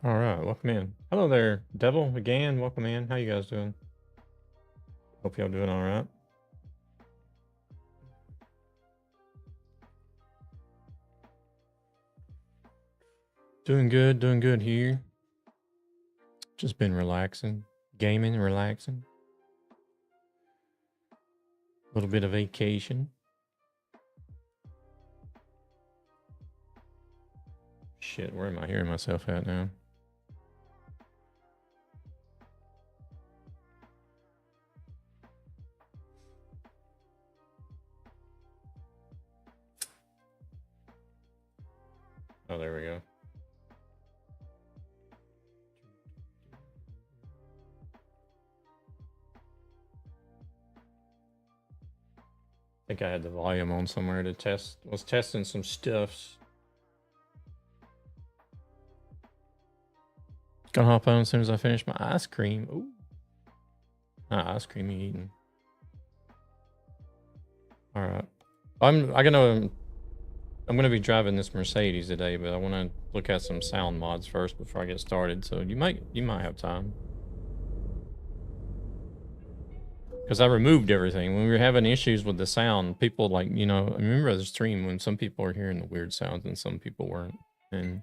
All right, welcome in. Hello there, Devil, again. Welcome in. How you guys doing? Hope y'all doing all right. Doing good here. Just been relaxing, gaming, relaxing. A little bit of vacation. Shit, where am I hearing myself at now? Oh, there we go. I think I had the volume on somewhere to test. Was testing some stuffs. Gonna hop on as soon as I finish my ice cream. Ooh. Not ice cream eating. All right. I'm gonna be driving this Mercedes today, but I want to look at some sound mods first before I get started. So you might have time, because I removed everything when we were having issues with the sound. People I remember the stream when some people were hearing the weird sounds and some people weren't, and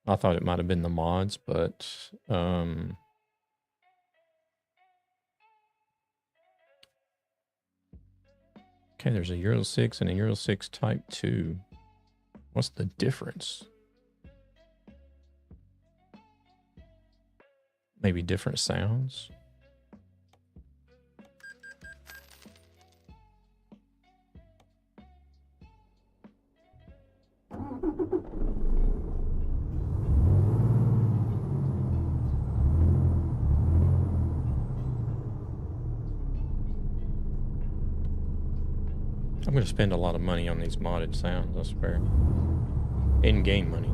I thought it might have been the mods, but okay, there's a Euro 6 and a Euro 6 Type 2. What's the difference? Maybe different sounds? I'm going to spend a lot of money on these modded sounds, I swear. In-game money.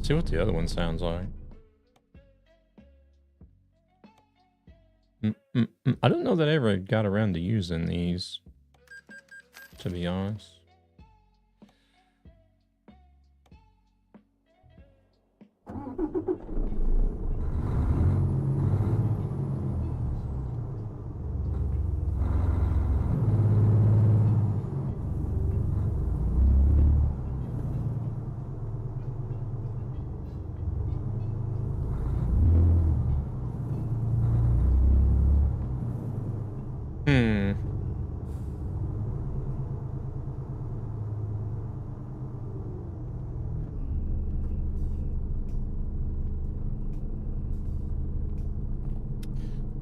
See what the other one sounds like. I don't know that I ever got around to using these, to be honest.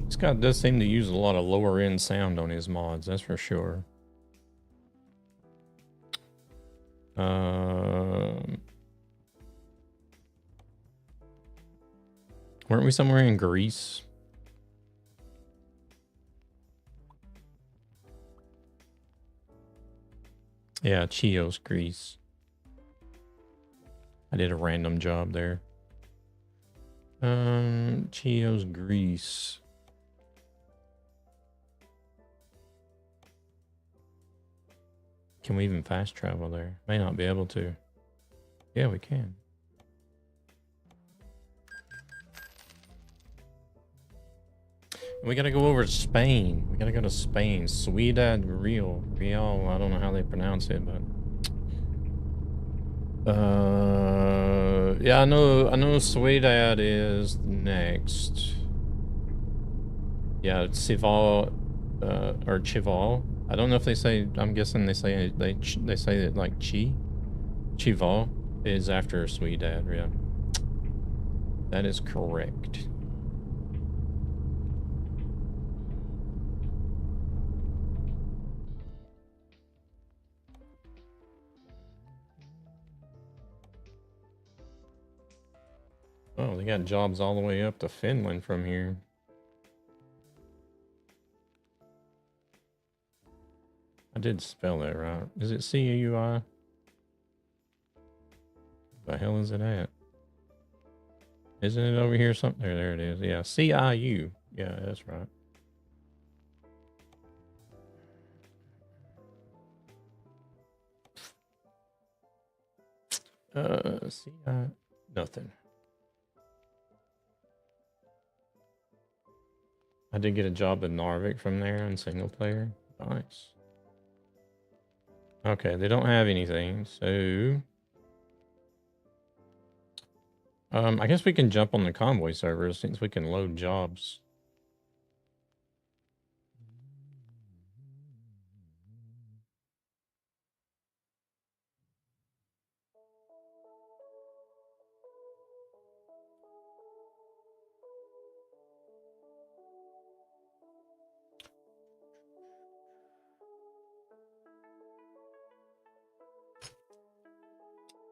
This guy does seem to use a lot of lower end sound on his mods, that's for sure. Weren't we somewhere in Greece? Yeah, Chios, Greece. I did a random job there. Chios, Greece. Can we even fast travel there? May not be able to. Yeah, we can. We gotta go over to Spain. We gotta go to Spain. Ciudad Real. I don't know how they pronounce it, but yeah, I know Ciudad is next. Yeah, Cival or Chival. I don't know if they say, I'm guessing they say it like Chival is after Ciudad, yeah. That is correct. they got jobs all the way up to Finland from here. I did spell that right. Is it C-A-U-I? The hell is it at? Isn't it over here something? There it is. Yeah, C-I-U. Yeah, that's right. C-I... Nothing. I did get a job in Narvik from there in single player. Nice. Okay, they don't have anything, so... I guess we can jump on the convoy server since we can load jobs.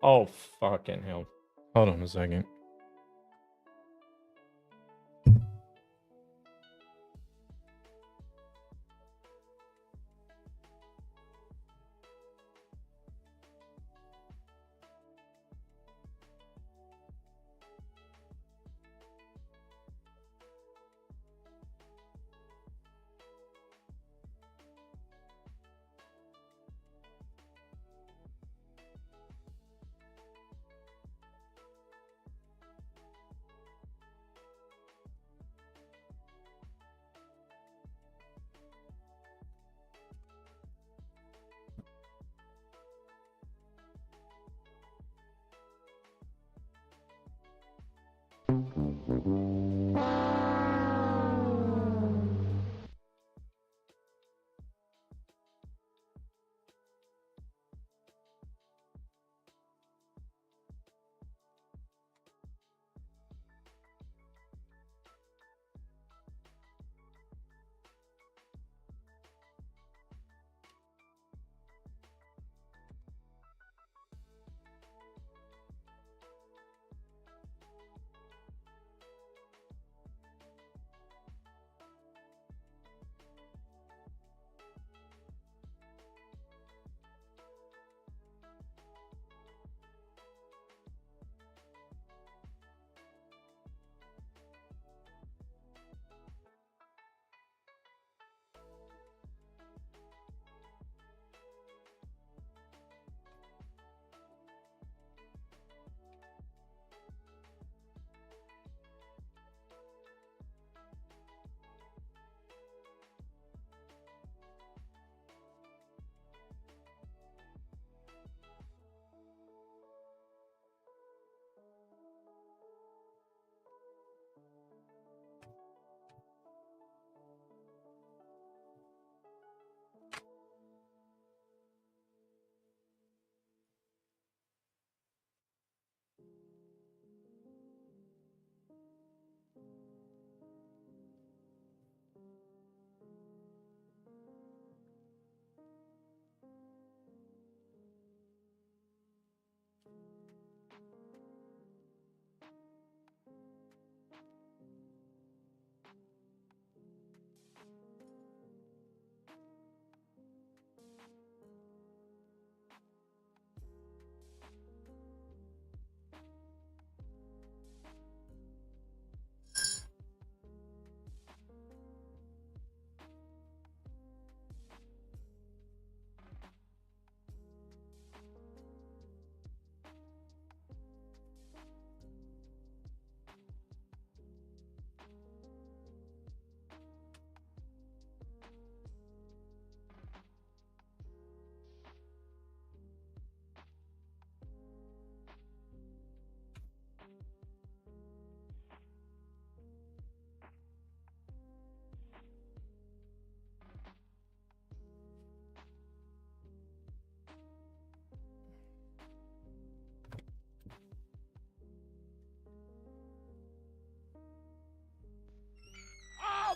Oh, fucking hell. Hold on a second.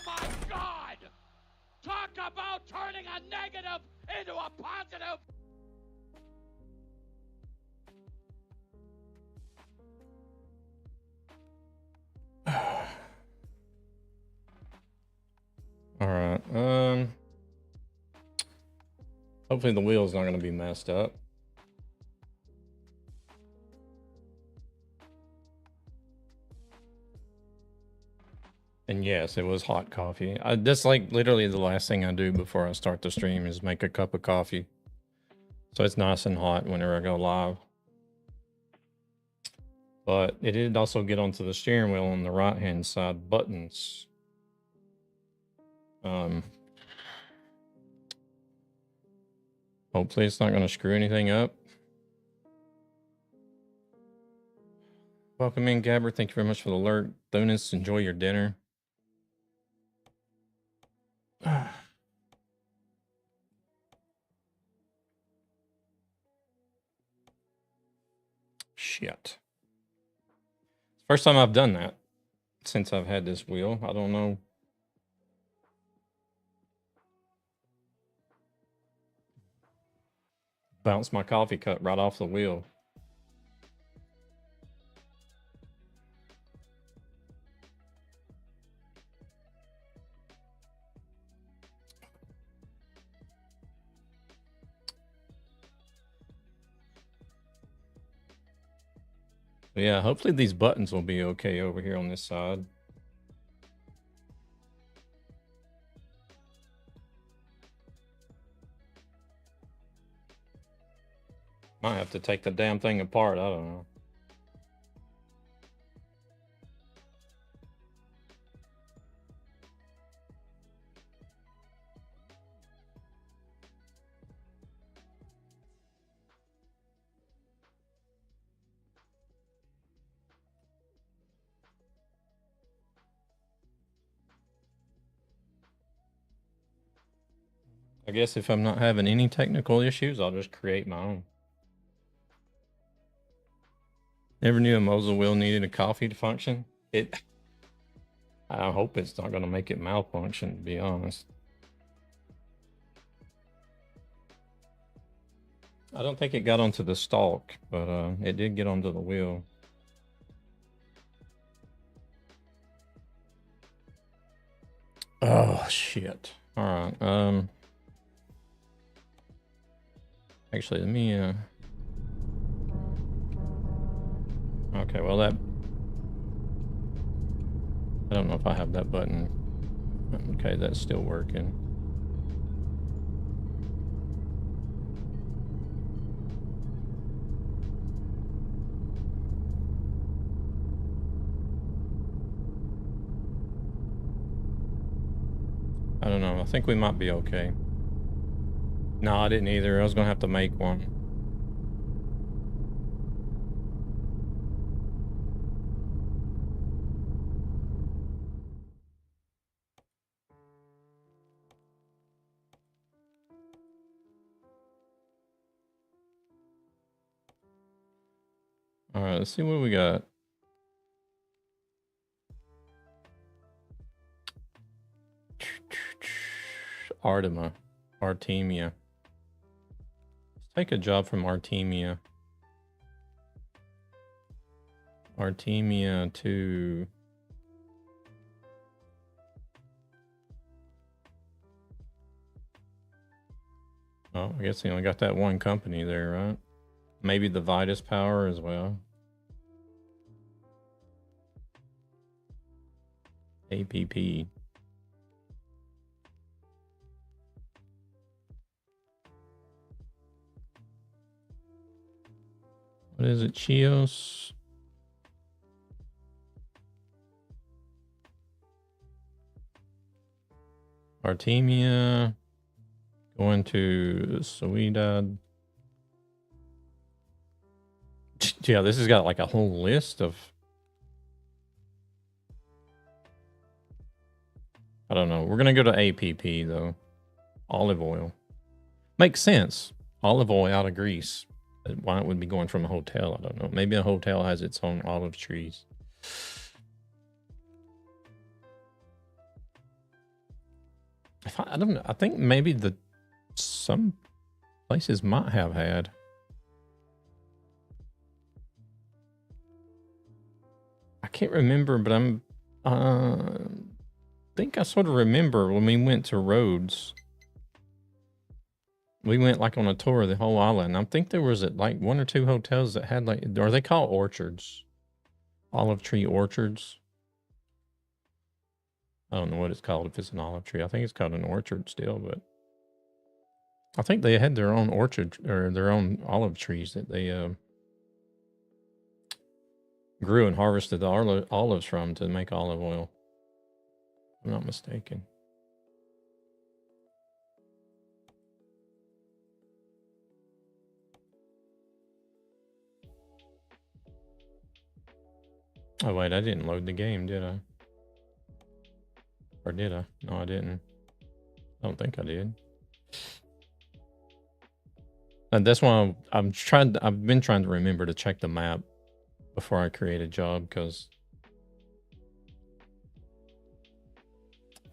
my God! Talk about turning a negative into a positive! Hopefully the wheel's not going to be messed up. And yes, it was hot coffee. That's like literally the last thing I do before I start the stream is make a cup of coffee. So it's nice and hot whenever I go live. But it did also get onto the steering wheel on the right hand side buttons. Hopefully it's not going to screw anything up. Welcome in, Gabber. Thank you very much for the alert. Donuts, enjoy your dinner. Shit. First time I've done that since I've had this wheel. I don't know. Bounced my coffee cup right off the wheel. Yeah, hopefully these buttons will be okay over here on this side. Might have to take the damn thing apart. I don't know. I guess if I'm not having any technical issues, I'll just create my own. Never knew a Mosul wheel needed a coffee to function. I hope it's not going to make it malfunction, to be honest. I don't think it got onto the stalk, but it did get onto the wheel. Oh, shit. All right. Actually, let me... Okay, well that... I don't know if I have that button. Okay, that's still working. I don't know. I think we might be okay. No, I didn't either. I was going to have to make one. All right, let's see what we got. Artemia. Let's take a job from Artemia. Artemia to... Oh, I guess they only got that one company there, right? Maybe the Vitus Power as well. APP. What is it? Chios? Artemia. Going to Suidad. Yeah, this has got like a whole list of... I don't know. We're going to go to APP though. Olive oil. Makes sense. Olive oil out of Greece. Why it would be going from a hotel, I don't know. Maybe a hotel has its own olive trees. I don't know. I think maybe some places might have had. I can't remember, but I'm think I sort of remember when we went to Rhodes. We went like on a tour of the whole island. I think there was like 1 or 2 hotels that had like, are they called orchards? Olive tree orchards. I don't know what it's called if it's an olive tree. I think it's called an orchard still, but I think they had their own orchard or their own olive trees that they grew and harvested the olives from to make olive oil. If I'm not mistaken. Oh wait, I didn't load the game, did I? Or did I? No, I didn't. I don't think I did. And that's why I've been trying to remember to check the map before I create a job, because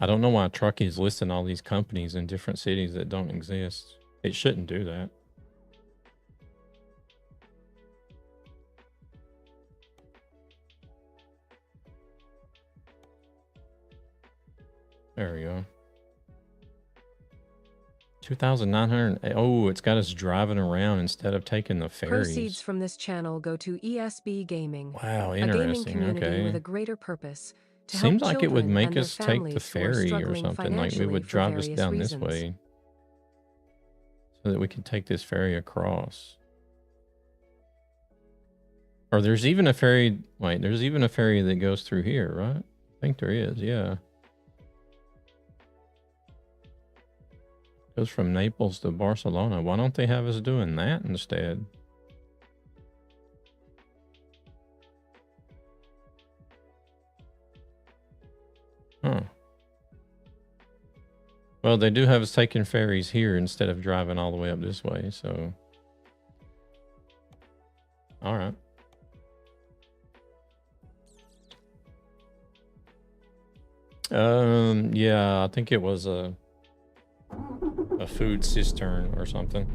I don't know why Truckee is listing all these companies in different cities that don't exist. It shouldn't do that. There we go. 2,900. Oh, it's got us driving around instead of taking the ferries. Proceeds from this channel go to ESB Gaming. Wow, A gaming interesting. community Okay. with a greater purpose. To Seems help like it would children make and their us take the families who are ferry or struggling something. Like we financially would for drive us various down reasons. this way so that we can take this ferry across. Or there's even a ferry. Wait, there's even a ferry that goes through here, right? I think there is. Yeah. Goes from Naples to Barcelona. Why don't they have us doing that instead? Huh. Well, they do have us taking ferries here instead of driving all the way up this way, so. All right. Yeah, I think it was a food cistern or something.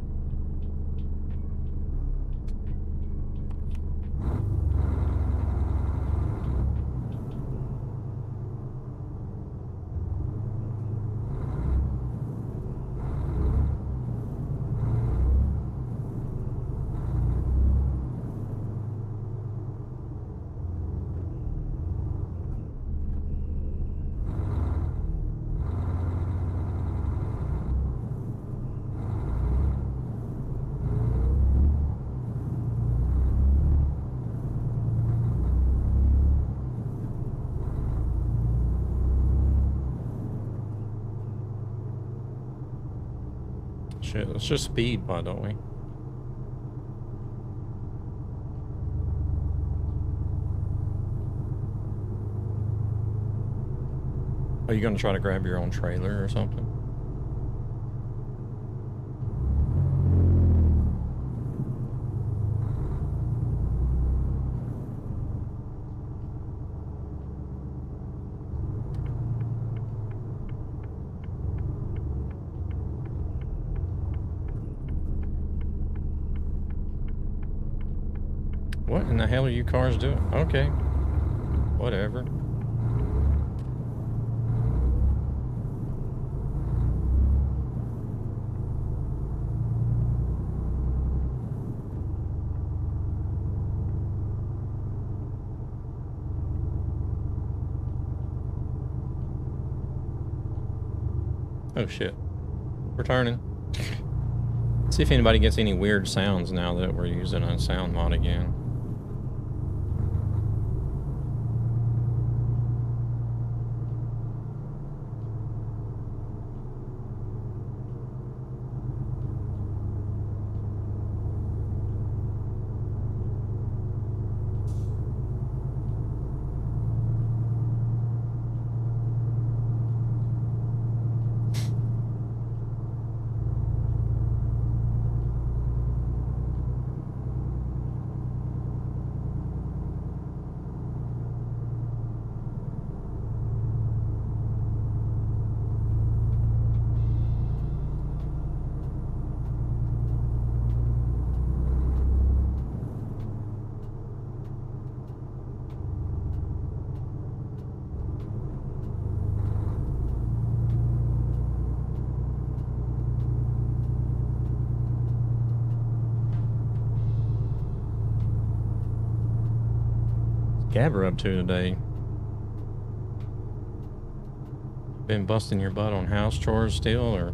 Shit, let's just speed, why don't we? Are you gonna try to grab your own trailer or something? What in the hell are you cars doing? Okay. Whatever. Oh shit. We're turning. See if anybody gets any weird sounds now that we're using a sound mod again. Gabber up to today? Been busting your butt on house chores still, or?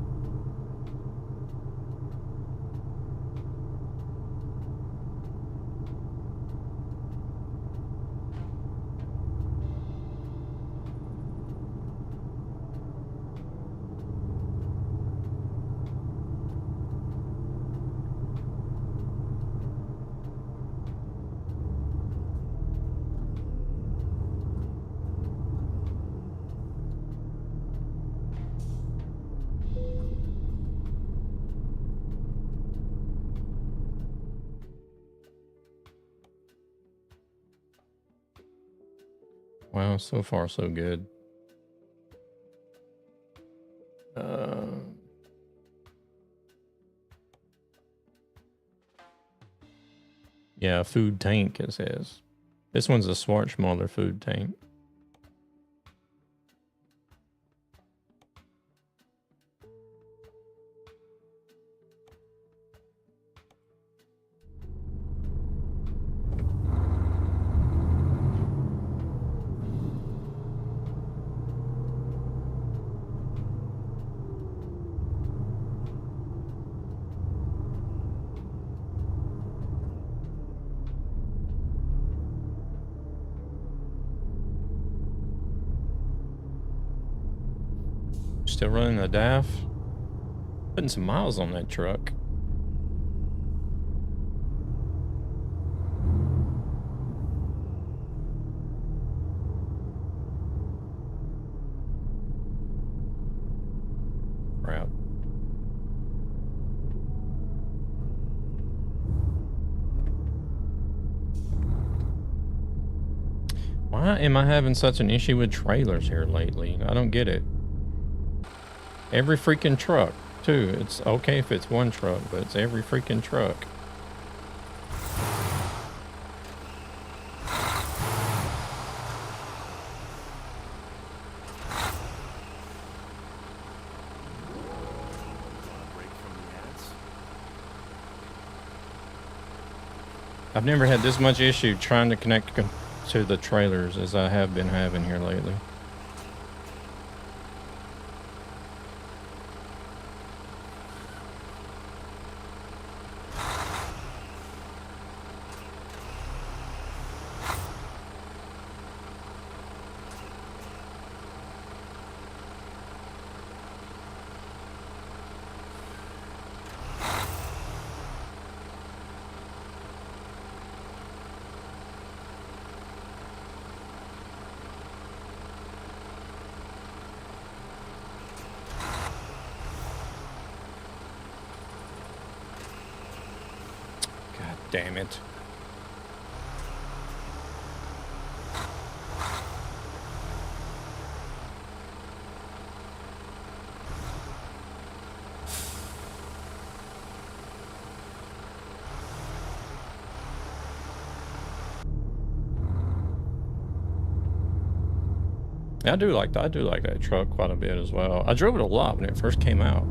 Wow, so far so good. Yeah, food tank, it says. This one's a Schwarzmuller food tank. Still running the DAF. Putting some miles on that truck. Crap. Why am I having such an issue with trailers here lately? I don't get it. Every freaking truck, too. It's okay if it's one truck, but it's every freaking truck. I've never had this much issue trying to connect to the trailers as I have been having here lately. Damn it. I do like that truck quite a bit as well. I drove it a lot when it first came out.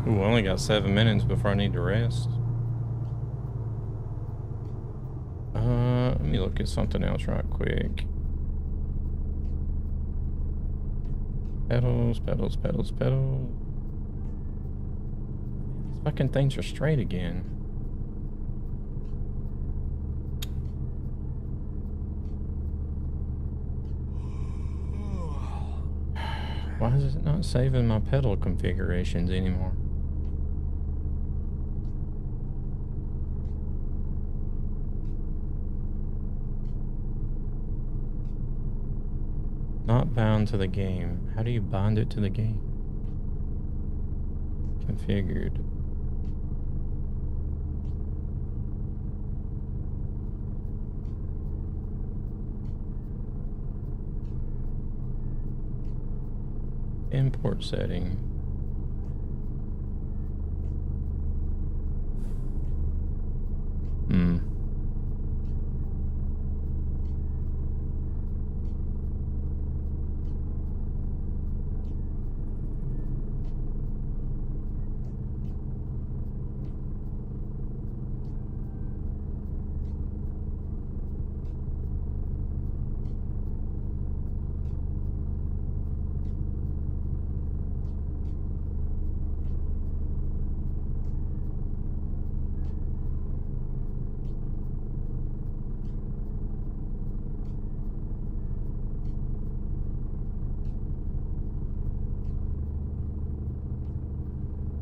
Ooh, I only got 7 minutes before I need to rest. Let me look at something else right quick. Pedals, pedals, pedals, pedals. Fucking things are straight again. Why is it not saving my pedal configurations anymore? Not bound to the game. How do you bind it to the game? Configured. Import setting.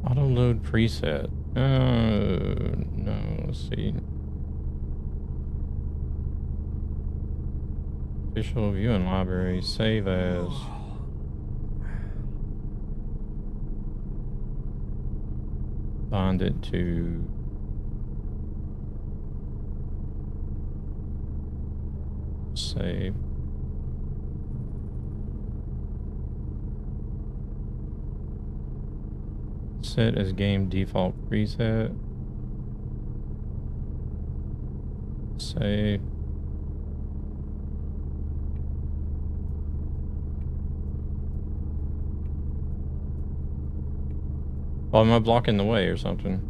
Auto load preset. No, let's see. Official viewing library, save as. Bind it to. Save. Set as game default preset. Save. Oh, am I blocking the way or something?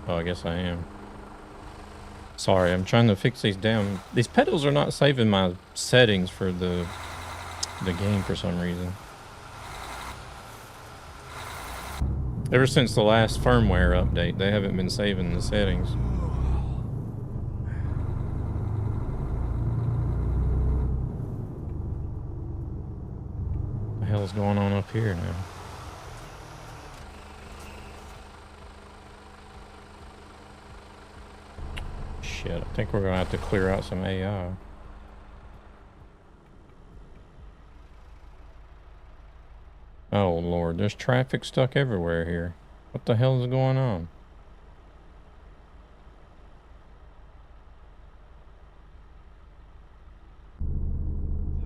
Oh, I guess I am. Sorry, I'm trying to fix these damn... These pedals are not saving my settings for the game for some reason. Ever since the last firmware update, they haven't been saving the settings. What the hell is going on up here now? Shit, I think we're gonna have to clear out some AI. Oh Lord, there's traffic stuck everywhere here. What the hell is going on?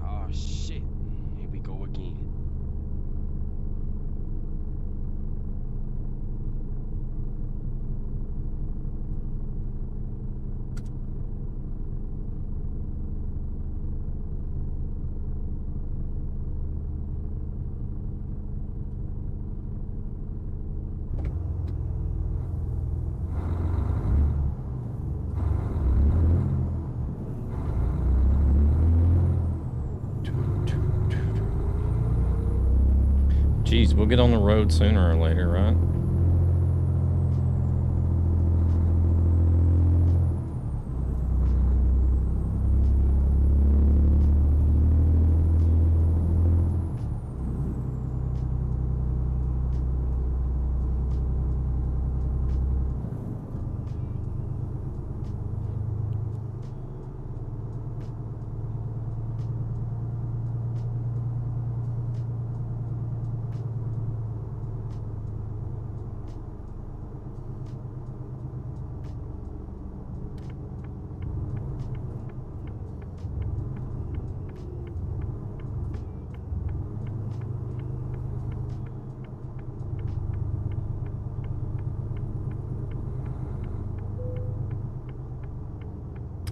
Oh shit, here we go again. Jeez, we'll get on the road sooner or later, right?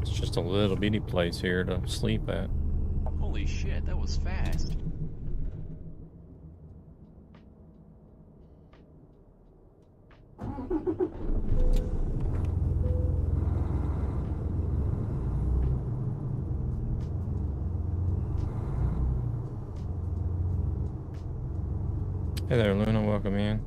Just a little bitty place here to sleep at. Holy shit, that was fast. Hey there, Luna. Welcome in.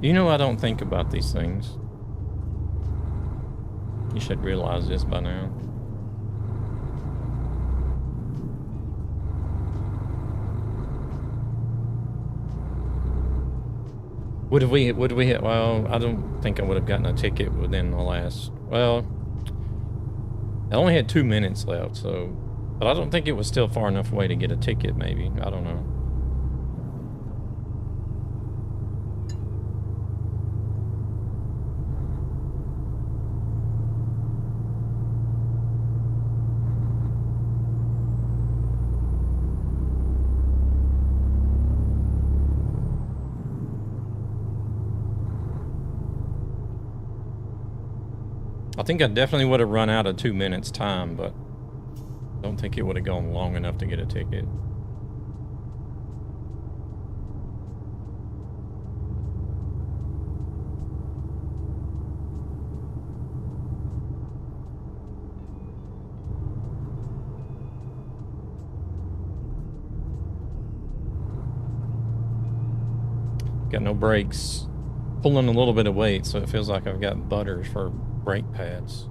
You know I don't think about these things. You should realize this by now. Would we hit? Well, I don't think I would have gotten a ticket within the last. Well, I only had 2 minutes left, so. But I don't think it was still far enough away to get a ticket. Maybe, I don't know. I think I definitely would have run out of 2 minutes time, but I don't think it would have gone long enough to get a ticket. Got no brakes. Pulling a little bit of weight, so it feels like I've got butters for brake pads.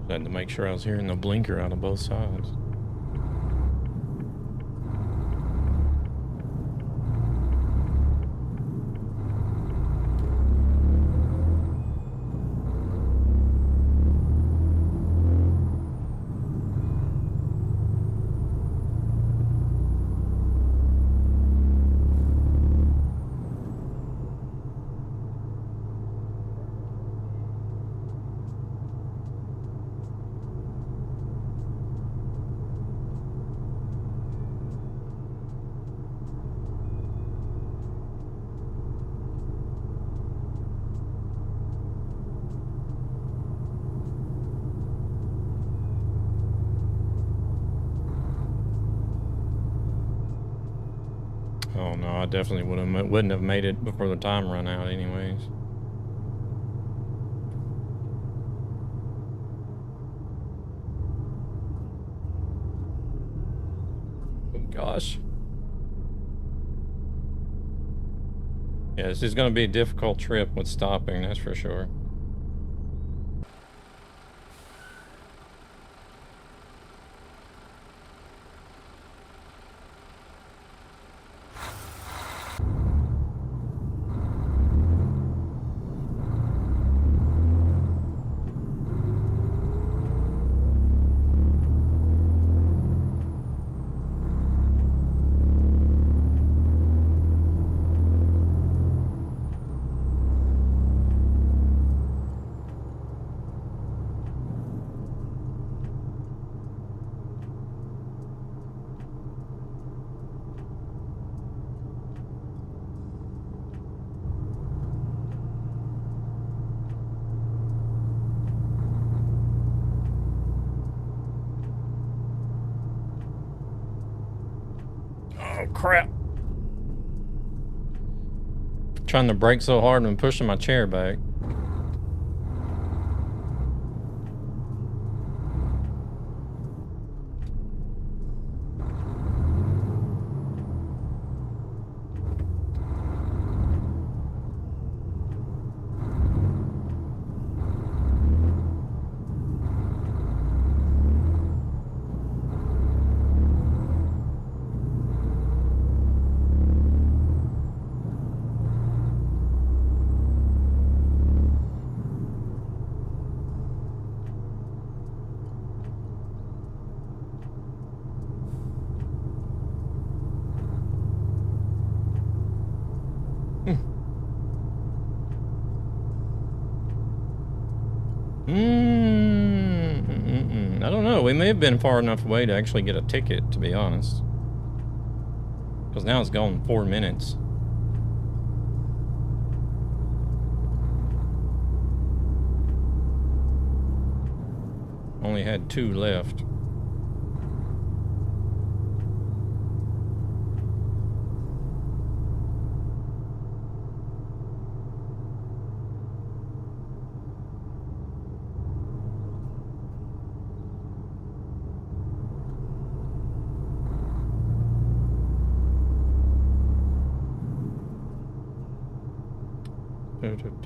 Had to make sure I was hearing the blinker out of both sides. Oh no, I definitely wouldn't have made it before the time run out anyways. Oh gosh. Yeah, this is going to be a difficult trip with stopping, that's for sure. Oh crap. Trying to brake so hard and pushing my chair back. I don't know. We may have been far enough away to actually get a ticket, to be honest. Because now it's gone 4 minutes. Only had 2 left.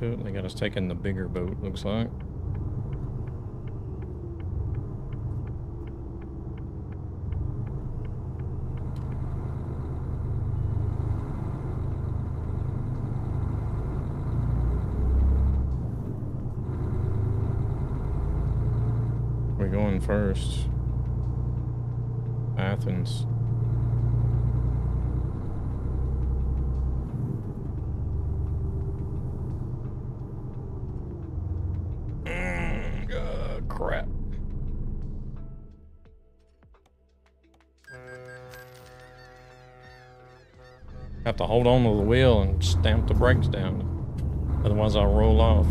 They got us taking the bigger boat, looks like. We're going first. Athens. Crap. Have to hold on to the wheel and stamp the brakes down. Otherwise I'll roll off.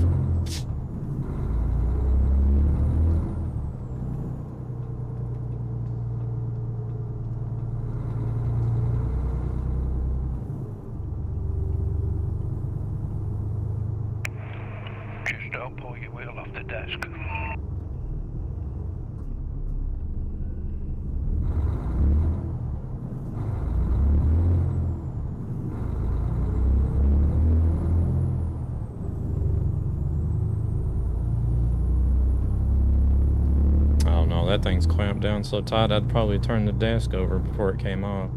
Just don't pull your wheel off the desk. Oh no, that thing's clamped down so tight I'd probably turn the desk over before it came off.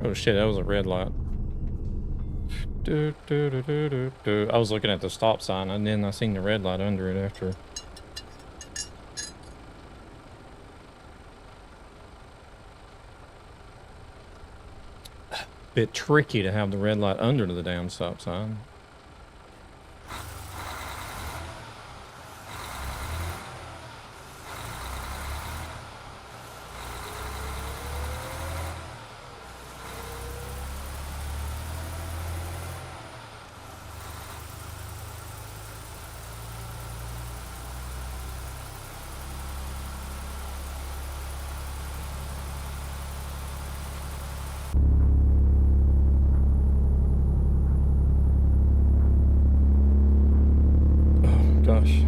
Oh shit, that was a red light. I was looking at the stop sign and then I seen the red light under it after. Bit tricky to have the red light under the damn stop sign. Gosh.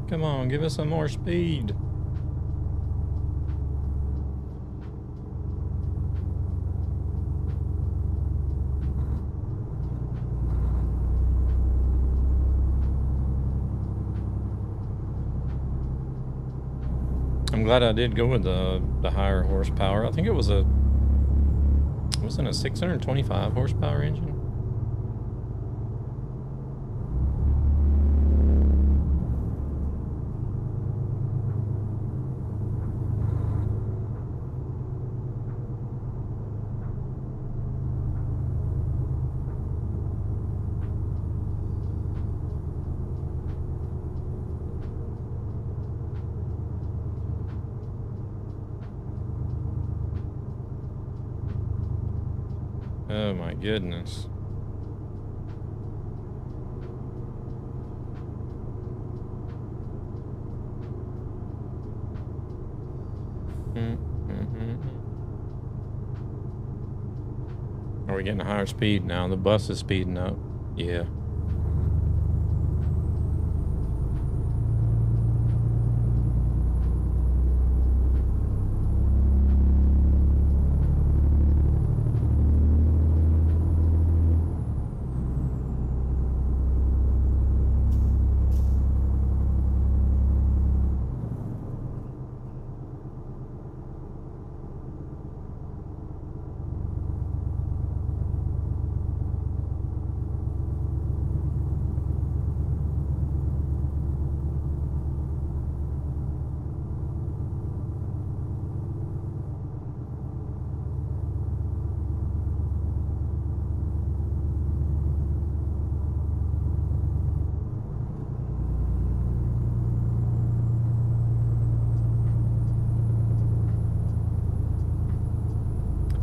Come on, give us some more speed. I'm glad I did go with the higher horsepower. I think it was wasn't a 625 horsepower engine. Oh my goodness. Are we getting a higher speed now? The bus is speeding up. Yeah.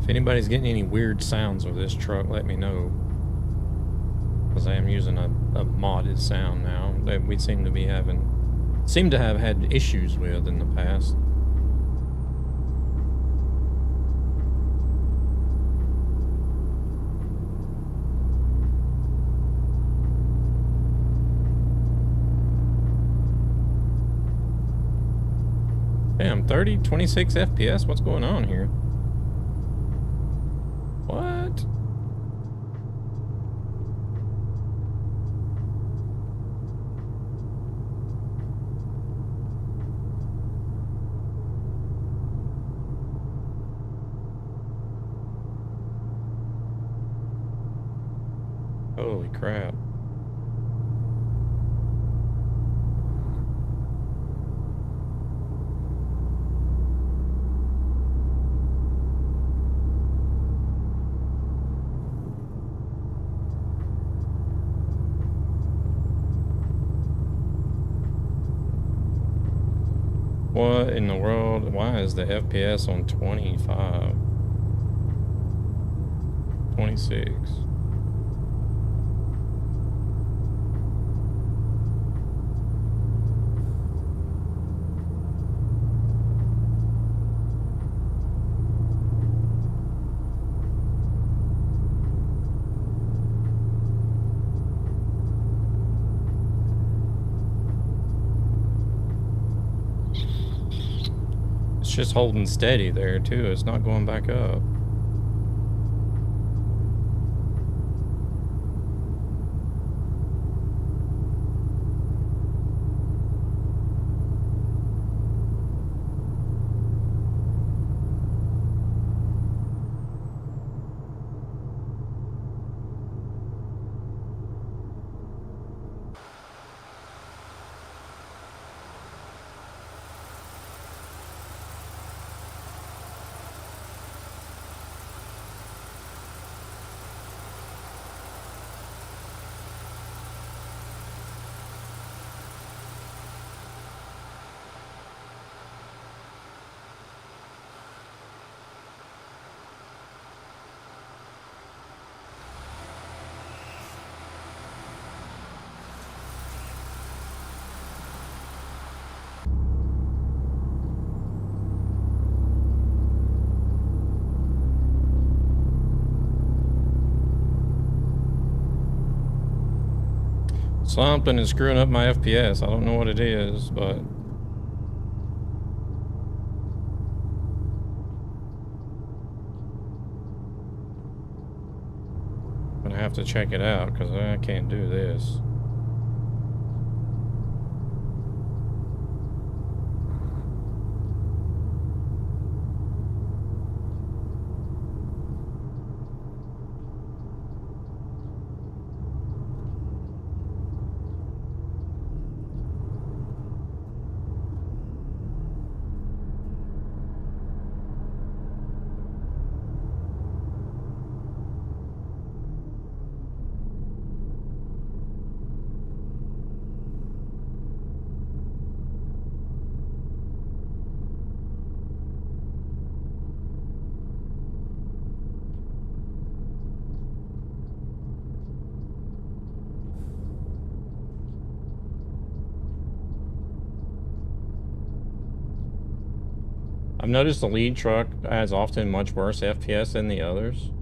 If anybody's getting any weird sounds with this truck, let me know. Because I am using a modded sound now that we seem to have had issues with in the past. Damn, 30, 26 FPS? What's going on here? What? Holy crap. What in the world? Why is the FPS on 25? 26. It's just holding steady there too. It's not going back up. Something is screwing up my FPS. I don't know what it is, but I'm gonna have to check it out because I can't do this. I've noticed the lead truck has often much worse FPS than the others.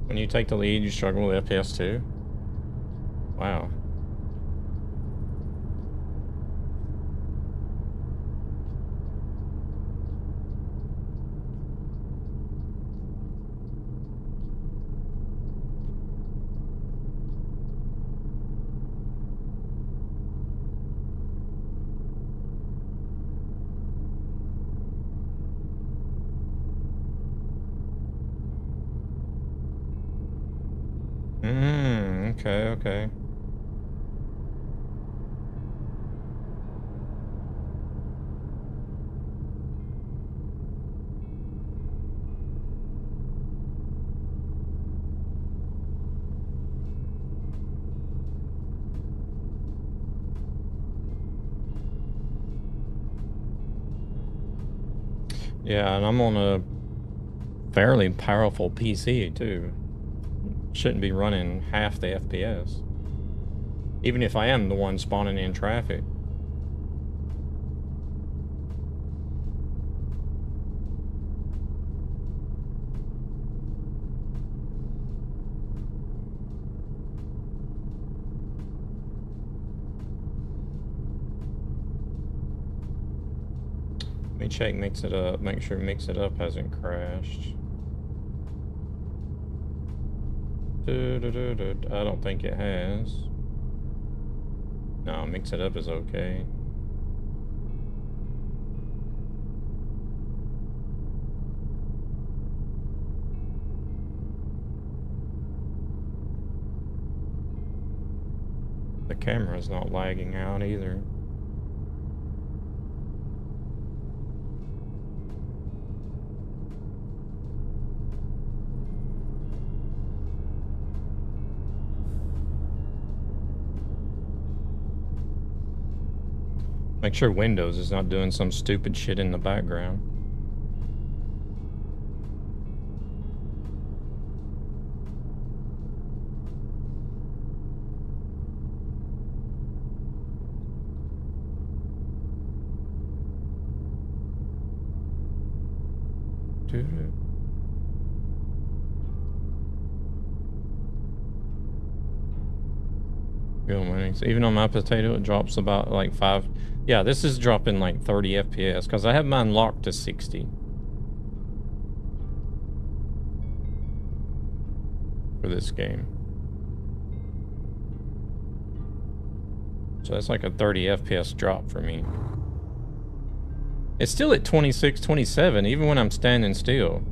When you take the lead, you struggle with FPS too? Wow. Okay. Yeah, and I'm on a fairly powerful PC too. Shouldn't be running half the FPS. Even if I am the one spawning in traffic. Let me check mix it up, make sure mix it up hasn't crashed. I don't think it has. No, mix it up is okay. The camera's not lagging out either. Make sure Windows is not doing some stupid shit in the background. Real winnings. Even on my potato, it drops about like 5. Yeah, this is dropping like 30 FPS because I have mine locked to 60. For this game. So that's like a 30 FPS drop for me. It's still at 26, 27, even when I'm standing still.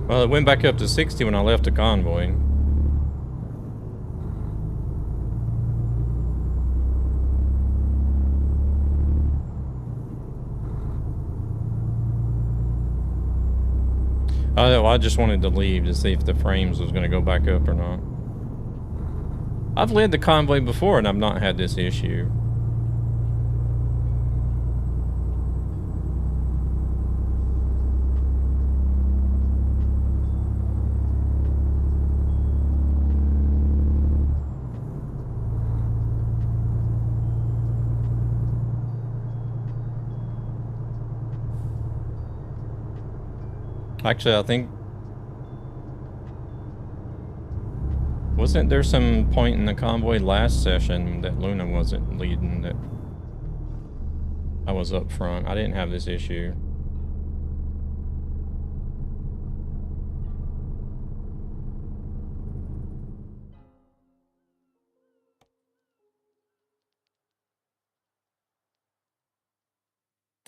Well, it went back up to 60 when I left the convoy. I just wanted to leave to see if the frames was going to go back up or not. I've led the convoy before and I've not had this issue. Actually, I think... Wasn't there some point in the convoy last session that Luna wasn't leading, that I was up front? I didn't have this issue.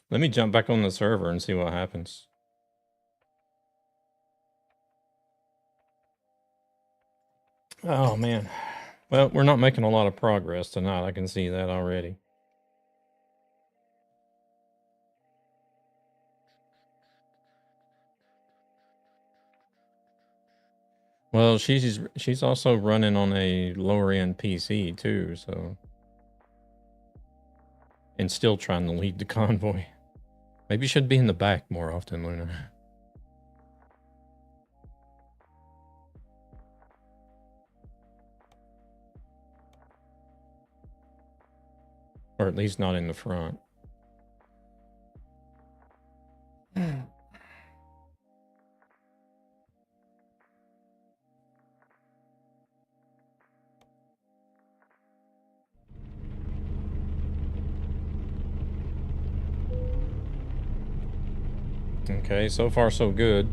Let me jump back on the server and see what happens. Oh, man. Well, we're not making a lot of progress tonight. I can see that already. Well, she's also running on a lower end PC too, so, and still trying to lead the convoy. Maybe you should be in the back more often, Luna. Or at least not in the front. Okay, so far so good.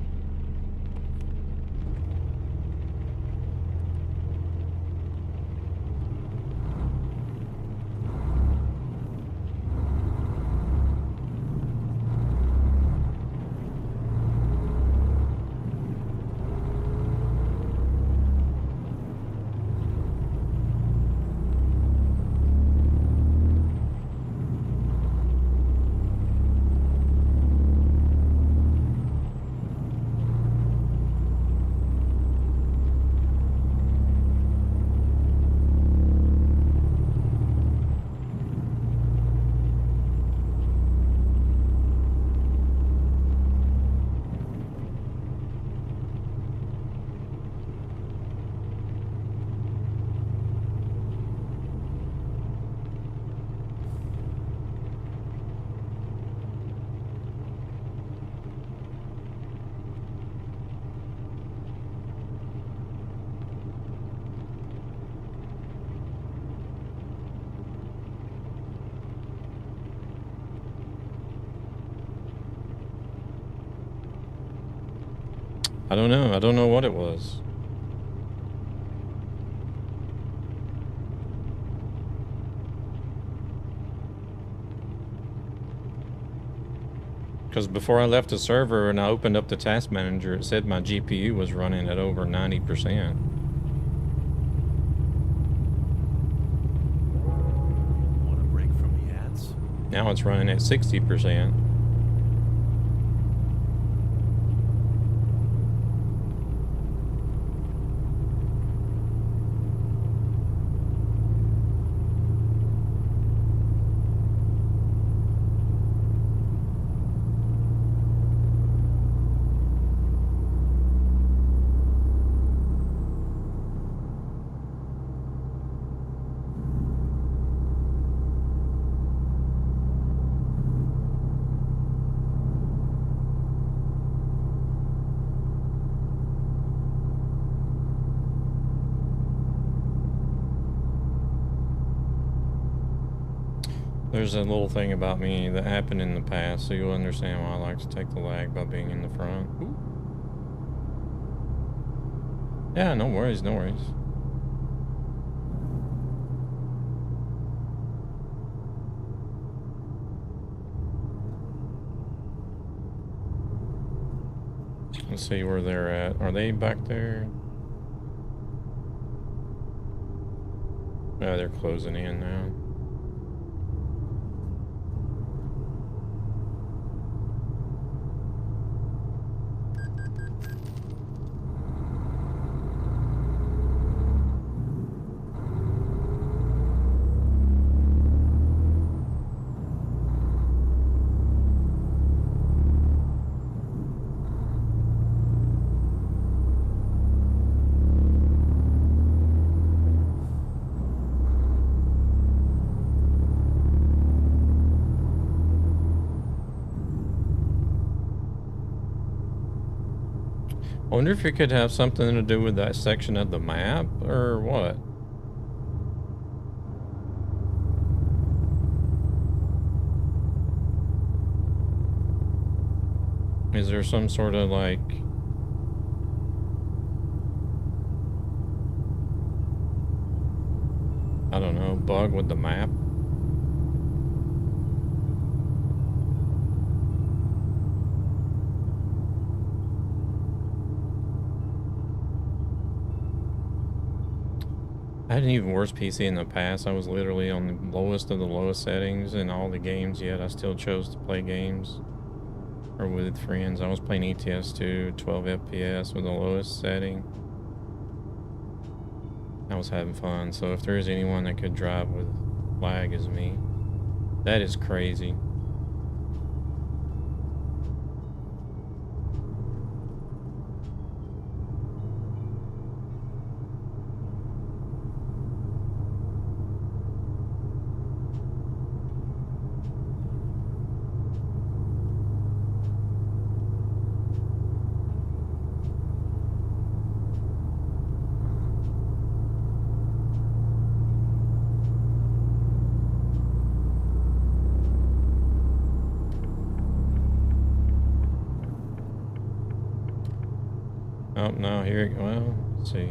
I don't know. I don't know what it was. Because before I left the server and I opened up the task manager, it said my GPU was running at over 90%. Want a break from the ads? Now it's running at 60%. There's a little thing about me that happened in the past, so you'll understand why I like to take the lag by being in the front. Ooh. Yeah, no worries, no worries. Let's see where they're at. Are they back there? Yeah, they're closing in now. I wonder if it could have something to do with that section of the map, or what? Is there some sort of, like... I don't know, bug with the map? I had an even worse PC in the past. I was literally on the lowest of the lowest settings in all the games, yet I still chose to play games. Or with friends. I was playing ETS2, 12 FPS with the lowest setting. I was having fun, so if there's anyone that could drive with lag as me, that is crazy. Oh, no, here, well, let's see.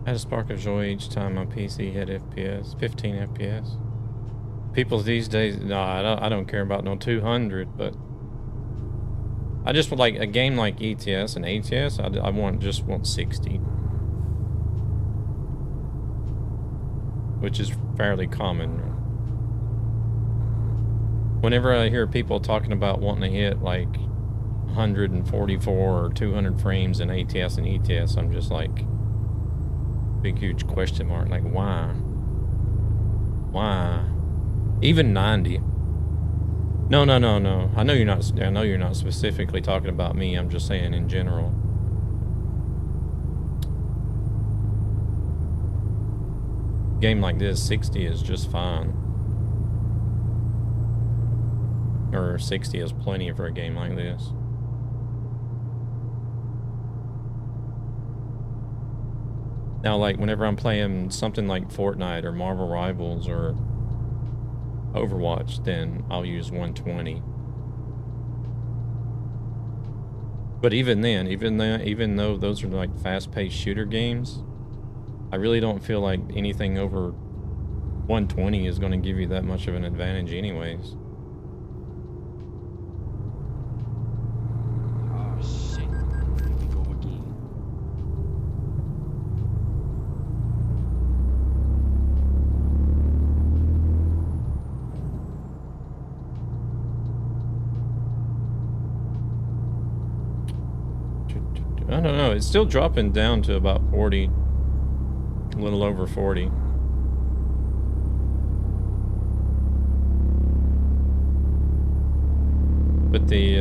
I had a spark of joy each time my PC hit FPS, 15 FPS. People these days, no, I don't care about no 200, but I just would like a game like ETS and ATS. I just want 60, which is fairly common. Whenever I hear people talking about wanting to hit like 144 or 200 frames in ATS and ETS, I'm just like, big huge question mark. Like, why? Why? Even 90. No. I know you're not specifically talking about me. I'm just saying in general. Game like this, 60 is just fine. Or 60 is plenty for a game like this. Now, like, whenever I'm playing something like Fortnite or Marvel Rivals or Overwatch, then I'll use 120. But even then, even though those are like fast-paced shooter games, I really don't feel like anything over 120 is going to give you that much of an advantage anyways. Oh shit. Here we go again. I don't know, it's still dropping down to about 40, a little over 40. But the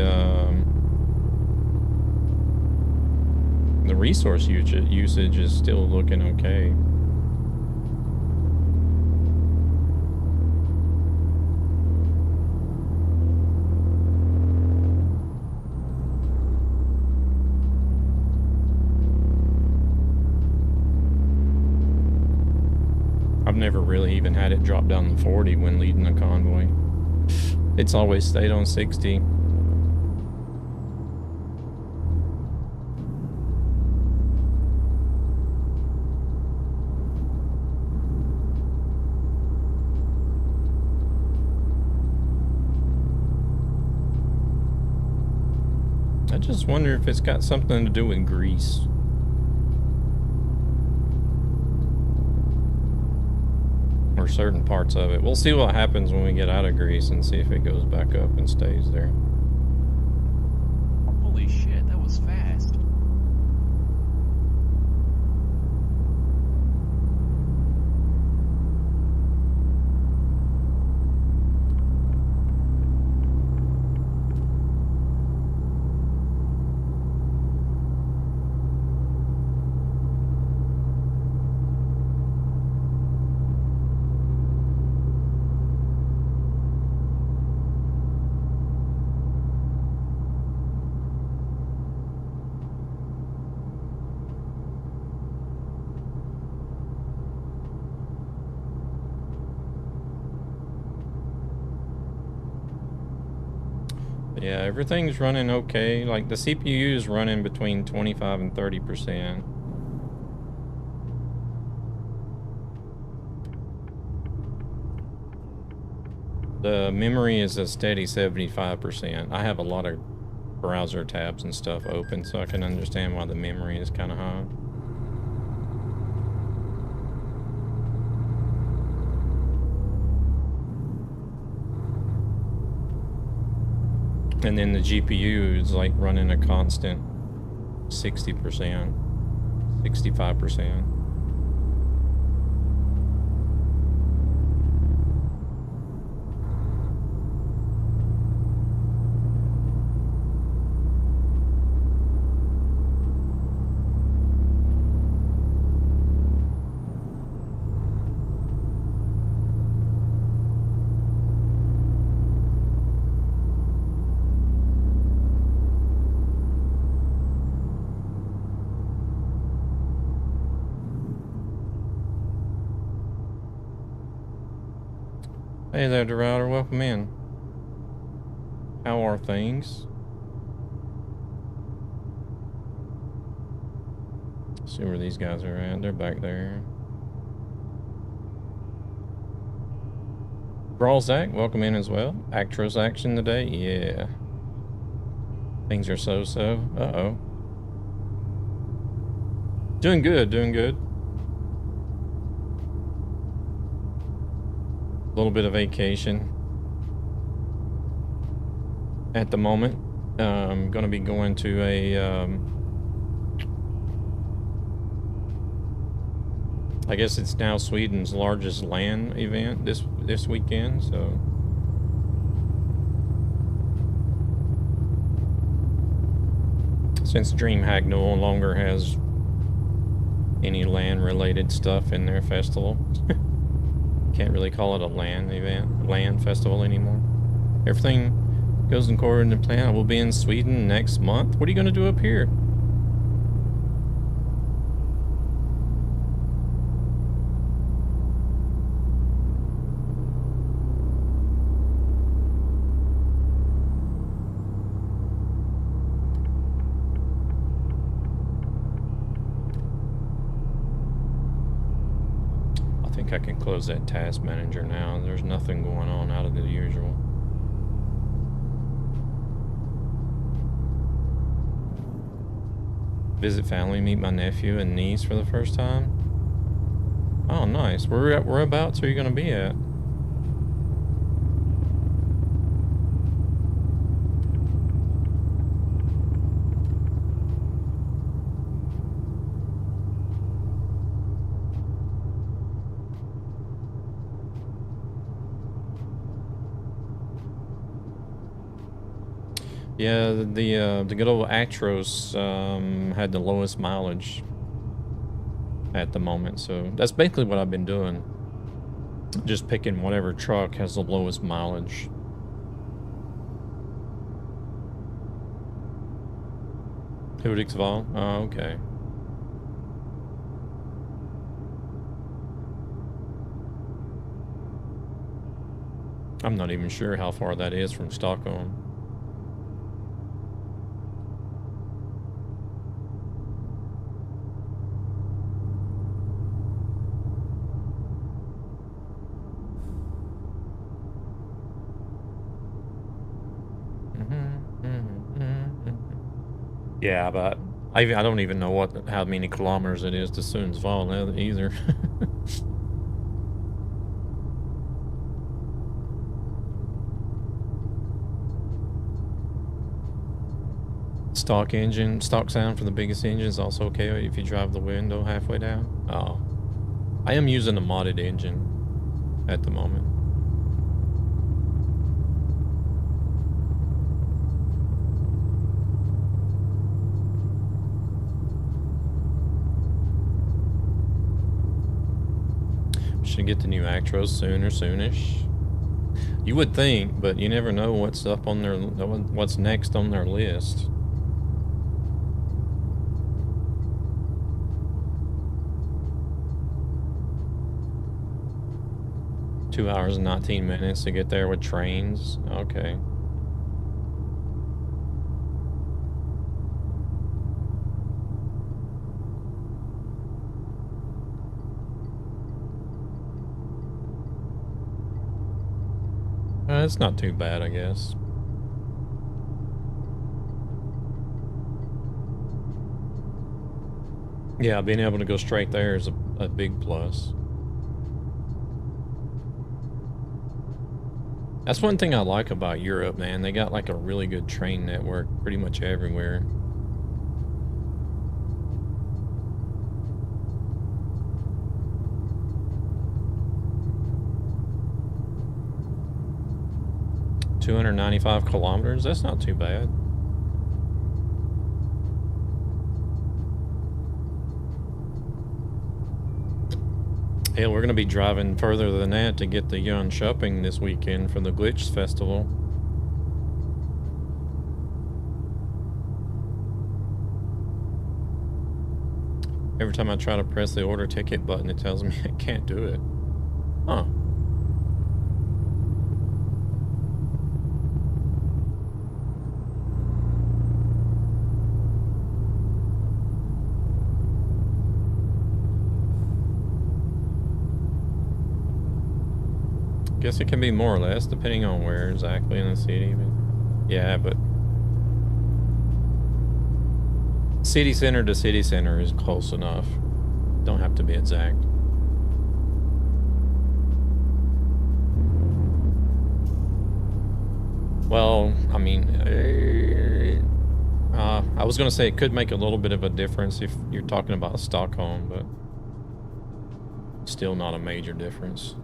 resource usage is still looking okay. I've never really even had it drop down to 40 when leading a convoy. It's always stayed on 60. I just wonder if it's got something to do with grease. Or certain parts of it. We'll see what happens when we get out of grease and see if it goes back up and stays there. Holy shit, that was fast. Yeah, everything's running okay. Like the CPU is running between 25 and 30%. The memory is a steady 75%. I have a lot of browser tabs and stuff open, so I can understand why the memory is kind of high. And then the GPU is like running a constant 60%, 65%. Hey there, Dorado. Welcome in. How are things? See where these guys are at. They're back there. Brawl Zach, welcome in as well. Actros action today? Yeah. Things are so-so. Uh-oh. Doing good, doing good. A little bit of vacation at the moment. I'm gonna be going to a I guess it's now Sweden's largest LAN event this weekend, so since DreamHack no longer has any LAN related stuff in their festival. Can't really call it a LAN festival anymore. Everything goes according to plan. I will be in Sweden next month. What are you going to do up here? I can close that task manager now. There's nothing going on out of the usual. Visit family, meet my nephew and niece for the first time. Oh, nice. Whereabouts are you going to be at? Yeah, the good old Actros had the lowest mileage at the moment, so that's basically what I've been doing. Just picking whatever truck has the lowest mileage. Hudiksvall? Oh, okay. I'm not even sure how far that is from Stockholm. Yeah, but I don't even know how many kilometers it is to Sundsvall either. Stock sound for the biggest engine is also okay if you drive the window halfway down. Oh, I am using a modded engine at the moment. Should get the new Actros soonish. You would think, but you never know what's next on their list. Two hours and 19 minutes to get there with trains. Okay. It's not too bad, I guess. Yeah, being able to go straight there is a big plus. That's one thing I like about Europe, man. They got like a really good train network pretty much everywhere. $295 kilometers, that's not too bad. Hell, we're going to be driving further than that to get the Young Shopping this weekend for the Glitch Festival. Every time I try to press the order ticket button, it tells me I can't do it. Huh. Guess it can be more or less depending on where exactly in the city. But yeah, but city center to city center is close enough. Don't have to be exact. Well, I mean, I was gonna say it could make a little bit of a difference if you're talking about Stockholm, but still not a major difference.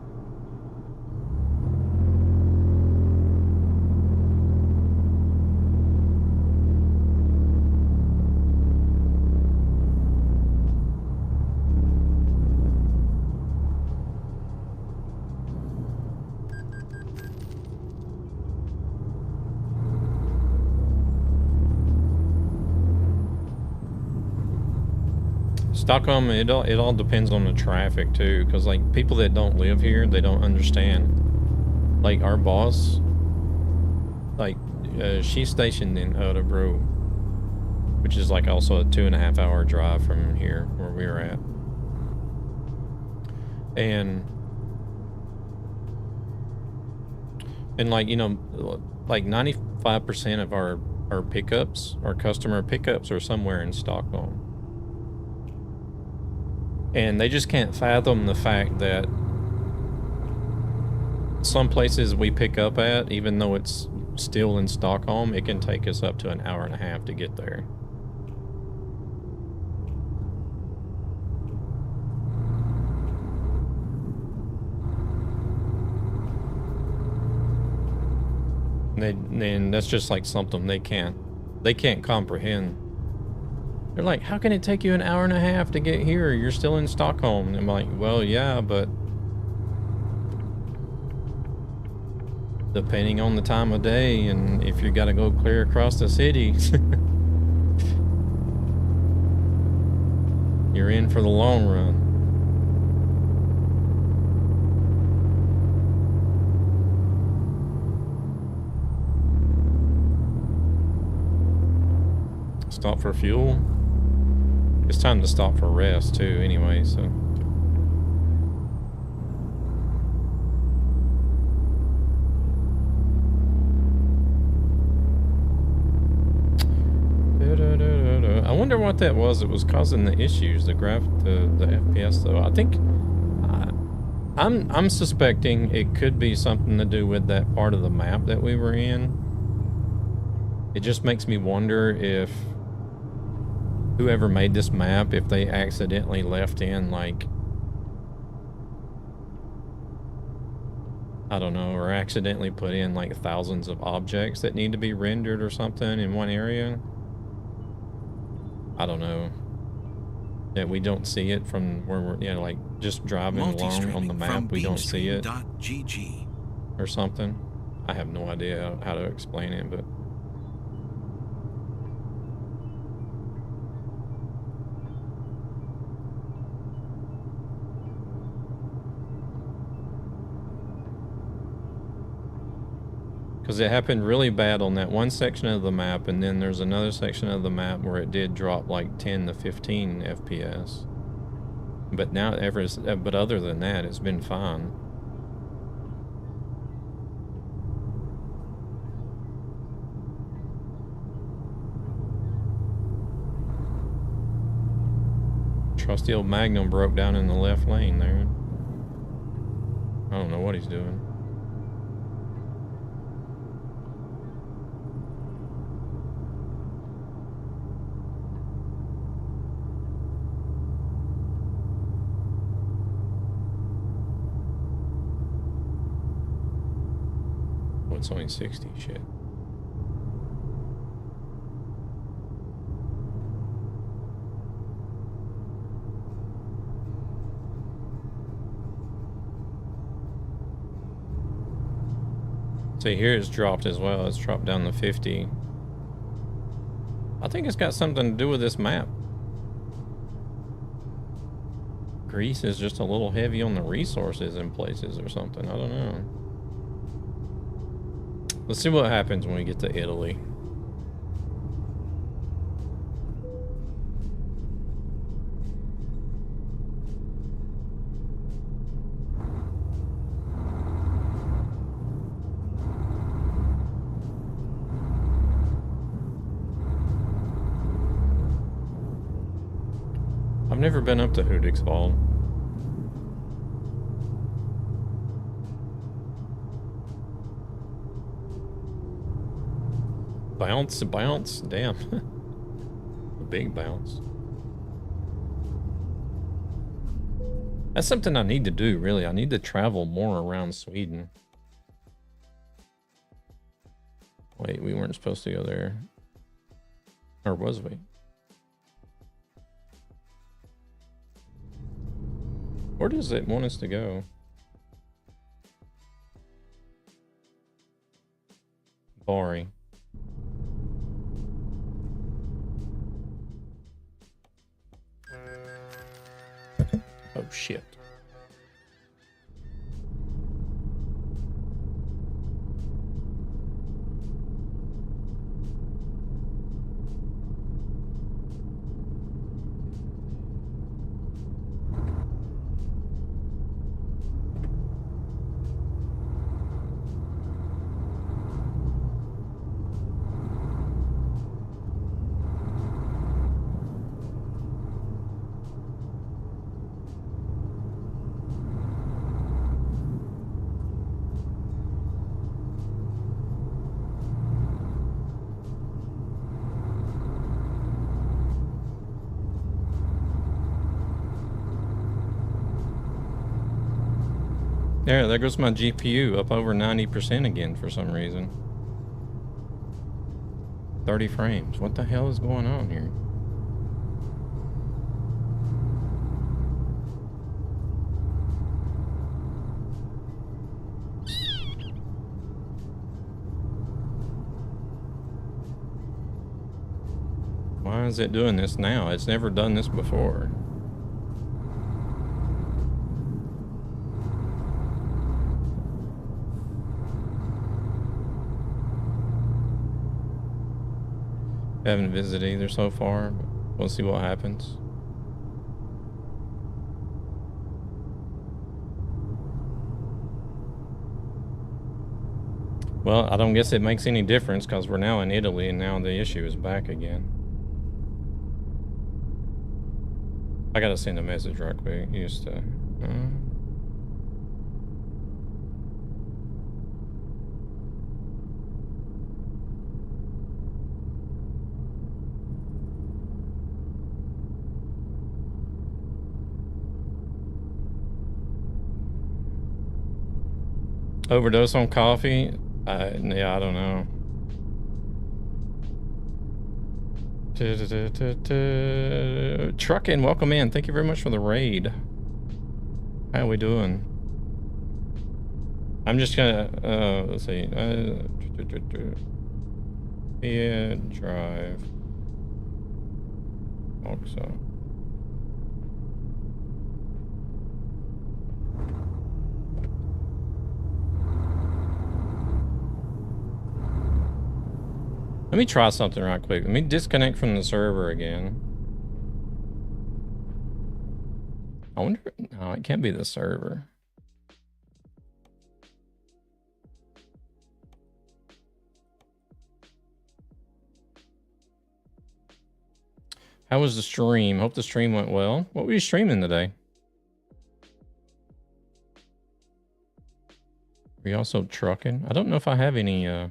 Stockholm, it all depends on the traffic too, because like people that don't live here, they don't understand. Like our boss, like she's stationed in Örebro, which is like also a 2.5 hour drive from here where we were at. And like, you know, like 95% of our pickups, our customer pickups are somewhere in Stockholm. And they just can't fathom the fact that some places we pick up at, even though it's still in Stockholm, it can take us up to an hour and a half to get there. And that's just like something they can't comprehend. They're like, how can it take you an hour and a half to get here? You're still in Stockholm. And I'm like, well, yeah, but depending on the time of day and if you got to go clear across the city, you're in for the long run. Stop for fuel. It's time to stop for rest too anyway, so. I wonder what that was that was causing the issues, the FPS though. I think I'm suspecting it could be something to do with that part of the map that we were in. It just makes me wonder if whoever made this map, if they accidentally left in like, I don't know, or accidentally put in like thousands of objects that need to be rendered or something in one area. I don't know. That we don't see it from where we're, you know, like just driving along on the map, we don't see it. Or something. I have no idea how to explain it, but because it happened really bad on that one section of the map, and then there's another section of the map where it did drop like 10 to 15 FPS. But now, but other than that, it's been fine. Trusty old Magnum broke down in the left lane there. I don't know what he's doing. It's only 60, shit. See, here it's dropped as well. It's dropped down to 50. I think it's got something to do with this map. Greece is just a little heavy on the resources in places or something. I don't know. Let's see what happens when we get to Italy. I've never been up to Hudiksvall. Bounce, bounce, damn. A big bounce. That's something I need to do, really. I need to travel more around Sweden. Wait, we weren't supposed to go there. Or was we? Where does it want us to go? Bari. Oh shit. There goes my GPU up over 90% again for some reason. 30 frames. What the hell is going on here? Why is it doing this now? It's never done this before. Haven't visited either so far, but we'll see what happens. Well, I don't guess it makes any difference because we're now in Italy and now the issue is back again. I gotta send a message right quick. Used to. Overdose on coffee? Yeah, I don't know. Truckin', welcome in. Thank you very much for the raid. How we doing? I'm just gonna, let's see. Yeah, drive. Also. Let me try something right quick. Let me disconnect from the server again. I wonder, no, it can't be the server. How was the stream? Hope the stream went well. What were you streaming today? Are you also trucking? I don't know if I have any,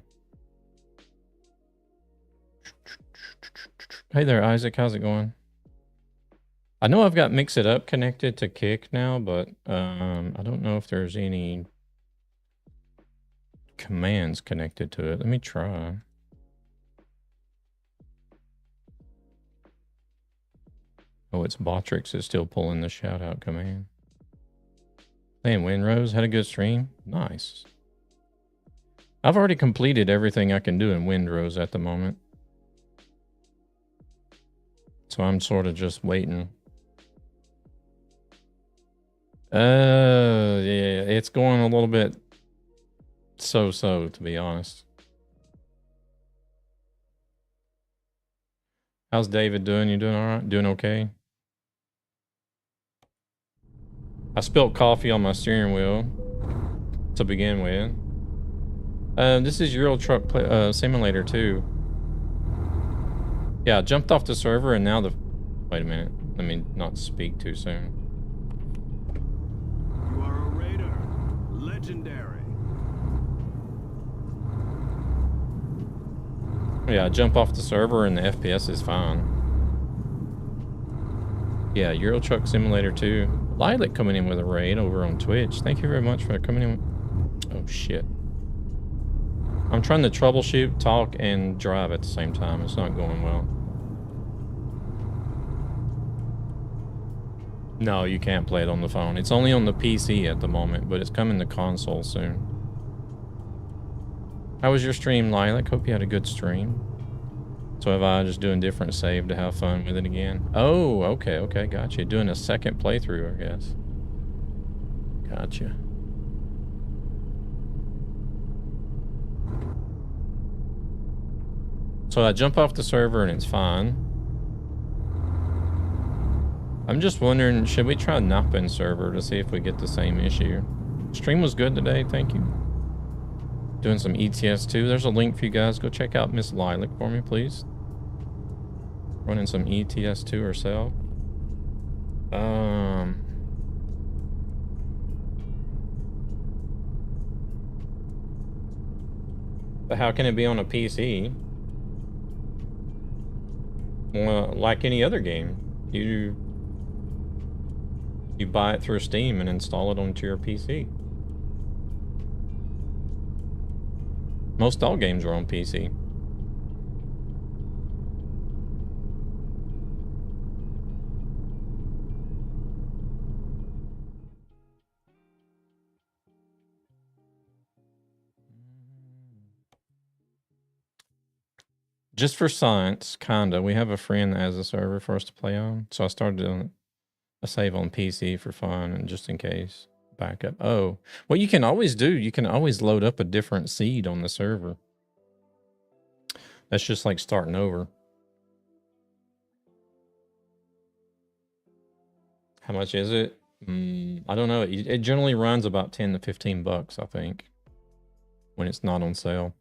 Hey there, Isaac. How's it going? I know I've got Mix It Up connected to Kick now, but I don't know if there's any commands connected to it. Let me try. Oh, it's Botrix is still pulling the shout out command. Hey, Windrose, had a good stream. Nice. I've already completed everything I can do in Windrose at the moment. So I'm sort of just waiting. Yeah, it's going a little bit so-so, to be honest. How's David doing? You doing all right? Doing okay? I spilled coffee on my steering wheel to begin with. This is Euro Truck Simulator 2. Yeah, I jumped off the server and now the... Wait a minute. Let me not speak too soon. You are a raider. Legendary. Yeah, I jump off the server and the FPS is fine. Yeah, Euro Truck Simulator 2. Lilac coming in with a raid over on Twitch. Thank you very much for coming in. Oh, shit. I'm trying to troubleshoot, talk, and drive at the same time. It's not going well. No, you can't play it on the phone. It's only on the PC at the moment, but it's coming to console soon. How was your stream, Lilac? Hope you had a good stream. So have I, just doing different save to have fun with it again. Oh, okay, okay, gotcha. Doing a second playthrough, I guess. Gotcha. So I jump off the server and it's fine. I'm just wondering, should we try Nappin server to see if we get the same issue? Stream was good today, thank you. Doing some ETS2. There's a link for you guys. Go check out Miss Lilac for me, please. Running some ETS2 herself. But how can it be on a PC? Well, like any other game, you buy it through Steam and install it onto your PC. Most all games are on PC. Just for science, kinda. We have a friend that has a server for us to play on, so I started doing a save on PC for fun and just in case. Backup. Oh, what you can always do, you can always load up a different seed on the server. That's just like starting over. How much is it? I don't know. It generally runs about 10 to 15 bucks, I think, when it's not on sale.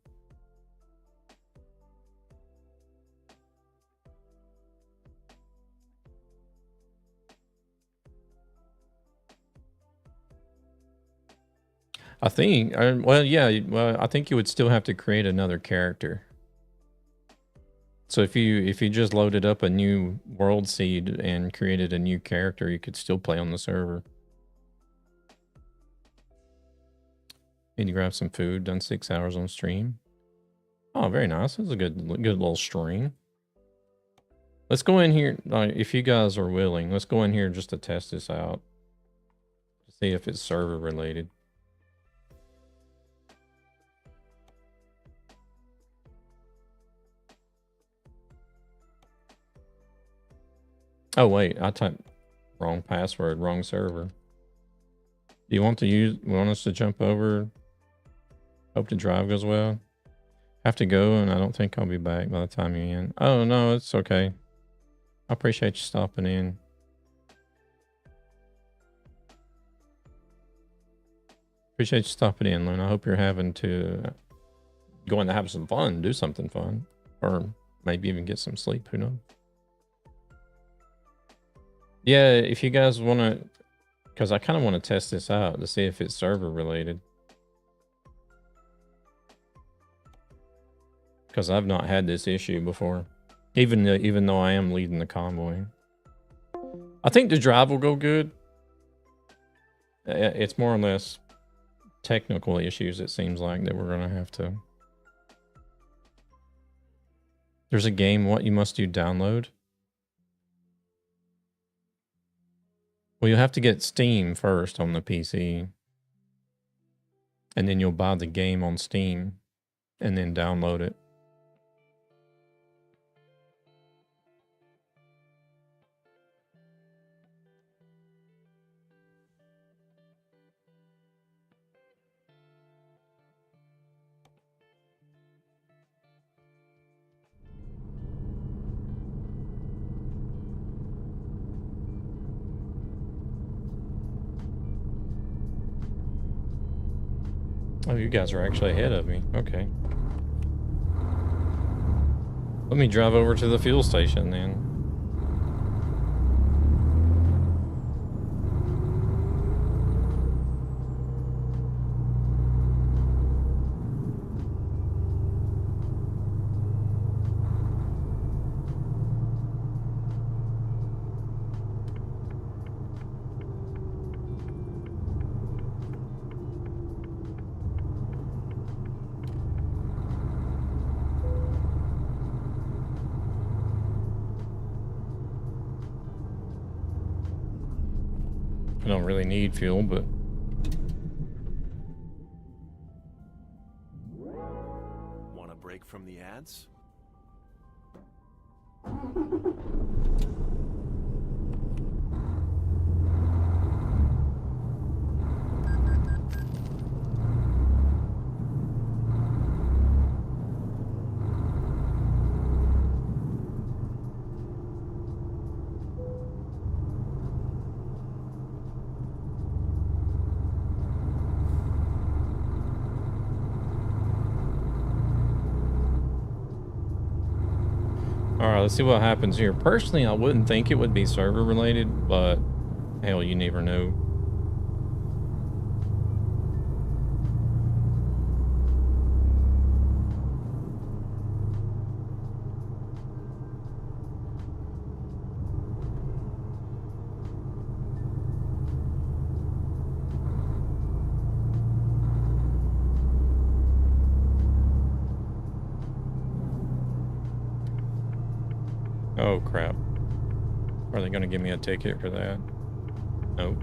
I think, well, yeah, well, I think you would still have to create another character. So if you just loaded up a new world seed and created a new character, you could still play on the server. Need to grab some food. Done 6 hours on stream. Oh, very nice. That's a good little stream. Let's go in here. If you guys are willing, let's go in here just to test this out. See if it's server related. Oh wait, I typed wrong password, wrong server. Do you want us to jump over? Hope the drive goes well. Have to go, and I don't think I'll be back by the time you're in. Oh no, it's okay. I appreciate you stopping in. Appreciate you stopping in, Luna. I hope you're having to going to have some fun, do something fun, or maybe even get some sleep. Who knows? Yeah, if you guys want to, because I kind of want to test this out to see if it's server related. Because I've not had this issue before, even though I am leading the convoy. I think the drive will go good. It's more or less technical issues, it seems like, that we're going to have to. There's a game, what you must do, download. Well, you'll have to get Steam first on the PC. And then you'll buy the game on Steam and then download it. Oh, you guys are actually ahead of me. Okay. Let me drive over to the fuel station then. I don't really need fuel, but Want a break from the ads? alright, let's see what happens here. Personally, I wouldn't think it would be server related, but hell, you never know. Oh crap. Are they gonna give me a ticket for that? Nope.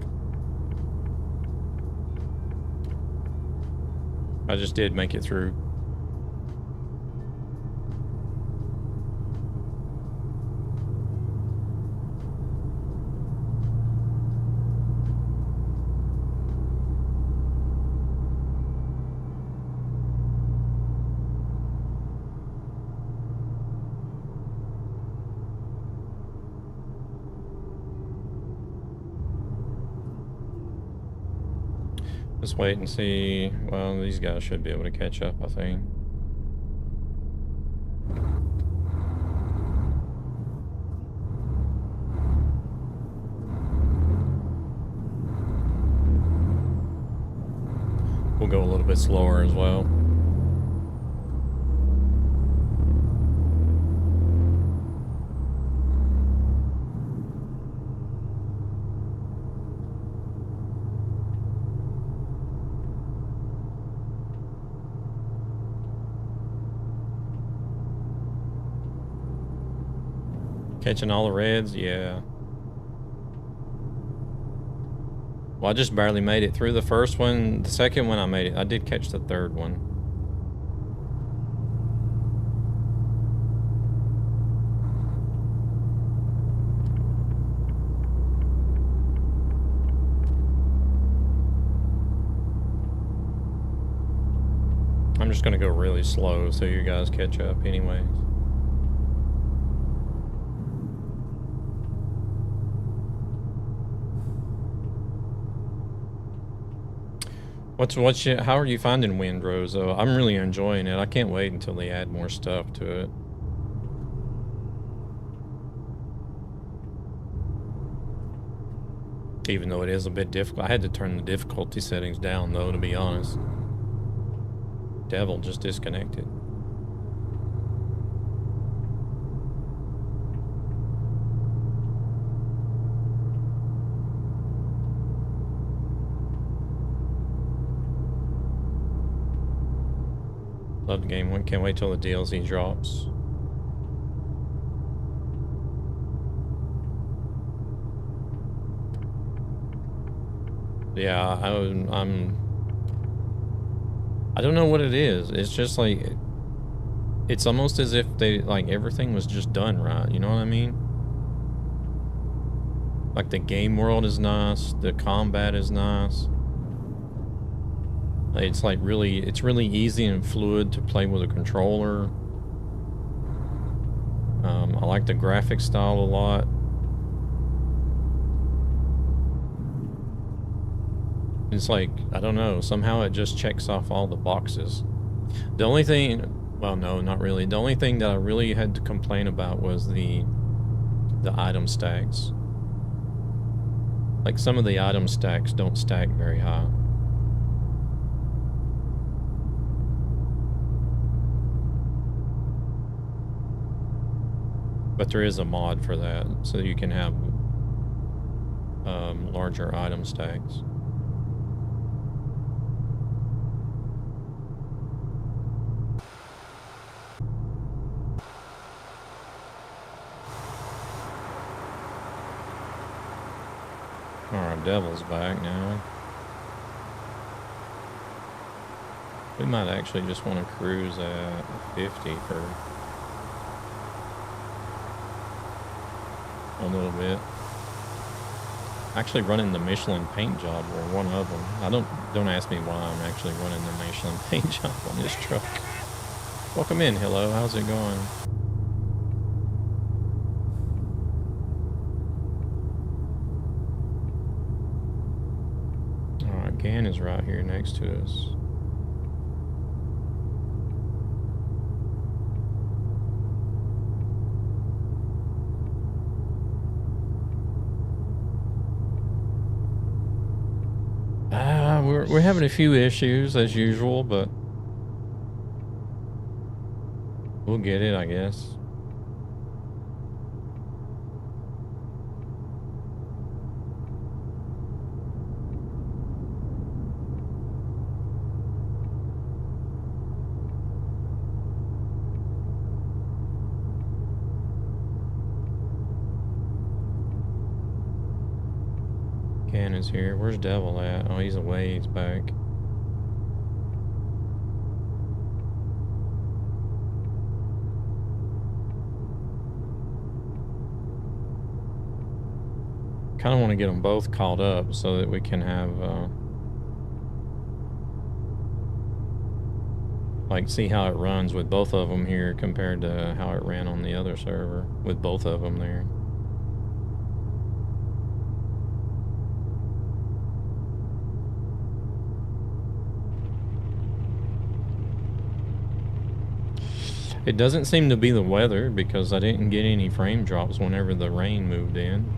I just did make it through. Let's wait and see. Well, these guys should be able to catch up, I think. We'll go a little bit slower as well. Catching all the reds, yeah. Well, I just barely made it through the first one. The second one I made it. I did catch the third one. I'm just gonna go really slow so you guys catch up anyways. How are you finding Windrose though? I'm really enjoying it. I can't wait until they add more stuff to it. Even though it is a bit difficult. I had to turn the difficulty settings down though, to be honest. Devil just disconnected. Love the game. Can't wait till the DLC drops. Yeah, I don't know what it is. It's just like, it's almost as if they, like, everything was just done right. You know what I mean? Like, the game world is nice. The combat is nice. It's like it's really easy and fluid to play with a controller. I like the graphic style a lot. It's like, I don't know, somehow it just checks off all the boxes. The only thing, well, no, not really. The only thing that I really had to complain about was the item stacks. Like, some of the item stacks don't stack very high. But there is a mod for that, so you can have larger item stacks. Alright, Devil's back now. We might actually just want to cruise at 50 for a little bit. Actually running the Michelin paint job, or one of them. Don't ask me why I'm actually running the Michelin paint job on this truck. Welcome in, hello, how's it going? Alright, Gan is right here next to us. We're having a few issues as usual, but we'll get it, I guess. Ken is here. Where's Devil at? Oh, he's away. He's back. Kind of want to get them both caught up so that we can have, like, see how it runs with both of them here compared to how it ran on the other server with both of them there. It doesn't seem to be the weather because I didn't get any frame drops whenever the rain moved in.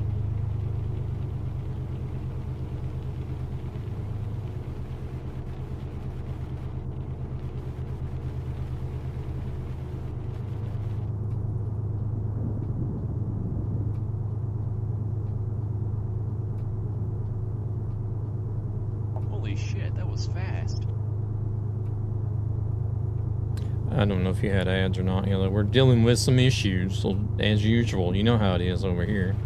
Holy shit, that was fast. I don't know if you had ads or not, Hilo. We're dealing with some issues, so as usual. You know how it is over here.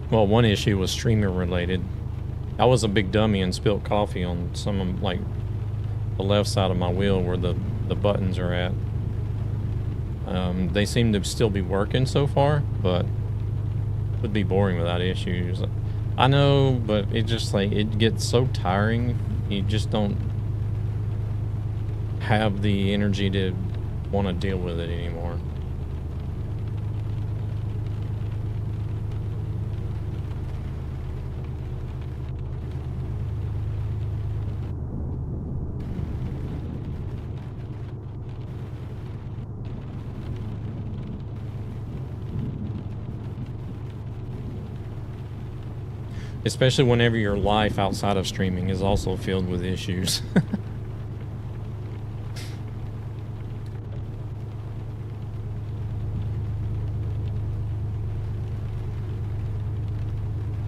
Well, one issue was streamer related. I was a big dummy and spilled coffee on some of, like, the left side of my wheel where the buttons are at. They seem to still be working so far, but it would be boring without issues. I know, but it just, like, it gets so tiring. You just don't have the energy to want to deal with it anymore. Especially whenever your life outside of streaming is also filled with issues.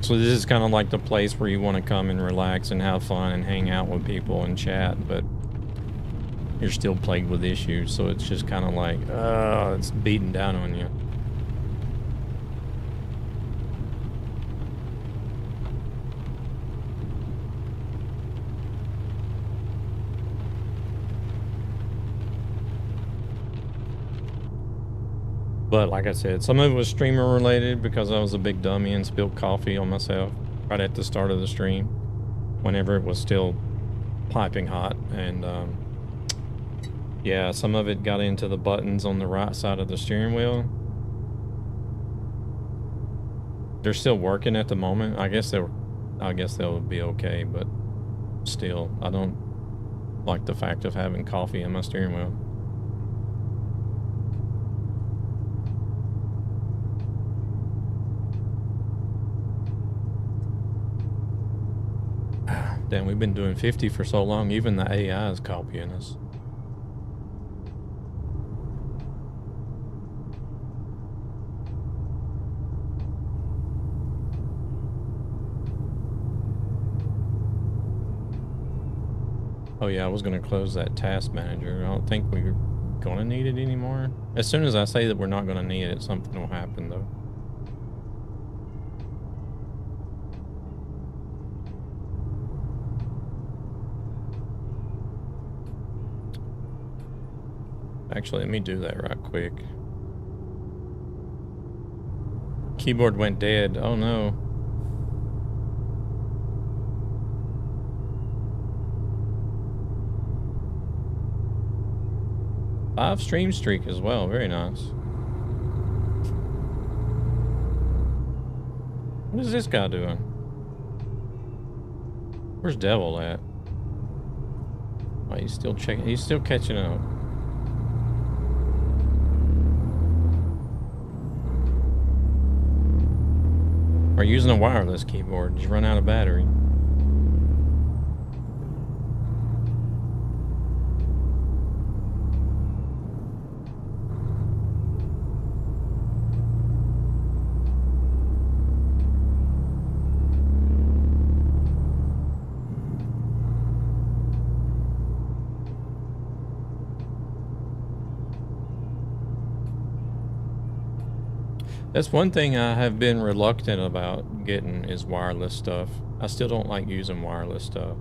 So this is kind of like the place where you want to come and relax and have fun and hang out with people and chat, but you're still plagued with issues, so it's just kind of like, it's beating down on you. But like I said, some of it was streamer related because I was a big dummy and spilled coffee on myself right at the start of the stream whenever it was still piping hot. And yeah, some of it got into the buttons on the right side of the steering wheel. They're still working at the moment. I guess they'll be okay, but still, I don't like the fact of having coffee in my steering wheel. Damn, we've been doing 50 for so long, even the AI is copying us. Oh yeah, I was gonna close that task manager. I don't think we gonna need it anymore. As soon as I say that we're not gonna need it, something will happen though. Actually, let me do that right quick. Keyboard went dead. Oh no. Five stream streak as well. Very nice. What is this guy doing? Where's Devil at? Oh, he's still checking. He's still catching up. Are you using a wireless keyboard? Did you run out of battery? That's one thing I have been reluctant about getting is wireless stuff. I still don't like using wireless stuff.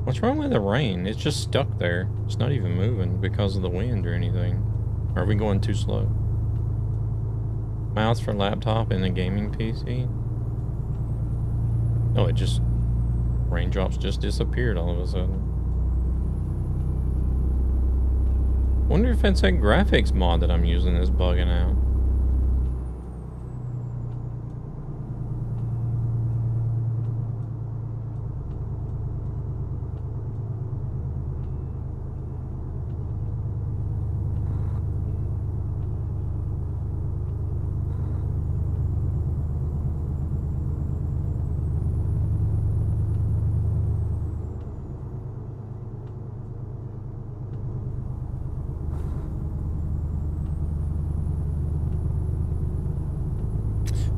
What's wrong with the rain? It's just stuck there. It's not even moving because of the wind or anything. Are we going too slow? Mouse for laptop and a gaming PC? Oh, it just... raindrops just disappeared all of a sudden. Wonder if it's that graphics mod that I'm using is bugging out.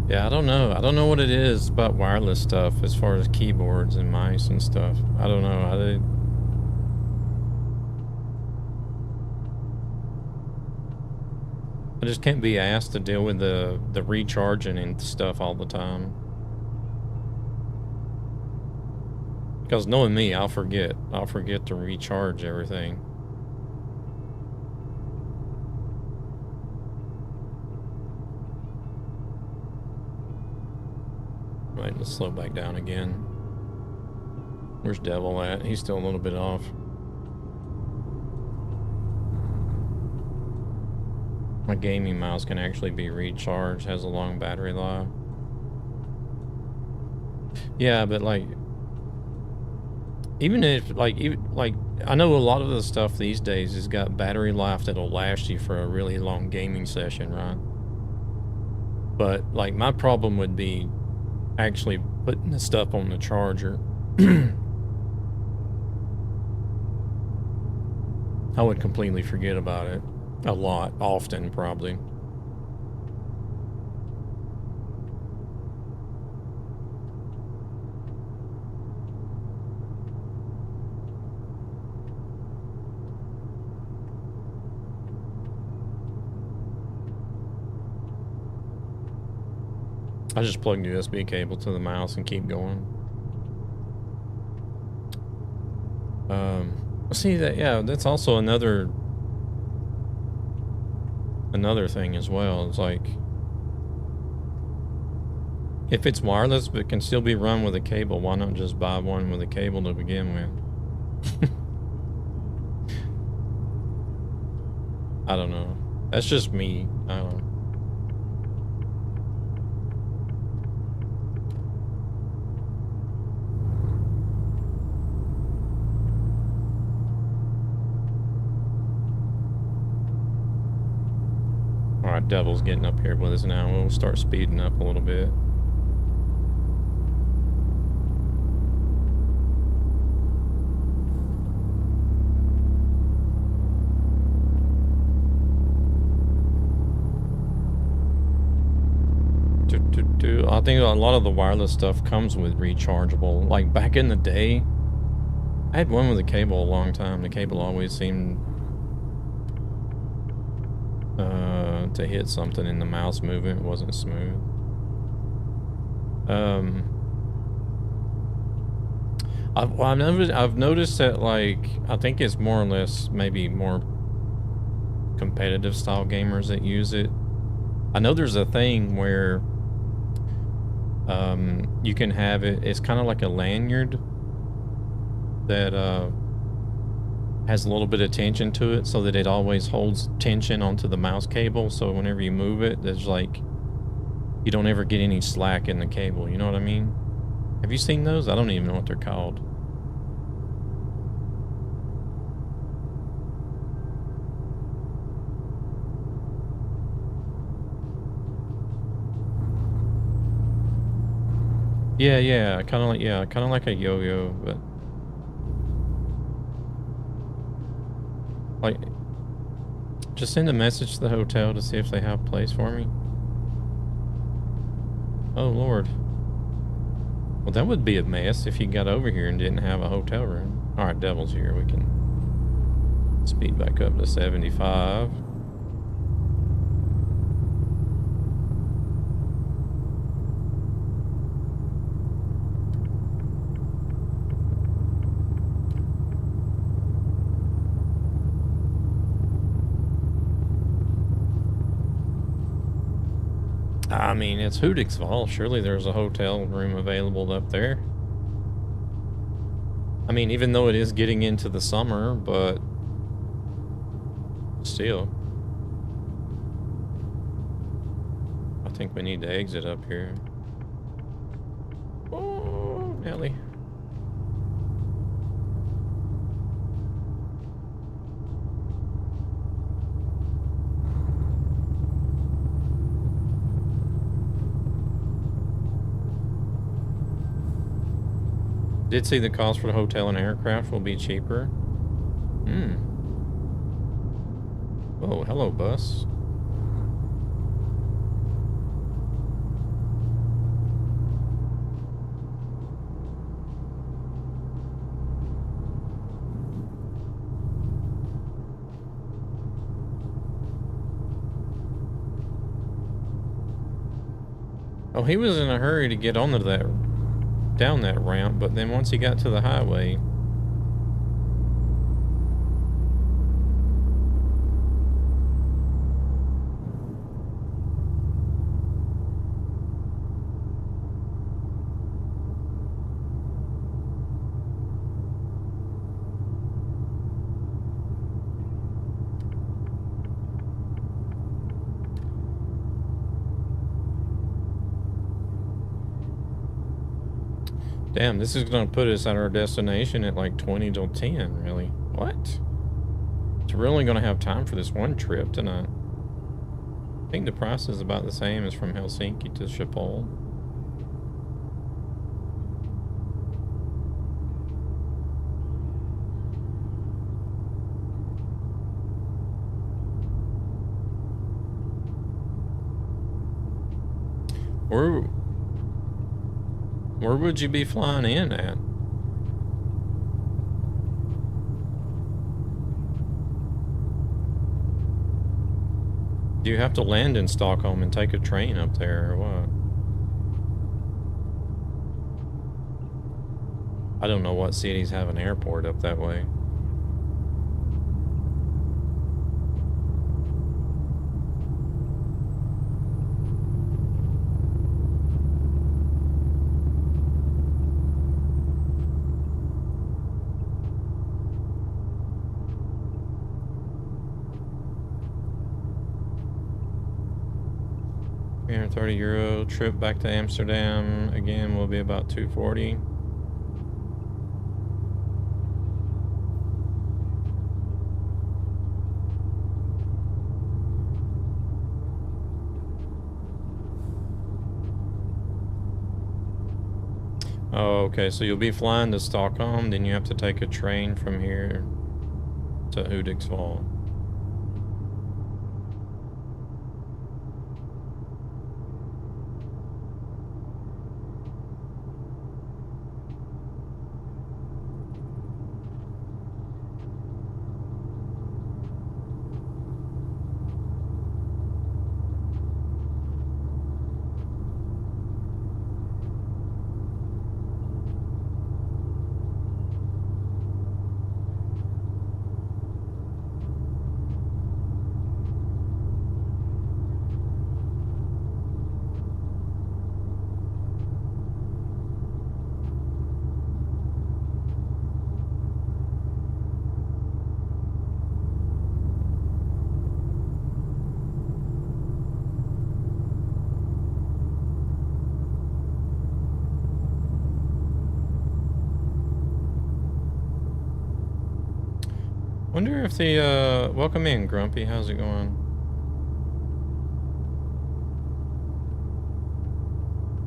Yeah, I don't know. I don't know what it is about wireless stuff as far as keyboards and mice and stuff. I don't know. I just can't be asked to deal with the recharging and stuff all the time. Because knowing me, I'll forget. I'll forget to recharge everything. Right, let's slow back down again. Where's Devil at? He's still a little bit off. My gaming mouse can actually be recharged, has a long battery life. Yeah, but like, even if I know a lot of the stuff these days has got battery life that'll last you for a really long gaming session, right? But like, my problem would be actually putting the stuff on the charger. I would completely forget about it a lot, often probably. I just plugged the USB cable to the mouse and keep going. See that? Yeah, that's also another thing as well. It's like, if it's wireless but can still be run with a cable, why not just buy one with a cable to begin with? I don't know. That's just me. I don't know. Alright, Devil's getting up here with us now. We'll start speeding up a little bit. I think a lot of the wireless stuff comes with rechargeable. Like back in the day, I had one with a cable a long time. The cable always seemed to hit something in the mouse movement. It wasn't smooth. I've noticed that, like, I think it's more or less maybe more competitive style gamers that use it. I know there's a thing where you can have it, it's kind of like a lanyard that has a little bit of tension to it so that it always holds tension onto the mouse cable, so whenever you move it, there's like, you don't ever get any slack in the cable, you know what I mean? Have you seen those? I don't even know what they're called. Yeah, kind of like a yo-yo, but like, just send a message to the hotel to see if they have a place for me. Oh Lord. Well, that would be a mess if you got over here and didn't have a hotel room. All right, Devil's here. We can speed back up to 75. I mean, it's Hooticksville. Surely there's a hotel room available up there. I mean, even though it is getting into the summer, but still. I think we need to exit up here. Oh, Nelly. Did see the cost for the hotel and aircraft will be cheaper. Oh, hello, bus. Oh, he was in a hurry to get onto that, down that ramp, but then once he got to the highway, damn, this is gonna put us at our destination at like 20 till 10, really. What? It's really gonna have time for this one trip tonight. I think the price is about the same as from Helsinki to Schiphol. Where would you be flying in at? Do you have to land in Stockholm and take a train up there or what? I don't know what cities have an airport up that way. €30 trip back to Amsterdam again will be about 240. Oh, okay. So you'll be flying to Stockholm, then you have to take a train from here to Hudiksvall. Wonder if the, welcome in, Grumpy. How's it going?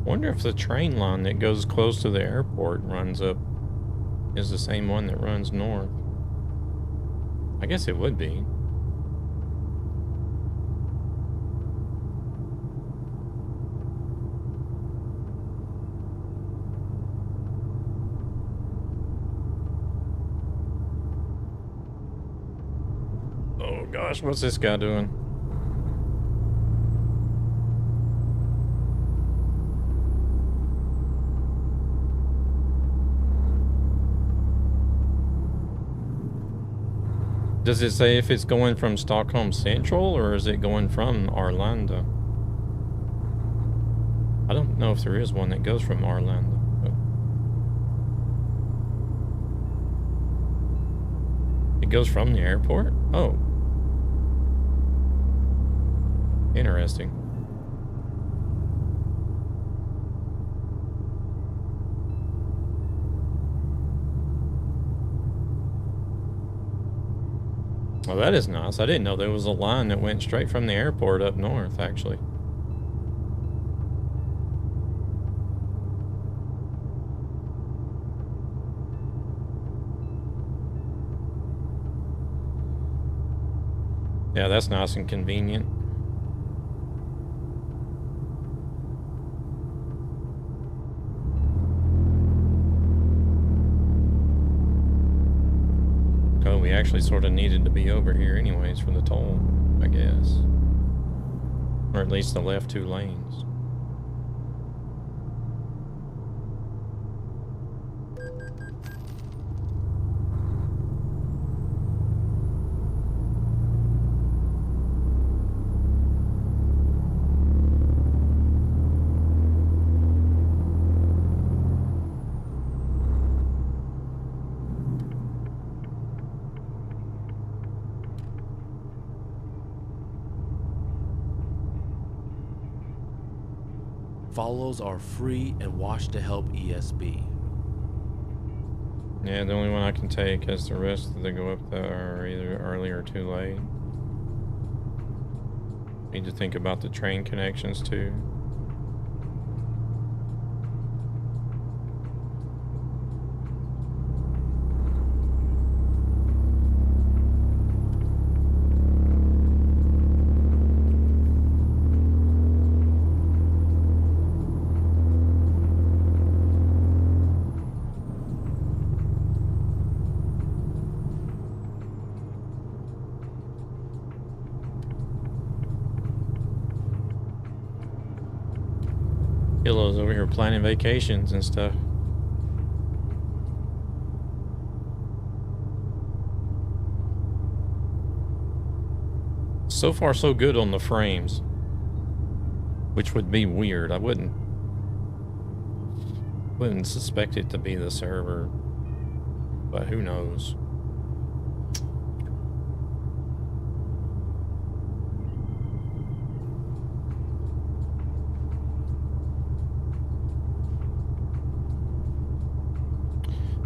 Wonder if the train line that goes close to the airport runs up is the same one that runs north. I guess it would be. Oh gosh, what's this guy doing? Does it say if it's going from Stockholm Central or is it going from Arlanda? I don't know if there is one that goes from Arlanda. It goes from the airport? Oh. Interesting. Well, that is nice. I didn't know there was a line that went straight from the airport up north, actually. Yeah, that's nice and convenient. Oh, we actually sort of needed to be over here anyways for the toll, I guess. Or at least the left two lanes. Follows are free and wash to help ESB. Yeah, the only one I can take is the rest that go up there are either early or too late. Need to think about the train connections too. Pillows over here planning vacations and stuff. So far so good on the frames, which would be weird. I wouldn't suspect it to be the server, but who knows.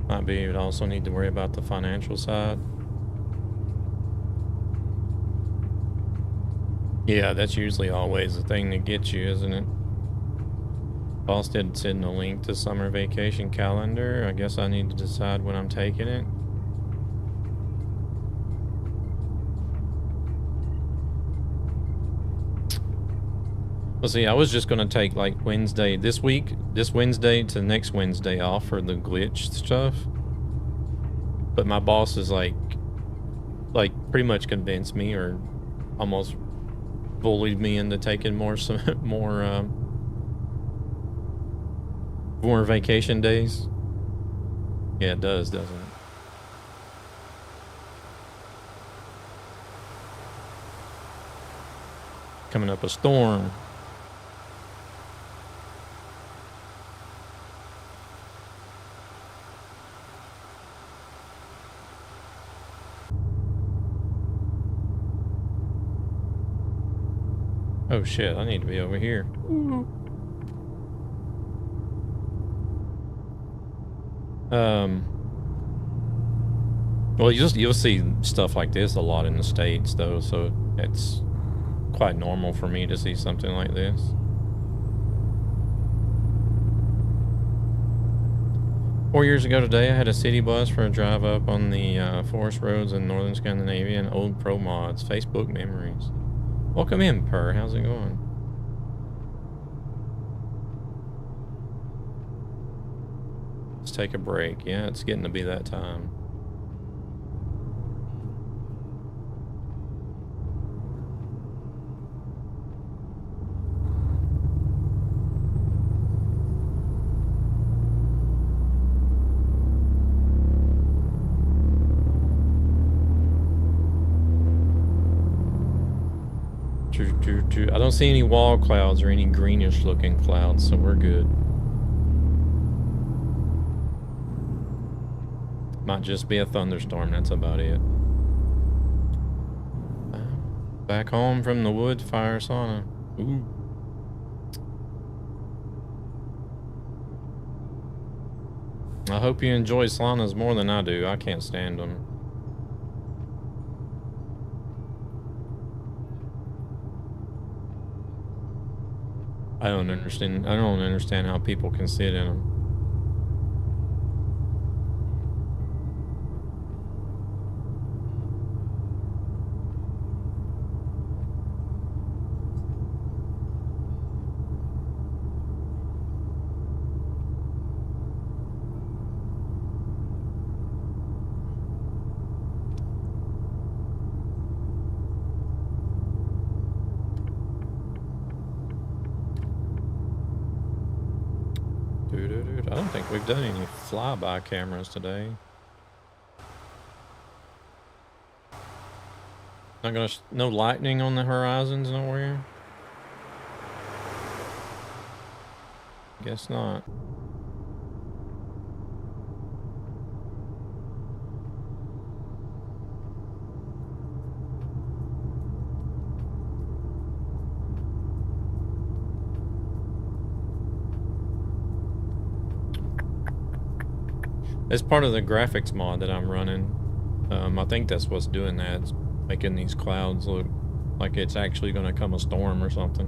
Might be, you'd also need to worry about the financial side. Yeah, that's usually always the thing that gets you, isn't it? Boss did send a link to summer vacation calendar. I guess I need to decide when I'm taking it. Well, see, I was just gonna take like Wednesday this Wednesday to next Wednesday off for the glitch stuff. But my boss is like pretty much convinced me, or almost bullied me into taking more vacation days. Yeah, it does, doesn't it? Coming up a storm. Oh shit, I need to be over here. Well, you'll see stuff like this a lot in the States though, so it's quite normal for me to see something like this. Four years ago today, I had a city bus for a drive up on the forest roads in northern Scandinavia and old pro mods. Facebook memories. Welcome in, Per. How's it going? Let's take a break. Yeah, it's getting to be that time. I don't see any wall clouds or any greenish looking clouds, so we're good. Might just be a thunderstorm, that's about it. Back home from the wood fire sauna. Ooh. I hope you enjoy saunas more than I do. I can't stand them. I don't understand how people can sit in them. I don't think we've done any flyby cameras today. Not gonna, no lightning on the horizons nowhere? Guess not. It's part of the graphics mod that I'm running. I think that's what's doing that. It's making these clouds look like it's actually going to come a storm or something.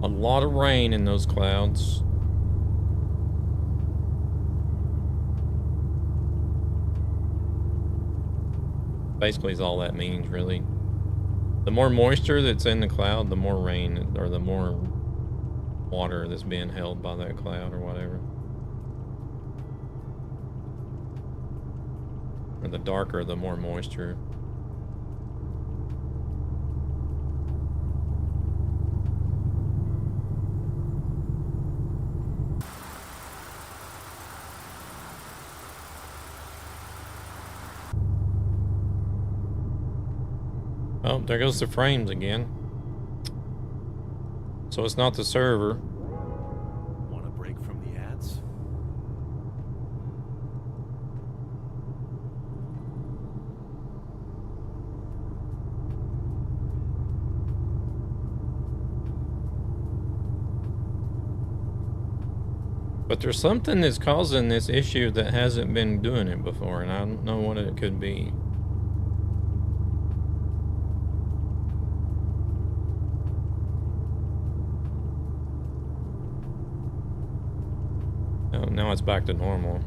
A lot of rain in those clouds. Basically is all that means, really. The more moisture that's in the cloud, the more rain, or the more water that's being held by that cloud or whatever. Or the darker, the more moisture. Oh, there goes the frames again. So it's not the server. Want a break from the ads? But there's something that's causing this issue that hasn't been doing it before, and I don't know what it could be. Oh, now it's back to normal.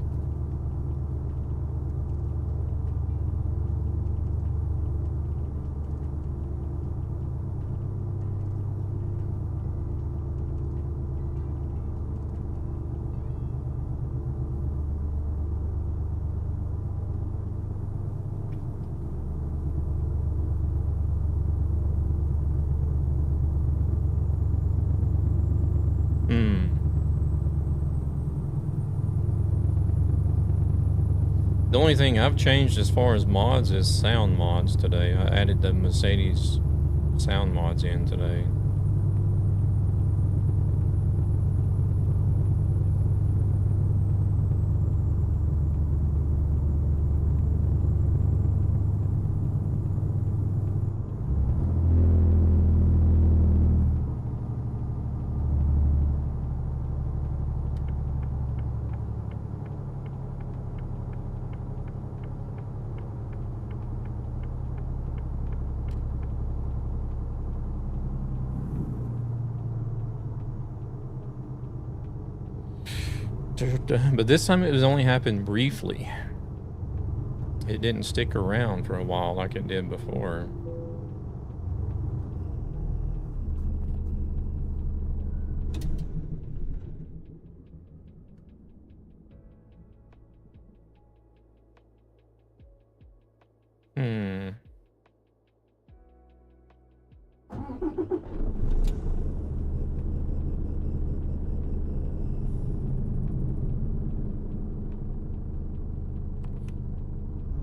The only thing I've changed as far as mods is sound mods today. I added the Mercedes sound mods in today. But this time it was only happened briefly. It didn't stick around for a while like it did before.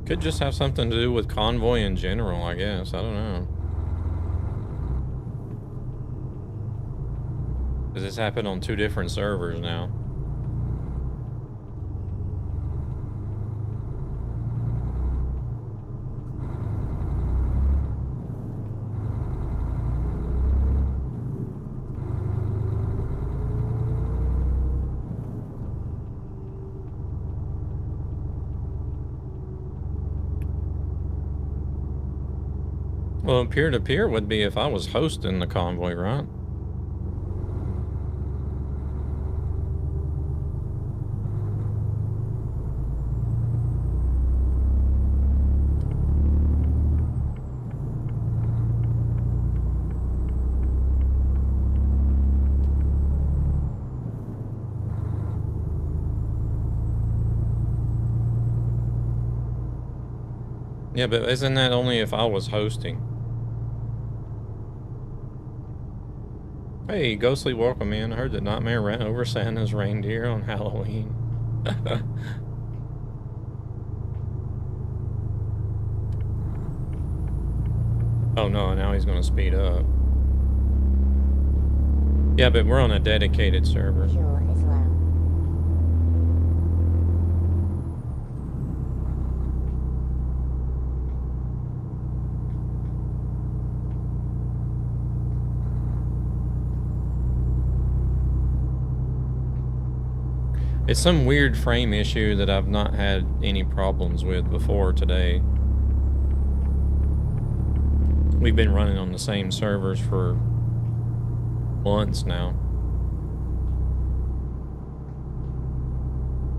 Could just have something to do with Convoy in general, I guess. I don't know. Because this happened on 2 different servers now. Well, peer-to-peer would be if I was hosting the convoy, right? Yeah, but isn't that only if I was hosting? Hey, Ghostly, welcome in. I heard that Nightmare ran over Santa's reindeer on Halloween. Oh no, now he's gonna speed up. Yeah, but we're on a dedicated server. Fuel is low. It's some weird frame issue that I've not had any problems with before today. We've been running on the same servers for months now.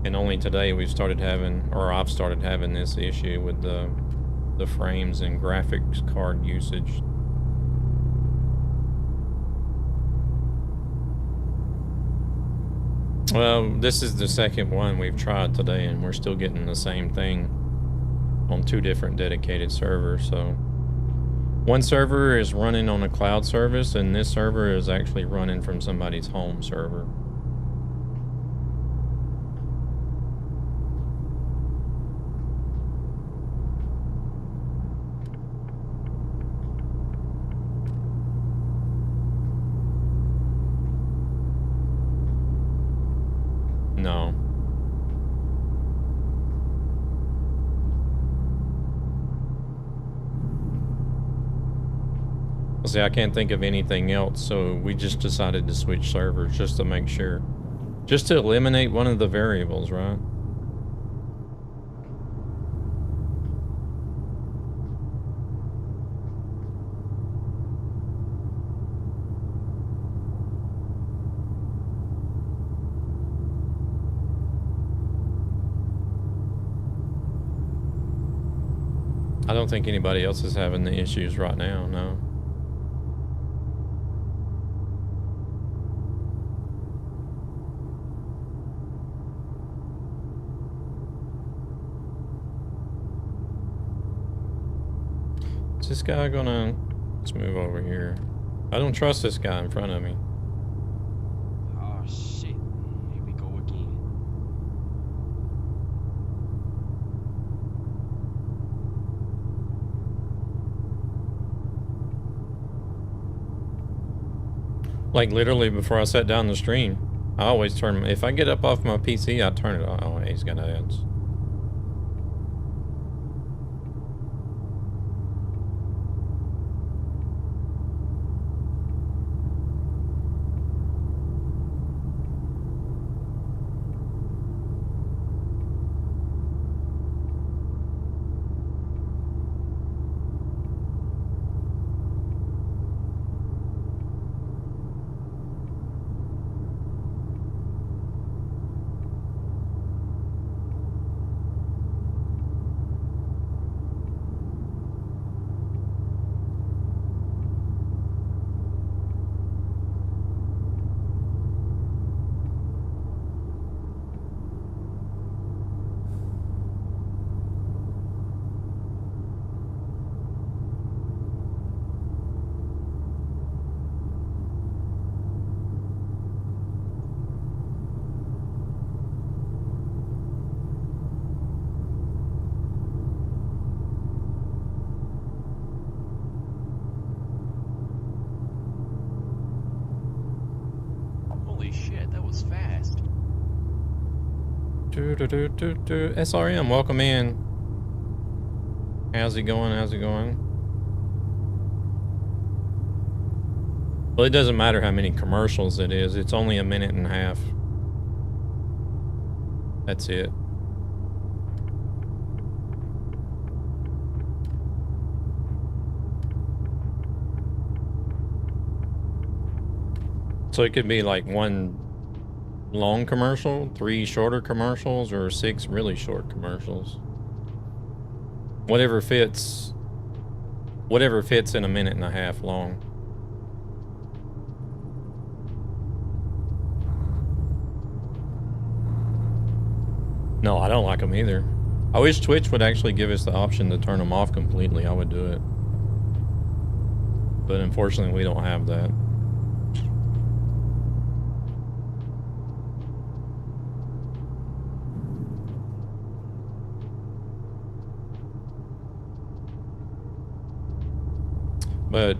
And only today we've started having, or I've started having this issue with the frames and graphics card usage. Well, this is the second one we've tried today, and we're still getting the same thing on 2 different dedicated servers. So one server is running on a cloud service, and this server is actually running from somebody's home server. No. Well, see, I can't think of anything else, so we just decided to switch servers just to make sure. Just to eliminate one of the variables, right? I don't think anybody else is having the issues right now, no. Is this guy gonna... Let's move over here. I don't trust this guy in front of me. Oh shit. Here we go again. Like literally before I sat down the stream, I always turn... If I get up off my PC, I turn it on. Oh, he's got ads. Holy shit, that was fast. SRM, welcome in. How's it going? How's it going? Well, it doesn't matter how many commercials it is. It's only a minute and a half. That's it. So it could be like one long commercial, 3 shorter commercials, or 6 really short commercials. Whatever fits in a minute and a half long. No, I don't like them either. I wish Twitch would actually give us the option to turn them off completely. I would do it. But unfortunately, we don't have that. But,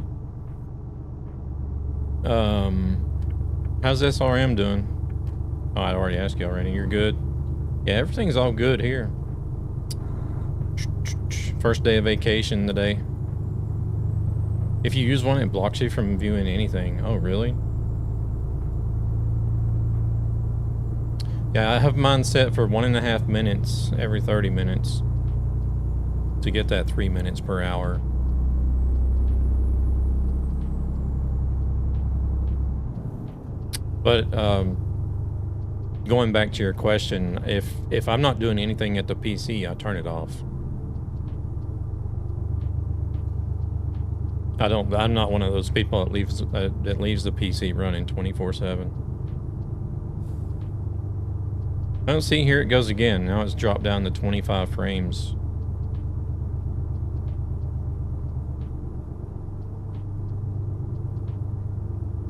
how's SRM doing? Oh, I already asked you already. You're good? Yeah, everything's all good here. First day of vacation today. If you use one, it blocks you from viewing anything. Oh, really? Yeah, I have mine set for 1.5 minutes every 30 minutes to get that 3 minutes per hour. But going back to your question, if I'm not doing anything at the PC, I turn it off. I'm not one of those people that leaves the PC running 24/7. I don't see, here it goes again. Now it's dropped down to 25 frames.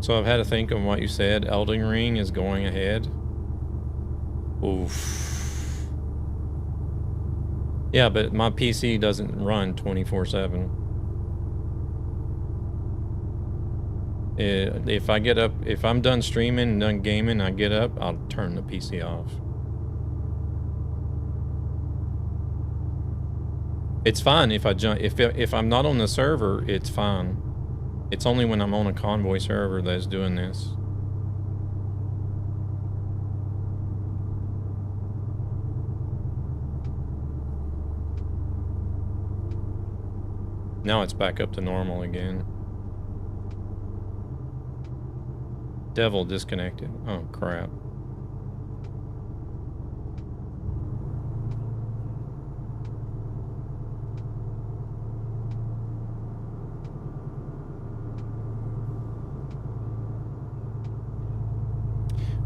So I've had to think of what you said. Elden Ring is going ahead. Oof. Yeah, but my PC doesn't run 24/7. If I get up, if I'm done streaming and done gaming, I get up, I'll turn the PC off. It's fine if I jump, if I'm not on the server, it's fine. It's only when I'm on a convoy server that's doing this. Now it's back up to normal again. Devil disconnected. Oh, crap.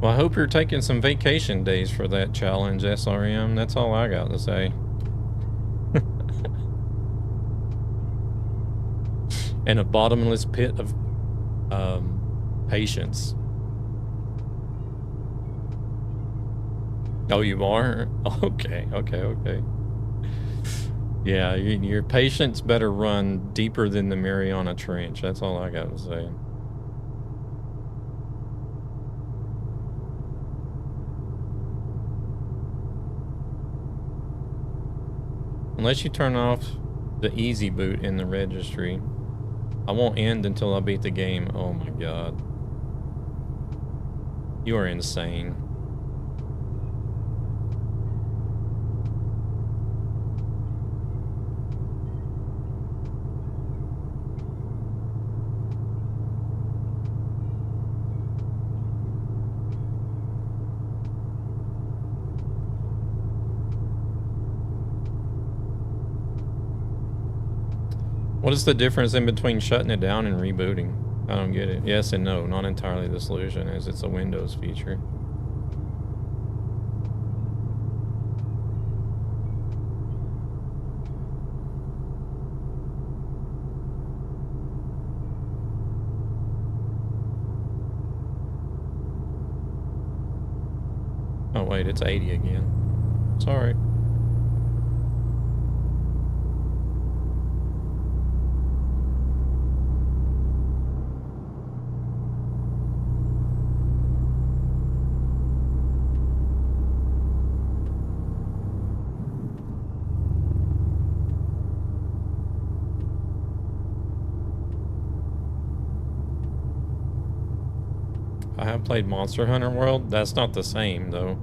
Well, I hope you're taking some vacation days for that challenge, SRM. That's all I got to say. And a bottomless pit of patience. Oh, you are? Okay, okay. Yeah, your patience better run deeper than the Mariana Trench. That's all I got to say. Unless you turn off the easy boot in the registry, I won't end until I beat the game. Oh my god. You are insane. What is the difference in between shutting it down and rebooting? I don't get it. Yes and no. Not entirely the solution, as it's a Windows feature. Oh wait, it's 80 again. Sorry. I have played Monster Hunter World. That's not the same, though.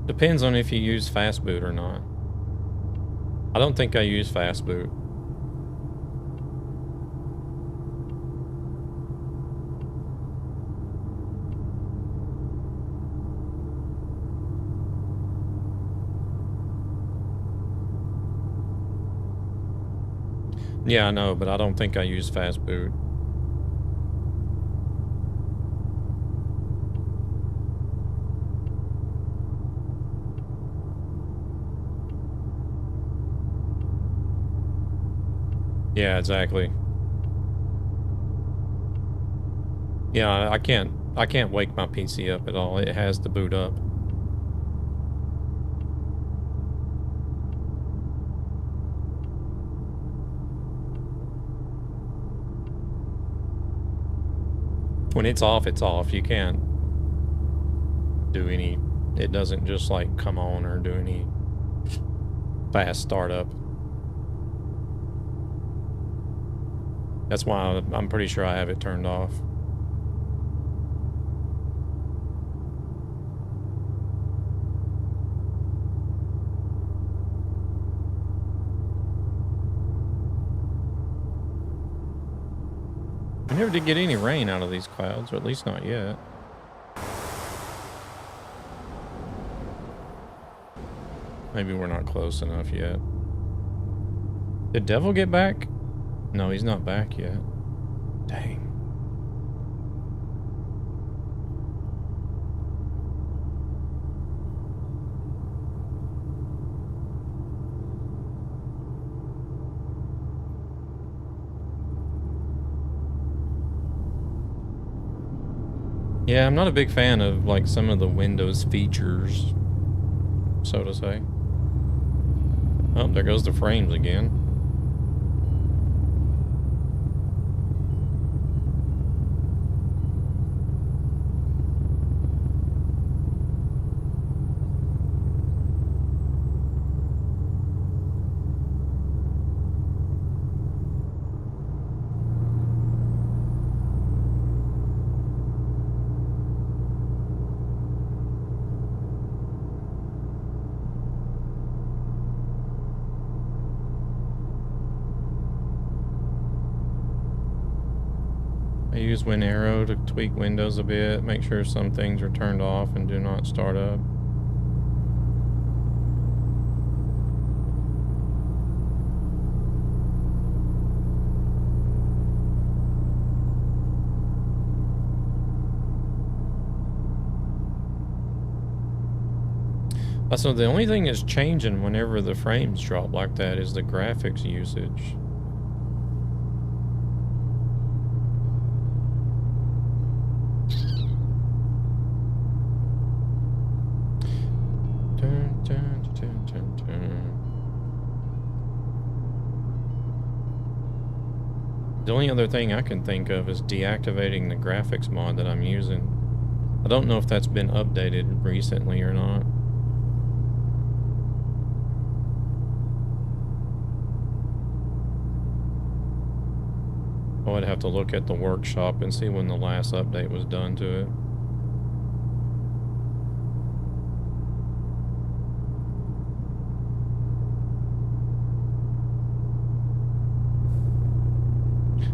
Depends on if you use fast boot or not. I don't think I use fast boot. Yeah, I know, but I don't think I use fast boot. Yeah, exactly. Yeah, I can't wake my PC up at all. It has to boot up. When it's off, it's off. You can't do any, it doesn't just like come on or do any fast startup. That's why I'm pretty sure I have it turned off. I never did get any rain out of these clouds, or at least not yet. Maybe we're not close enough yet. Did Devil get back? No, he's not back yet. Dang. Yeah, I'm not a big fan of like some of the Windows features, so to say. Oh, there goes the frames again. I use WinArrow to tweak Windows a bit, make sure some things are turned off and do not start up. So the only thing that's changing whenever the frames drop like that is the graphics usage. Dun, dun, dun, dun, dun. The only other thing I can think of is deactivating the graphics mod that I'm using. I don't know if that's been updated recently or not. I would have to look at the workshop and see when the last update was done to it.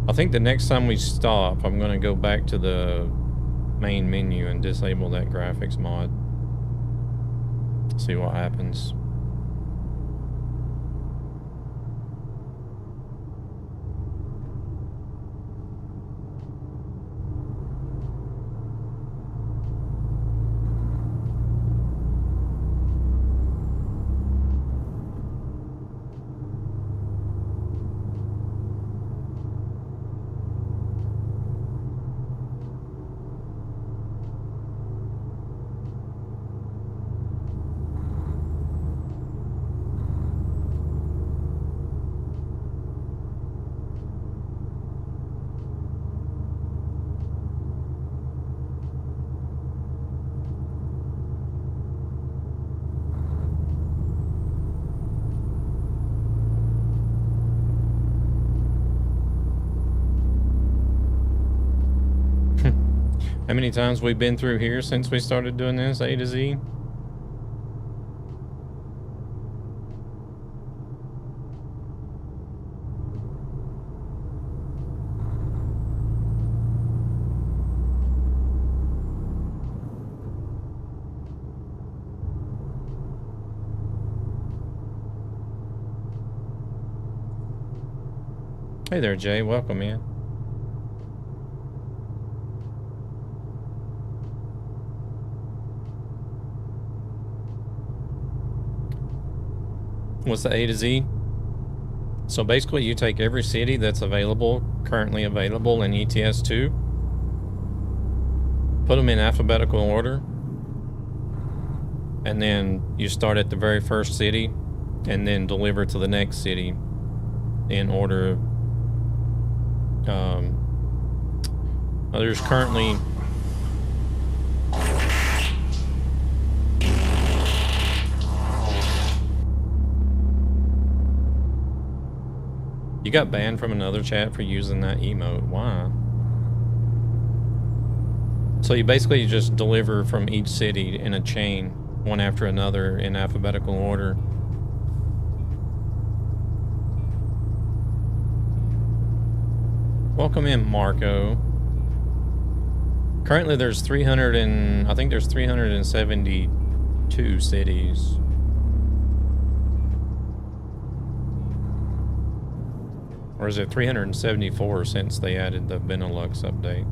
I think the next time we stop, I'm going to go back to the main menu and disable that graphics mod. See what happens. How many times we've been through here since we started doing this, A to Z? Hey there, Jay. Welcome in. What's the A to Z? So basically you take every city that's available, currently available in ETS2, put them in alphabetical order, and then you start at the very first city and then deliver to the next city in order. There's currently You got banned from another chat for using that emote. Why? So you basically just deliver from each city in a chain, one after another in alphabetical order. Welcome in, Marco. Currently there's 300 and I think there's 372 cities. Or is it 374 since they added the Benelux update?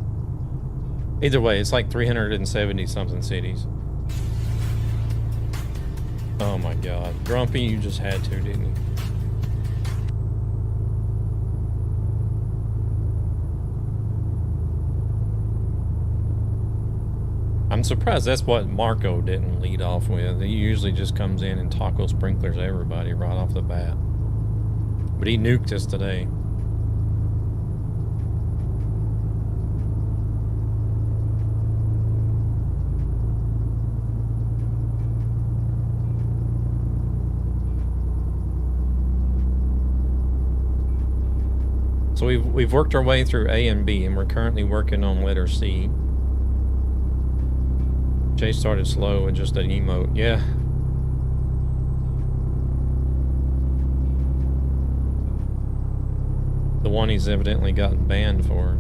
Either way, it's like 370 something cities. Oh my god. Grumpy, you just had to, didn't you? I'm surprised that's what Marco didn't lead off with. He usually just comes in and taco sprinklers everybody right off the bat. But he nuked us today. So we've worked our way through A and B, and we're currently working on letter C. Jay started slow with just an emote. Yeah. The one he's evidently gotten banned for.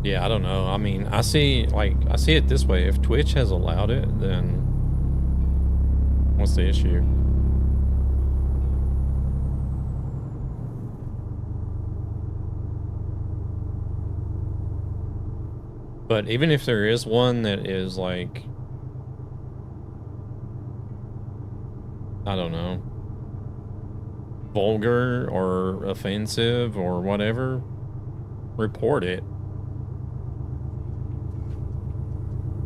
Yeah, I don't know. I mean, I see it this way. If Twitch has allowed it, then what's the issue? But even if there is one that is like, I don't know, vulgar or offensive or whatever, report it.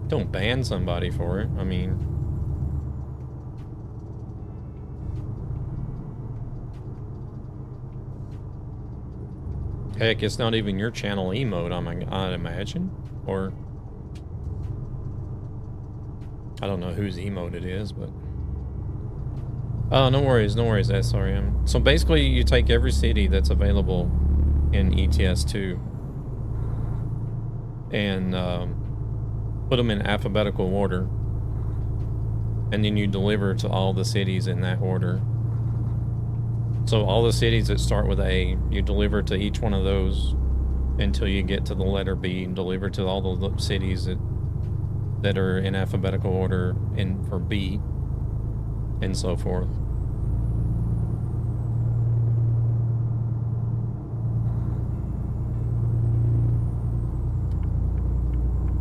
Don't ban somebody for it. I mean, heck, it's not even your channel emote, I'd imagine. Or I don't know whose emote it is, but oh, no worries, SRM. So basically, you take every city that's available in ETS2 and put them in alphabetical order, and then you deliver to all the cities in that order. So all the cities that start with A, you deliver to each one of those until you get to the letter B, and deliver to all the cities that are in alphabetical order for B, and so forth.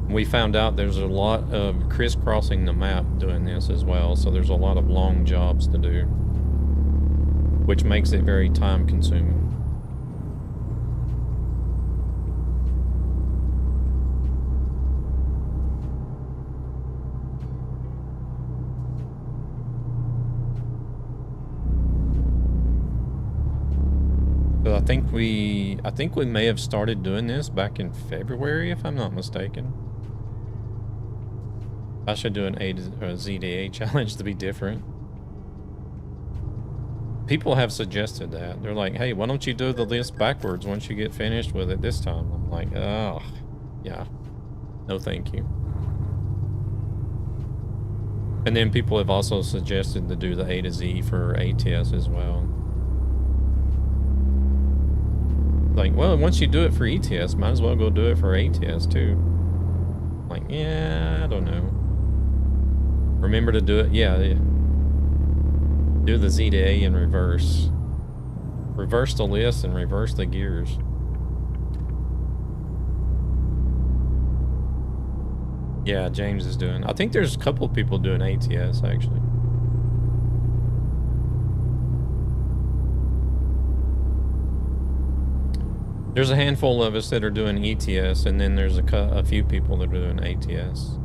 We found out there's a lot of crisscrossing the map doing this as well, so there's a lot of long jobs to do, which makes it very time consuming. So I think we may have started doing this back in February, if I'm not mistaken. I should do an A to Z to A challenge to be different. People have suggested that. They're like, hey, why don't you do the list backwards once you get finished with it this time? I'm like, oh, yeah. No, thank you. And then people have also suggested to do the A to Z for ATS as well. Like, well, once you do it for ETS, might as well go do it for ATS too. Like, yeah, I don't know. Remember to do it, yeah. Do the Z to A in reverse. Reverse the list and reverse the gears. Yeah, James is doing. I think there's a couple of people doing ATS actually. There's a handful of us that are doing ETS, and then there's a few people that are doing ATS.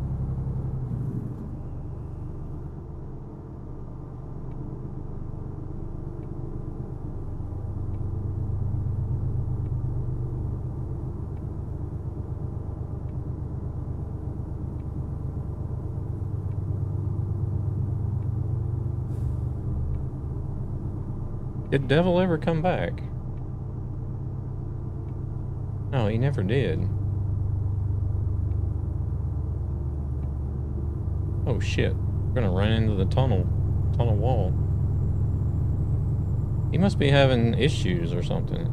Did Devil ever come back? No, he never did. Oh shit, we're gonna run into the tunnel wall. He must be having issues or something.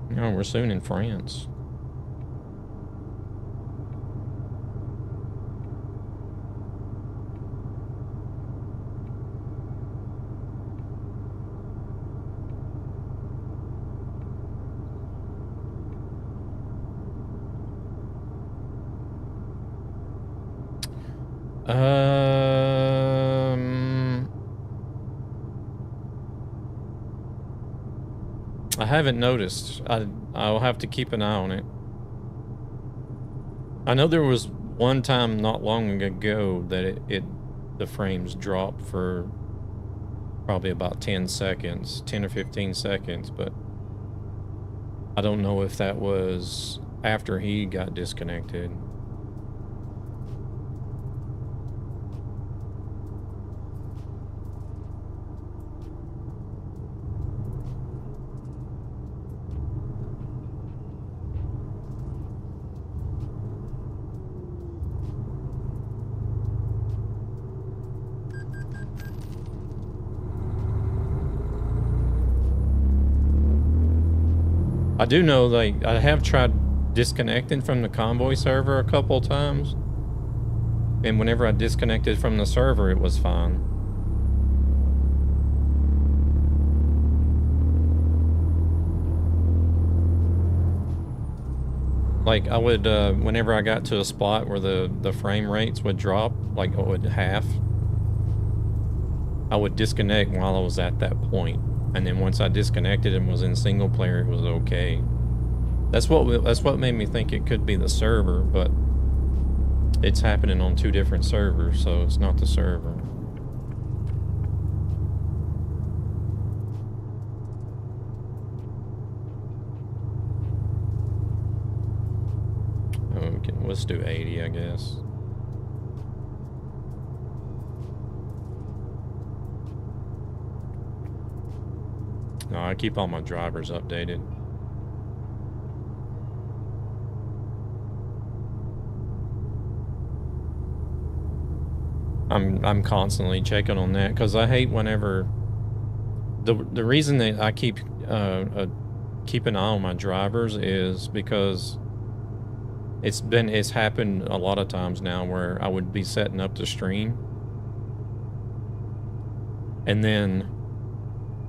No, we're soon in France. I haven't noticed. I'll have to keep an eye on it. I know there was one time not long ago that the frames dropped for probably about 10 seconds, 10 or 15 seconds, but I don't know if that was after he got disconnected. I do know, like, I have tried disconnecting from the Convoy server a couple times. And whenever I disconnected from the server, it was fine. Like, I would, whenever I got to a spot where the frame rates would drop, like, it would half, I would disconnect while I was at that point. And then once I disconnected and was in single player, it was okay. That's what made me think it could be the server, but it's happening on 2 different servers, so it's not the server. Okay, let's do 80, I guess. No, I keep all my drivers updated. I'm constantly checking on that because I hate whenever the reason that I keep an eye on my drivers is because it's happened a lot of times now where I would be setting up the stream and then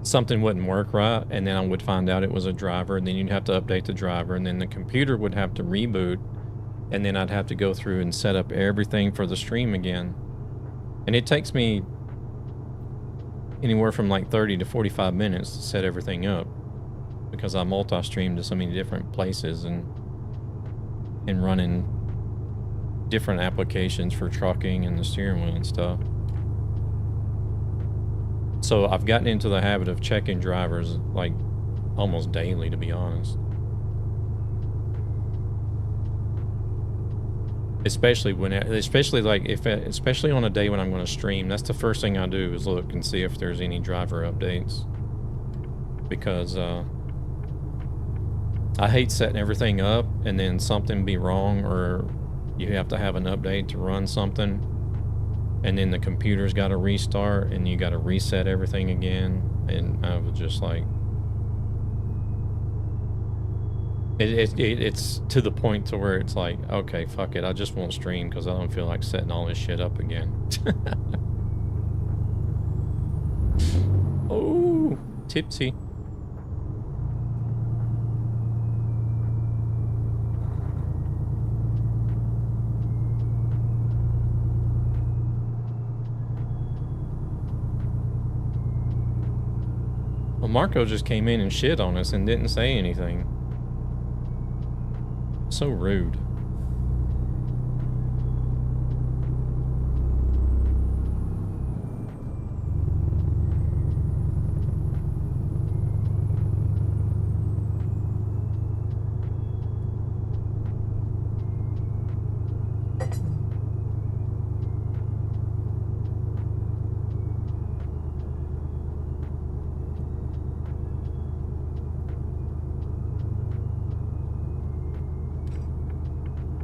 something wouldn't work right, and then I would find out it was a driver, and then you'd have to update the driver, and then the computer would have to reboot, and then I'd have to go through and set up everything for the stream again. And it takes me anywhere from like 30 to 45 minutes to set everything up because I multi-stream to so many different places and running different applications for trucking and the steering wheel and stuff. So I've gotten into the habit of checking drivers like almost daily, to be honest. Especially especially on a day when I'm going to stream, that's the first thing I do is look and see if there's any driver updates. Because I hate setting everything up and then something be wrong or you have to have an update to run something and then the computer's got to restart and you got to reset everything again. And I was just like, it's to the point to where it's like, okay, fuck it, I just won't stream because I don't feel like setting all this shit up again. Oh, tipsy. Well, Marco just came in and shit on us and didn't say anything. So rude.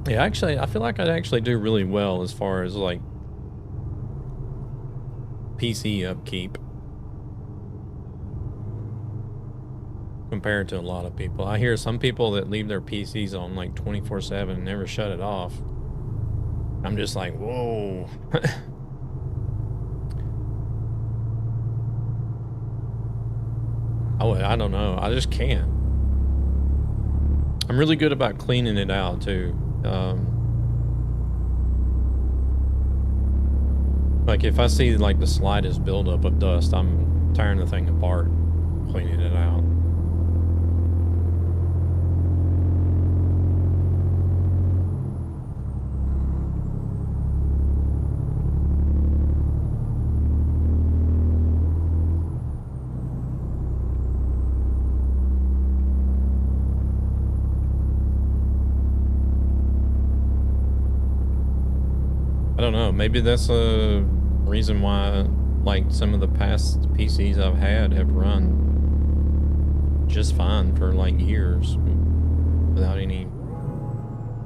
Yeah, actually, I feel like I'd actually do really well as far as, like, PC upkeep. Compared to a lot of people. I hear some people that leave their PCs on, like, 24/7 and never shut it off. I'm just like, whoa. I don't know. I just can't. I'm really good about cleaning it out, too. Like if I see like the slightest buildup of dust, I'm tearing the thing apart, cleaning it out. I don't know, maybe that's a reason why, like, some of the past PCs I've had have run just fine for, like, years without any...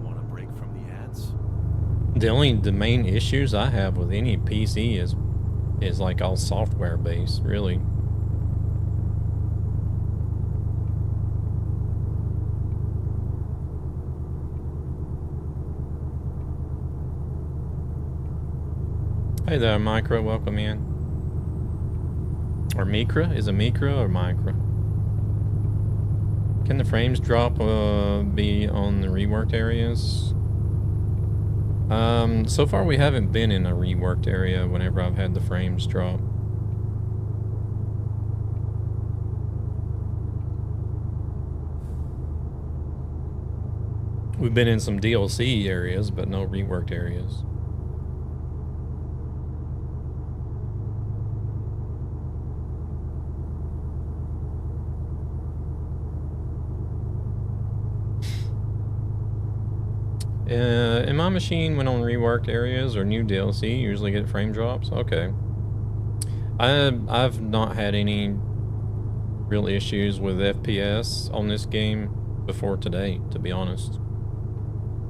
Want a break from the ads? The main issues I have with any PC is like all software based, really. Hey there, Micro. Welcome in. Or Mikra? Is it Mikra or Micra? Can the frames drop be on the reworked areas? So far we haven't been in a reworked area whenever I've had the frames drop. We've been in some DLC areas, but no reworked areas. In my machine, when on reworked areas or new DLC, you usually get frame drops. Okay. I've not had any real issues with FPS on this game before today, to be honest.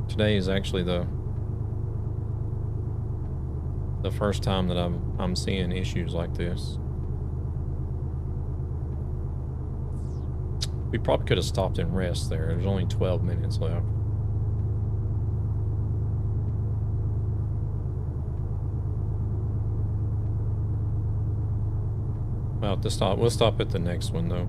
Today is actually the first time that I'm seeing issues like this. We probably could have stopped and rest there. There's only 12 minutes left. Well, to stop, we'll stop at the next one though.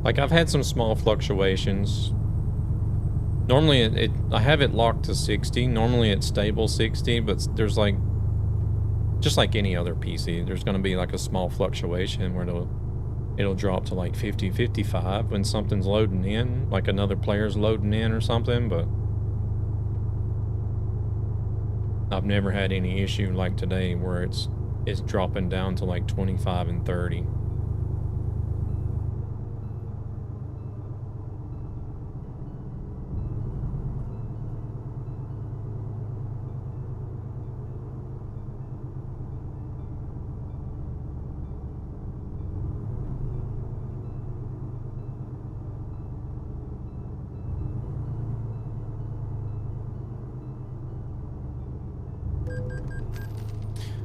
Like, I've had some small fluctuations. Normally I have it locked to 60. Normally it's stable 60, but there's like, just like any other PC, there's going to be like a small fluctuation where it'll drop to like 50, 55 when something's loading in, like another player's loading in or something, but I've never had any issue like today where it's dropping down to like 25 and 30.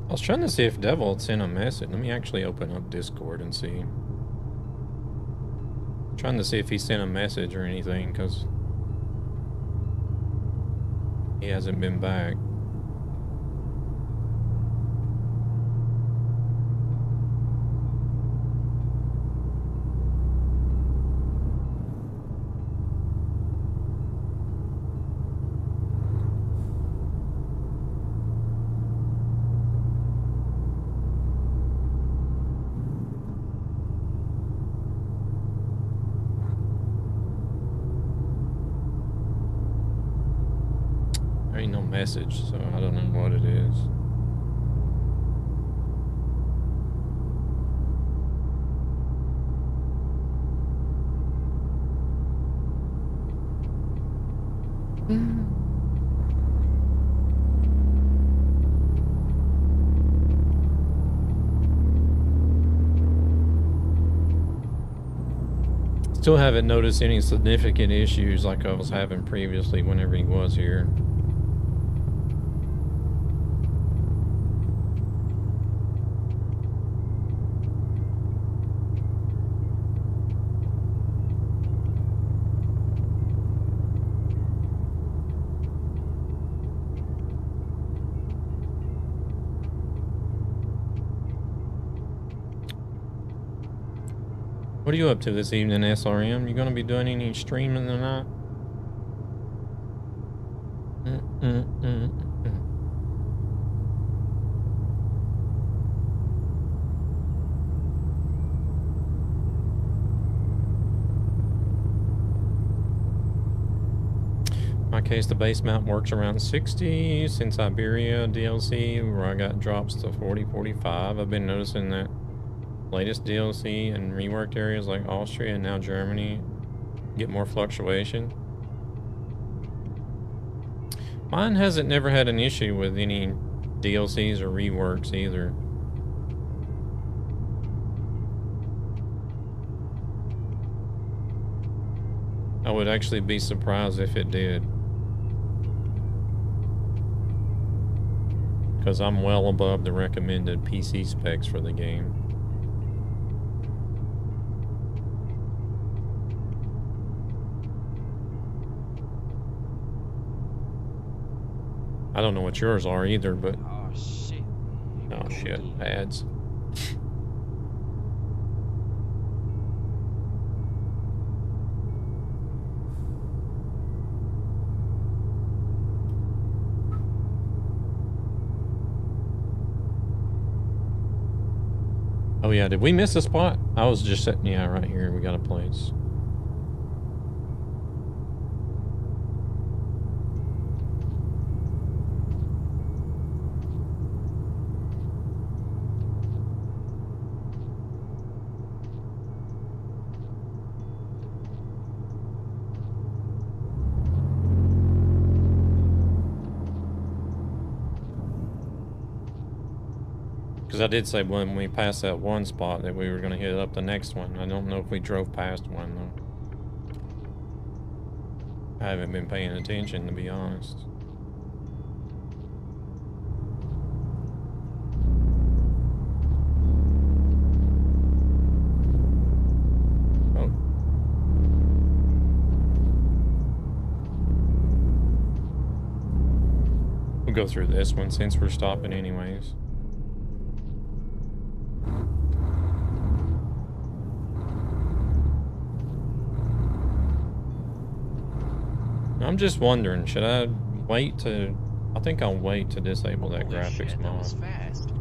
I was trying to see if Devil had sent a message. Let me actually open up Discord and see. I'm trying to see if he sent a message or anything, because he hasn't been back. Message, so I don't know what it is. Still haven't noticed any significant issues like I was having previously whenever he was here. What are you up to this evening, SRM? You gonna be doing any streaming tonight? In my case, the base mount works around 60. Since Iberia DLC, where I got drops to 40, 45, I've been noticing that latest DLC and reworked areas like Austria and now Germany get more fluctuation. Mine hasn't never had an issue with any DLCs or reworks either. I would actually be surprised if it did, because I'm well above the recommended PC specs for the game. I don't know what yours are either, but Oh shit. Here we oh go shit, again. ads. Oh yeah, did we miss a spot? I was just sitting, yeah, right here. We got a place. Because I did say when we passed that one spot that we were going to hit up the next one. I don't know if we drove past one, though. I haven't been paying attention, to be honest. Oh. We'll go through this one since we're stopping anyways. I'm just wondering, should I wait to... I think I'll wait to disable that Holy graphics shit, that mod. was fast.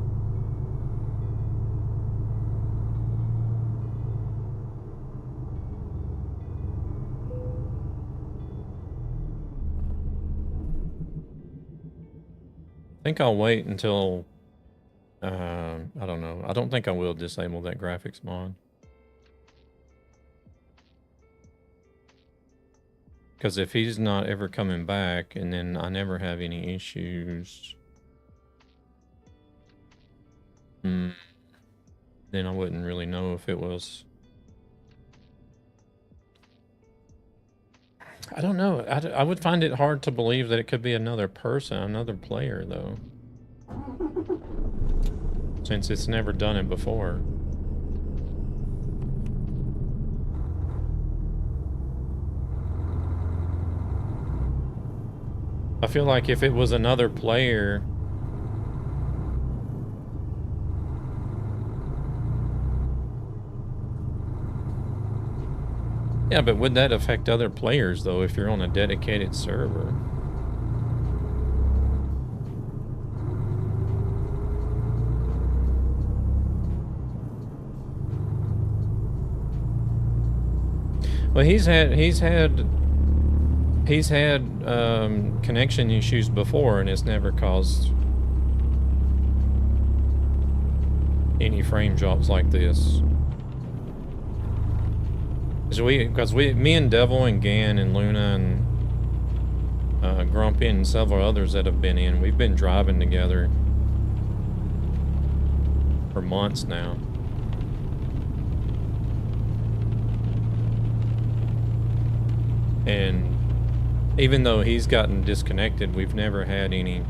I think I'll wait until... I don't know. I don't think I will disable that graphics mod. Because if he's not ever coming back, and then I never have any issues, then I wouldn't really know if it was... I don't know. I would find it hard to believe that it could be another person, another player, though. Since it's never done it before. I feel like if it was another player... Yeah, but would that affect other players, though, if you're on a dedicated server? Well, he's had connection issues before, and it's never caused any frame drops like this. Because me and Devil and Gan and Luna and Grumpy and several others that have been in, we've been driving together for months now. And even though he's gotten disconnected, we've never had any,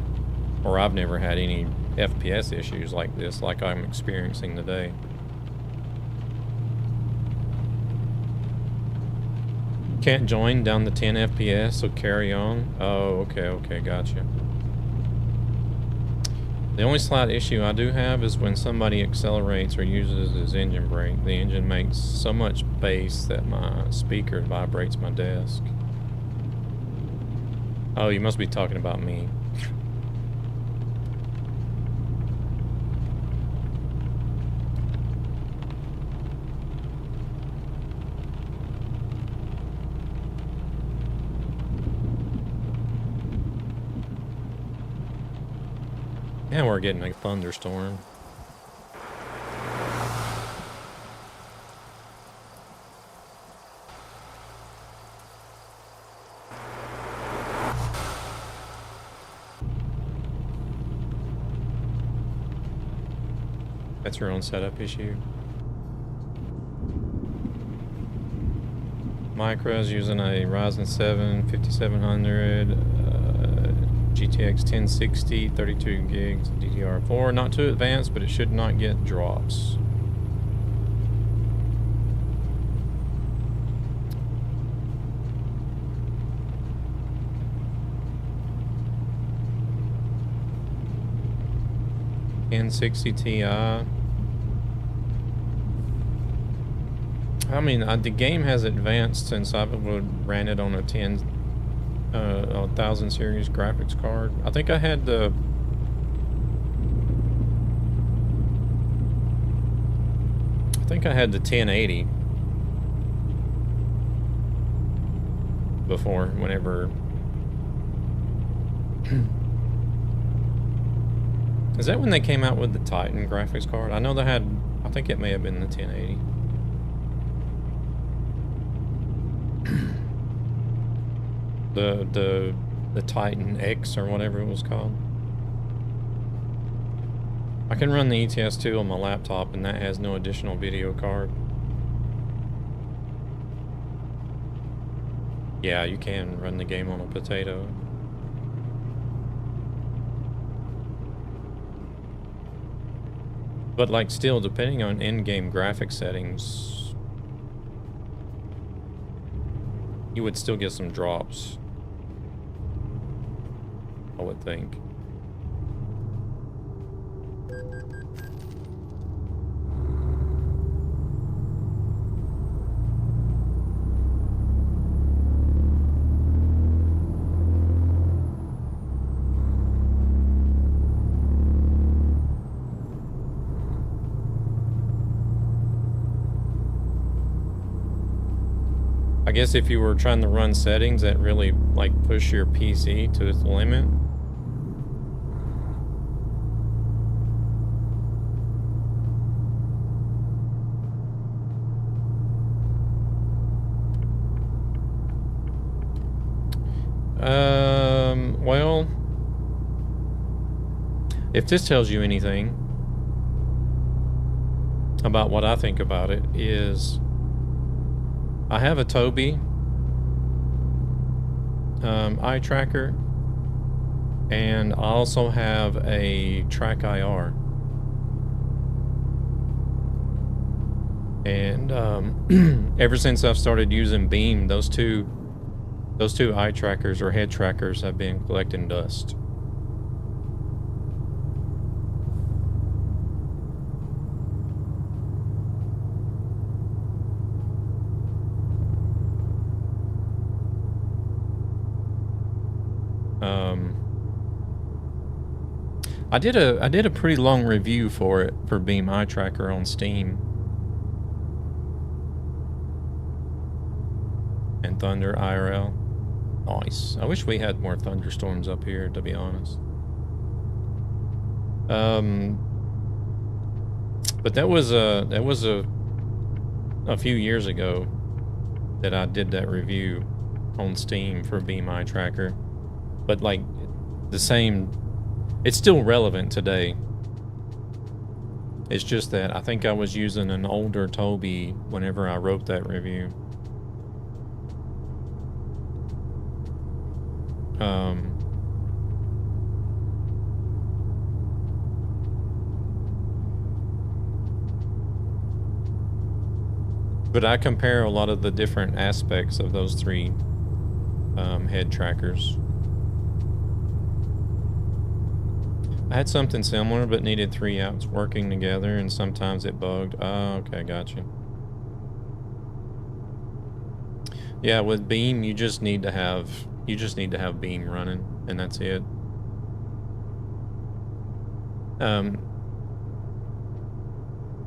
or I've never had any FPS issues like this, like I'm experiencing today. Can't join down to 10 FPS, so carry on. Oh, okay, gotcha. The only slight issue I do have is when somebody accelerates or uses his engine brake, the engine makes so much bass that my speaker vibrates my desk. Oh, you must be talking about me. And we're getting a thunderstorm. That's your own setup issue. Micro's using a Ryzen 7 5700, GTX 1060, 32 gigs, DDR4. Not too advanced, but it should not get drops. 1060 Ti. I mean, the game has advanced since I ran it on a 1000 series graphics card. I think I had the I think I had the 1080 before, whenever. Is that when they came out with the Titan graphics card? I know they had, I think it may have been the 1080. The Titan X or whatever it was called. I can run the ETS2 on my laptop, and that has no additional video card. Yeah, you can run the game on a potato. But like still, depending on in-game graphic settings, you would still get some drops, I would think. I guess if you were trying to run settings that really like push your PC to its limit. Well, if this tells you anything about what I think about it, is I have a Tobii eye tracker, and I also have a Track IR. And ever since I've started using Beam, those two eye trackers or head trackers have been collecting dust. I did a pretty long review for it, for Beam Eye Tracker, on Steam. And Thunder IRL. Nice. I wish we had more thunderstorms up here, to be honest. But that was a few years ago that I did that review on Steam for Beam Eye Tracker. But like the same, it's still relevant today. It's just that I think I was using an older Tobii whenever I wrote that review. But I compare a lot of the different aspects of those three head trackers. I had something similar, but needed 3 apps working together, and sometimes it bugged. Oh, okay, gotcha. Yeah, with Beam, you just need to have Beam running, and that's it.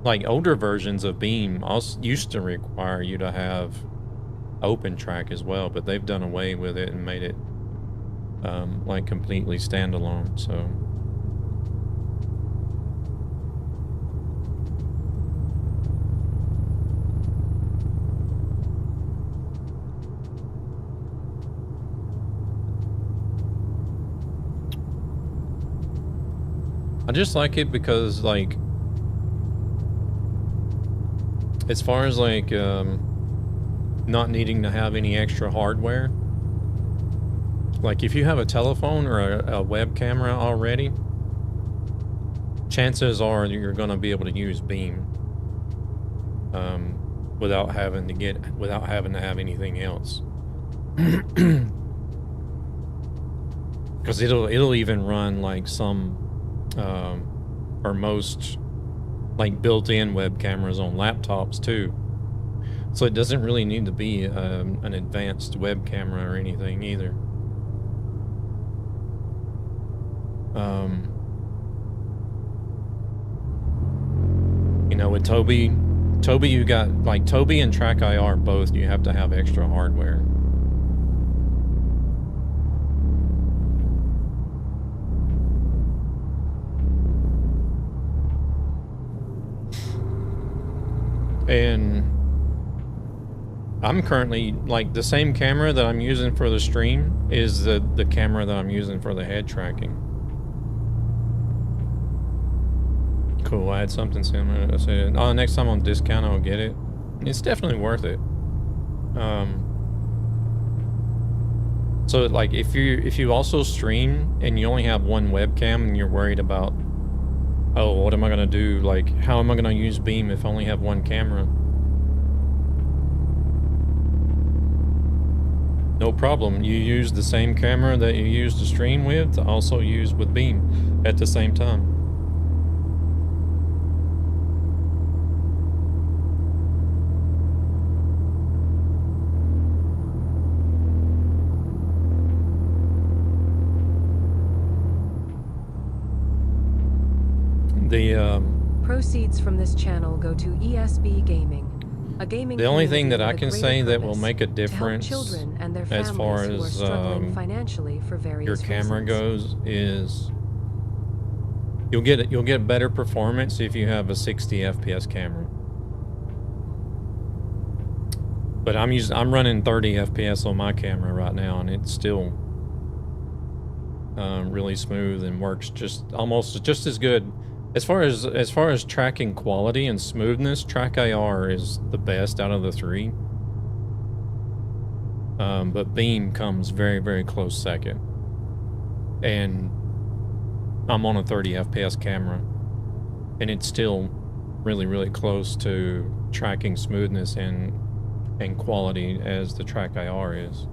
Like older versions of Beam also used to require you to have OpenTrack as well, but they've done away with it and made it like completely standalone. So. I just like it because, like, as far as like not needing to have any extra hardware, like if you have a telephone or a web camera already, chances are you're going to be able to use Beam without having to have anything else. Because it'll even run like some or most like built-in web cameras on laptops too. So it doesn't really need to be an advanced web camera or anything either. You know, with Toby, you got like Toby and Track IR both. You have to have extra hardware. And I'm currently, like, the same camera that I'm using for the stream is the camera that I'm using for the head tracking. Cool, I had something similar. I said, oh, next time on discount I'll get it. It's definitely worth it. So like if you also stream and you only have one webcam and you're worried about, oh, what am I gonna do? Like, how am I gonna use Beam if I only have one camera? No problem. You use the same camera that you use to stream with to also use with Beam at the same time. Proceeds from this channel go to ESB Gaming, a gaming. The only thing that I community can with a say greater that will purpose make a to help difference children and their as far families who are as struggling financially for your various camera reasons. goes is you'll get better performance if you have a 60 FPS camera. But I'm running 30 FPS on my camera right now, and it's still really smooth and works almost just as good. As far as tracking quality and smoothness, Track IR is the best out of the three. But Beam comes very, very close second. And I'm on a 30 FPS camera, and it's still really, really close to tracking smoothness and quality as the Track IR is.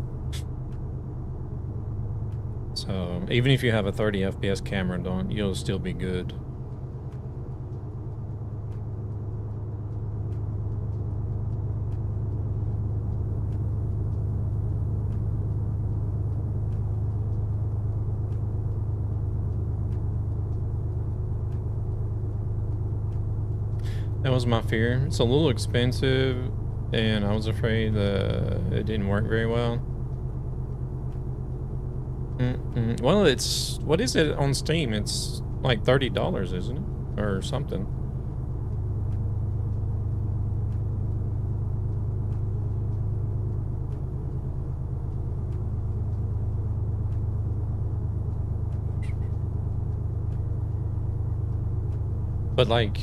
So even if you have a 30 FPS camera, you'll still be good. That was my fear. It's a little expensive, and I was afraid it didn't work very well. Well, it's, what is it on Steam? It's like $30, isn't it? Or something. But like,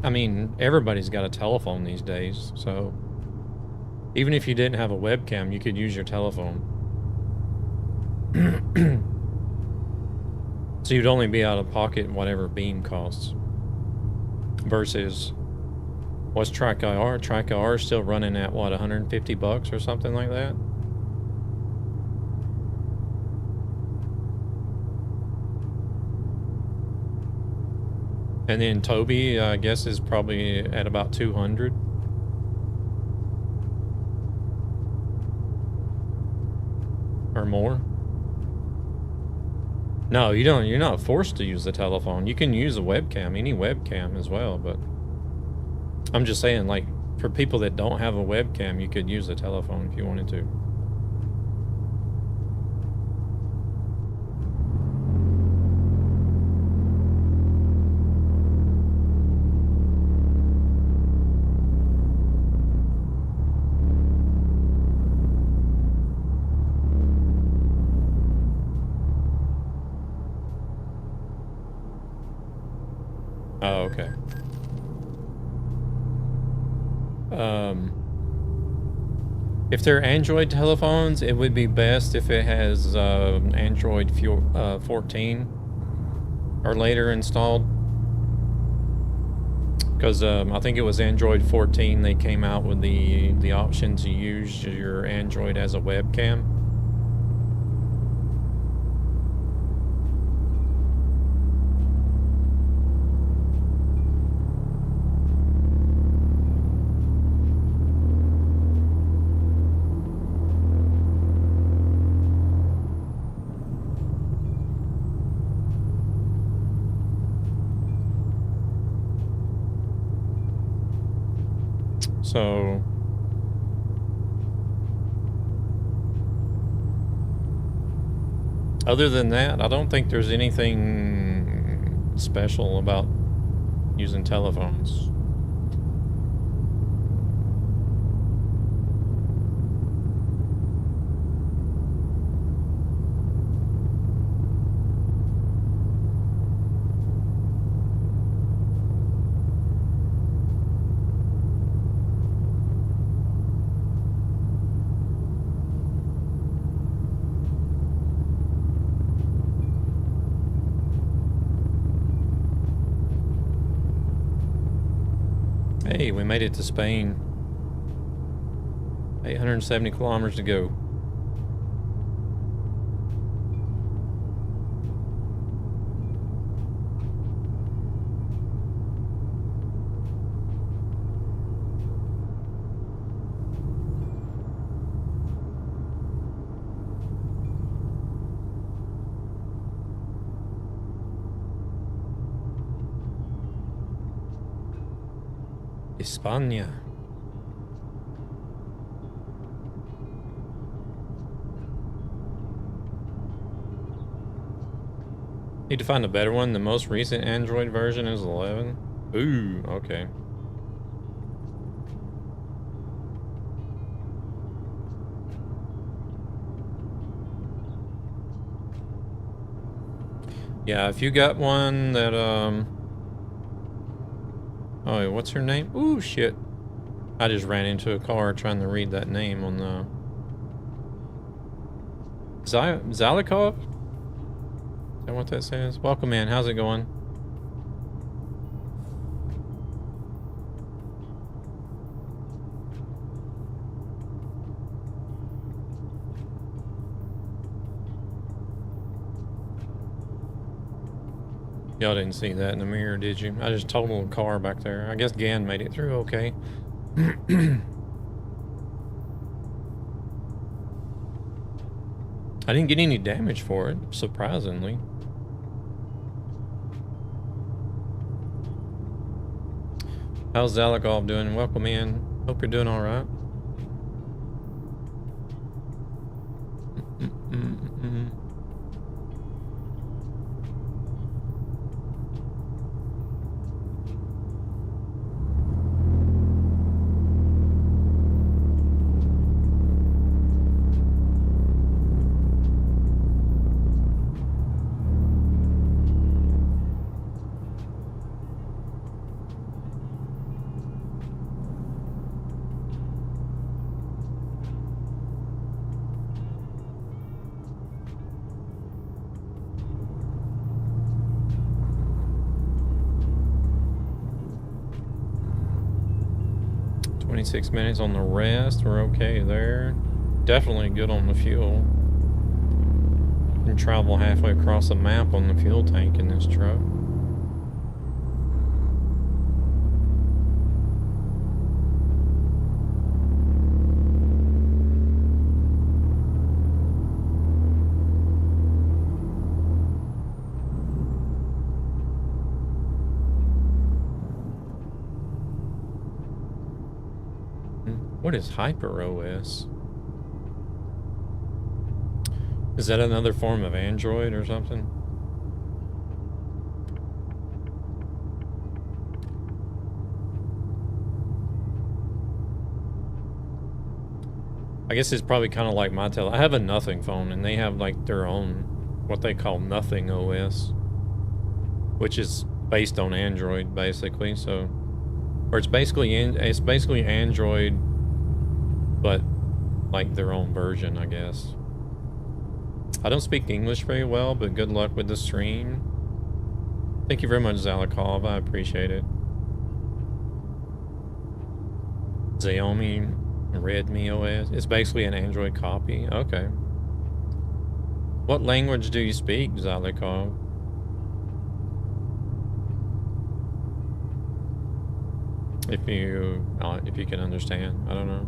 I mean, everybody's got a telephone these days, so even if you didn't have a webcam, you could use your telephone. So you'd only be out of pocket whatever Beam costs. Versus, what's Track IR? Track IR is still running at, what, 150 bucks or something like that? And then Toby, I guess, is probably at about 200. Or more. No, you don't. You're not forced to use the telephone. You can use a webcam, any webcam as well, but I'm just saying, like, for people that don't have a webcam, you could use a telephone if you wanted to. Oh, okay. If they're Android telephones, it would be best if it has Android 14 or later installed. Because I think it was Android 14 they came out with the option to use your Android as a webcam. So other than that, I don't think there's anything special about using telephones. Hey, we made it to Spain. 870 kilometers to go. España. Need to find a better one. The most recent Android version is 11. Ooh, okay. Yeah, if you got one that, oh, what's her name? Ooh, shit. I just ran into a car trying to read that name on the... Zalikov? Is that what that says? Welcome in. How's it going? Y'all didn't see that in the mirror, did you? I just totaled a car back there. I guess Gan made it through okay. I didn't get any damage for it, surprisingly. How's Zalikov doing? Welcome in. Hope you're doing all right. Six minutes on the rest. We're okay there. Definitely good on the fuel. You can travel halfway across the map on the fuel tank in this truck. What is HyperOS? Is that another form of Android or something? I guess it's probably kind of like my I have a Nothing phone, and they have like their own, what they call Nothing OS, which is based on Android basically. So, or it's basically Android, but like their own version, I guess. I don't speak English very well, but good luck with the stream. Thank you very much, Zalikov. I appreciate it. Xiaomi Redmi OS. It's basically an Android copy. Okay. What language do you speak, Zalikov? If you can understand, I don't know.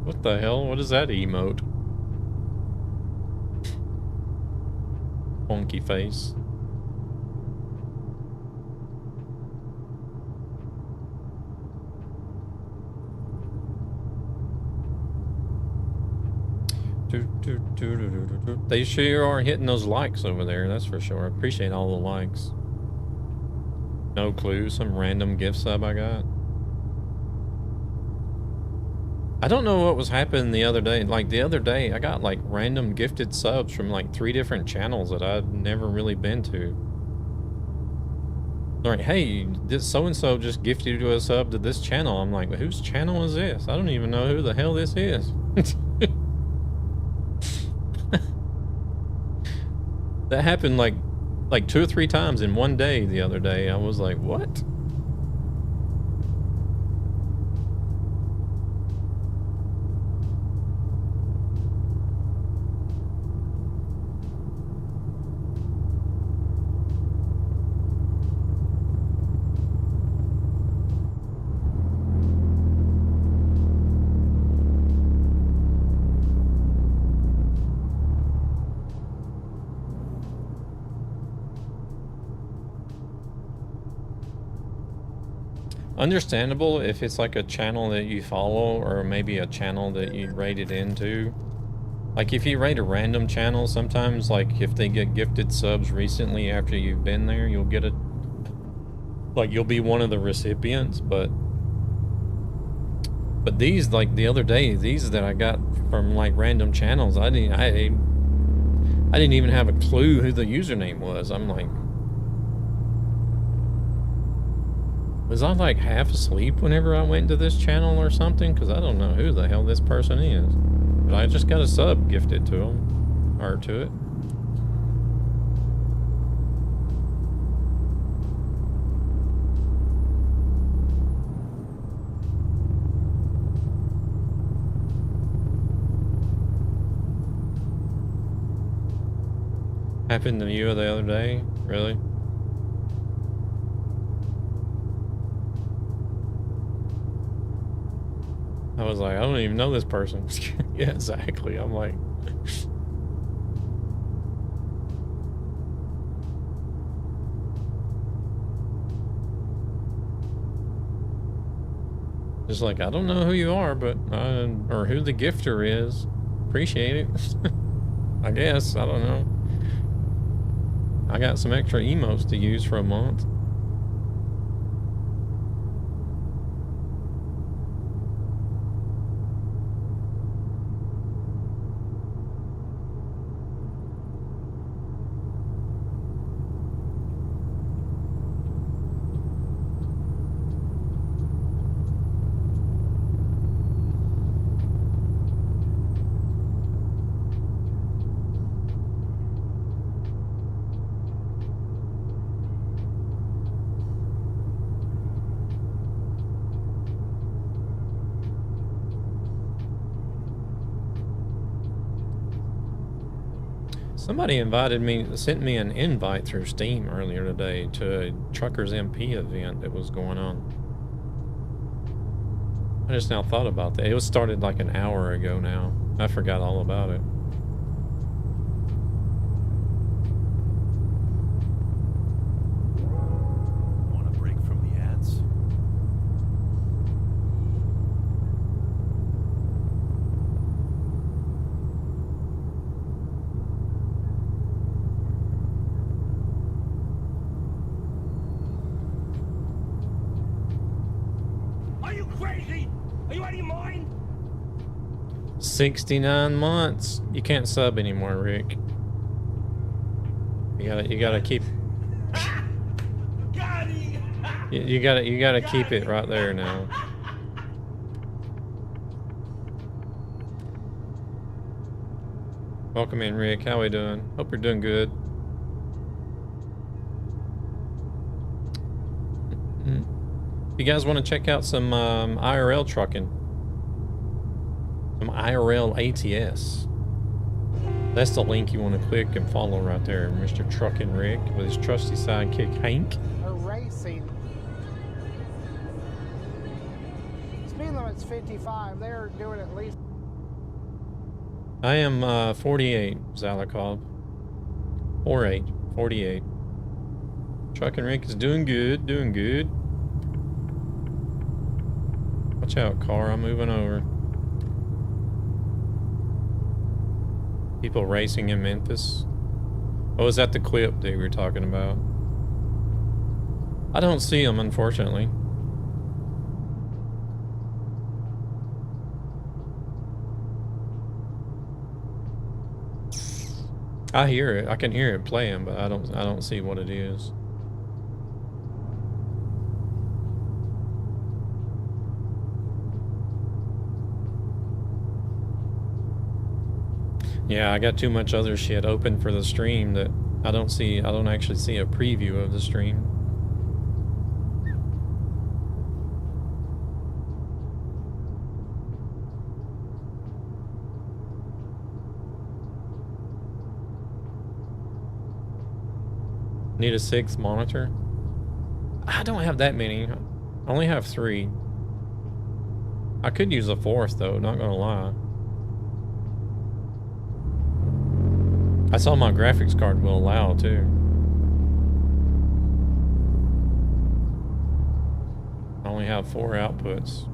What the hell? What is that emote? Funky face. They sure are hitting those likes over there, that's for sure. I appreciate all the likes. No clue, some random gift sub I got. I don't know what was happening the other day. Like the other day, I got like random gifted subs from like 3 different channels that I'd never really been to. Like, hey, this so-and-so just gifted you a sub to this channel. I'm like, whose channel is this? I don't even know who the hell this is. That happened like 2 or 3 times in one day the other day. I was like, what? Understandable if it's like a channel that you follow or maybe a channel that you rated into. Like if you rate a random channel, sometimes like if they get gifted subs recently after you've been there, you'll get like you'll be one of the recipients, but these, like the other day, these that I got from like random channels, I didn't even have a clue who the username was. I'm like, was I like half asleep whenever I went to this channel or something? Because I don't know who the hell this person is. But I just got a sub gifted to him. Or to it. Happened to you the other day? Really? I was like, I don't even know this person. Yeah, exactly. I'm like... Just like, I don't know who you are, but... or who the gifter is. Appreciate it. I guess. I don't know. I got some extra emotes to use for a month. Somebody sent me an invite through Steam earlier today to a Truckers MP event that was going on. I just now thought about that. It was started like an hour ago now. I forgot all about it. Want a break from the ads? Are you crazy? Are you out of your mind? 69 months. You can't sub anymore, Rick. You gotta keep. You gotta keep it right there now. Welcome in, Rick. How we doing? Hope you're doing good. If you guys want to check out some IRL trucking, some IRL ATS, that's the link you want to click and follow right there. Mr. Truckin' Rick with his trusty sidekick Hank. Racing. It's been them it's 55. They're doing at least. I am 48, Zalakov. 48. Truck and Rick is doing good, doing good. Watch out, car, I'm moving over. People racing in Memphis. Oh, is that the clip that we were talking about? I don't see them, unfortunately. I hear it. I can hear it playing, but I don't see what it is. Yeah, I got too much other shit open for the stream that I don't actually see a preview of the stream. Need a 6th monitor? I don't have that many. I only have 3. I could use a 4th though, not gonna lie. I saw my graphics card will allow too. I only have 4 outputs.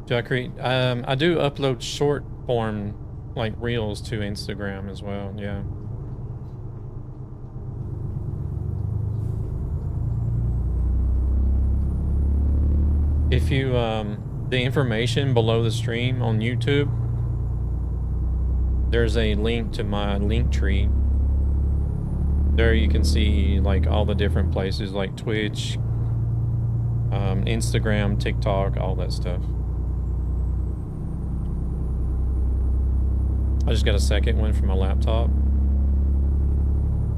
Do I create? I do upload short form like reels to Instagram as well. Yeah. If you the information below the stream on YouTube, there's a link to my link tree. There you can see like all the different places like Twitch, Instagram, TikTok, all that stuff. I just got a second one for my laptop.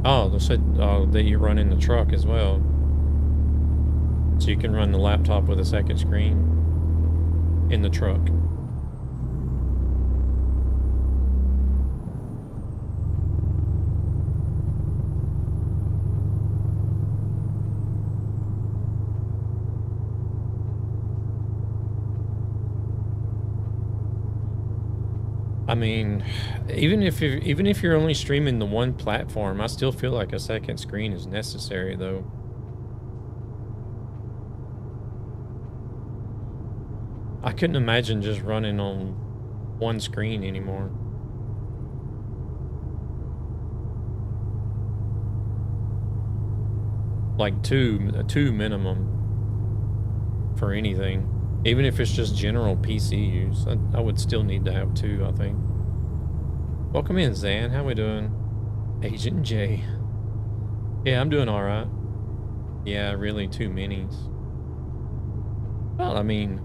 Oh, they said that you run in the truck as well. So you can run the laptop with a second screen in the truck. I mean, even if you're only streaming the one platform, I still feel like a second screen is necessary though. I couldn't imagine just running on one screen anymore. Like two minimum for anything. Even if it's just general PC use, I would still need to have 2, I think. Welcome in, Zan. How we doing? Agent J. Yeah, I'm doing all right. Yeah, really 2 minis. Well, I mean,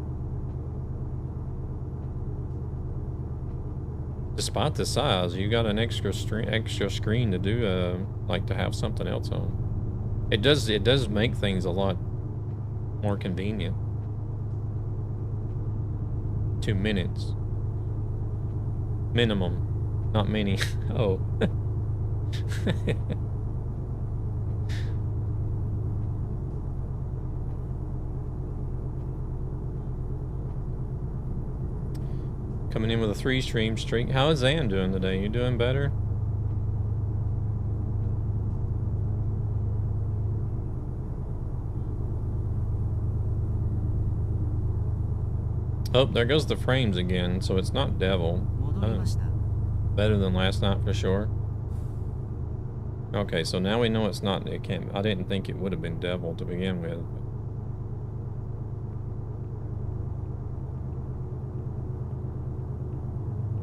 despite the size, you got an extra screen to do, like to have something else on. It does make things a lot more convenient. 2 minutes. Minimum. Not many. Oh. Coming in with a 3-stream streak. How is Zan doing today? You doing better? Oh, there goes the frames again, so it's not devil. Better than last night for sure. Okay, so now we know it's not. It can't. I didn't think it would have been devil to begin with.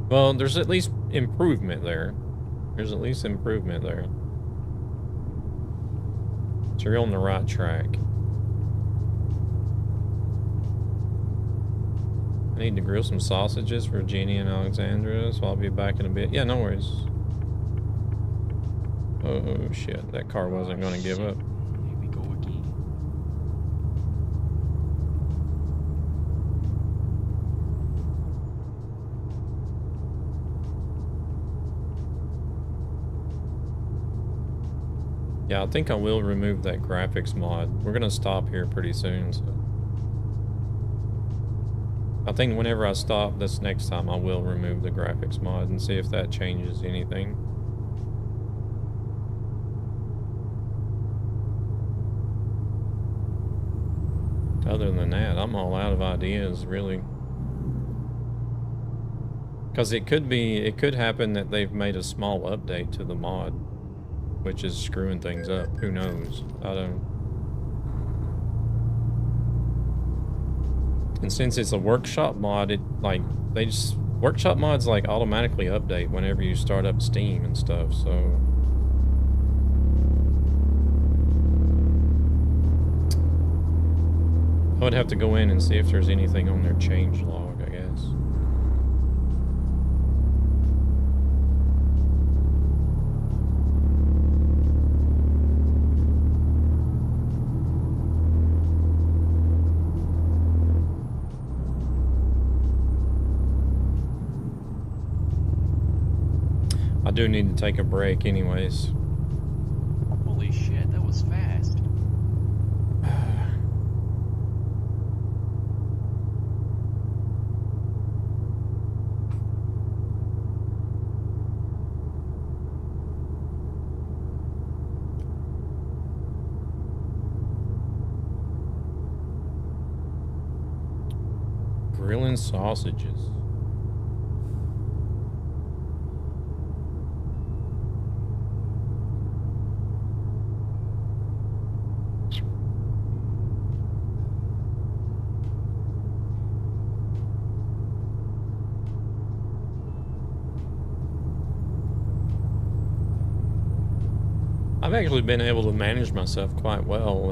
Well, there's at least improvement there. There's at least improvement there. So you're on the right track. I need to grill some sausages for Jeannie and Alexandra, so I'll be back in a bit. Yeah, no worries. Oh shit, that car wasn't going to give up. Here we go again. Yeah, I think I will remove that graphics mod. We're going to stop here pretty soon, so. I think whenever I stop this next time, I will remove the graphics mod and see if that changes anything. Other than that, I'm all out of ideas, really. Because it could happen that they've made a small update to the mod, which is screwing things up. Who knows? I don't. And since it's a workshop mod, workshop mods like automatically update whenever you start up Steam and stuff, so. I would have to go in and see if there's anything on their change log, I guess. I do need to take a break anyways. Holy shit, that was fast. Grilling sausages. I've actually been able to manage myself quite well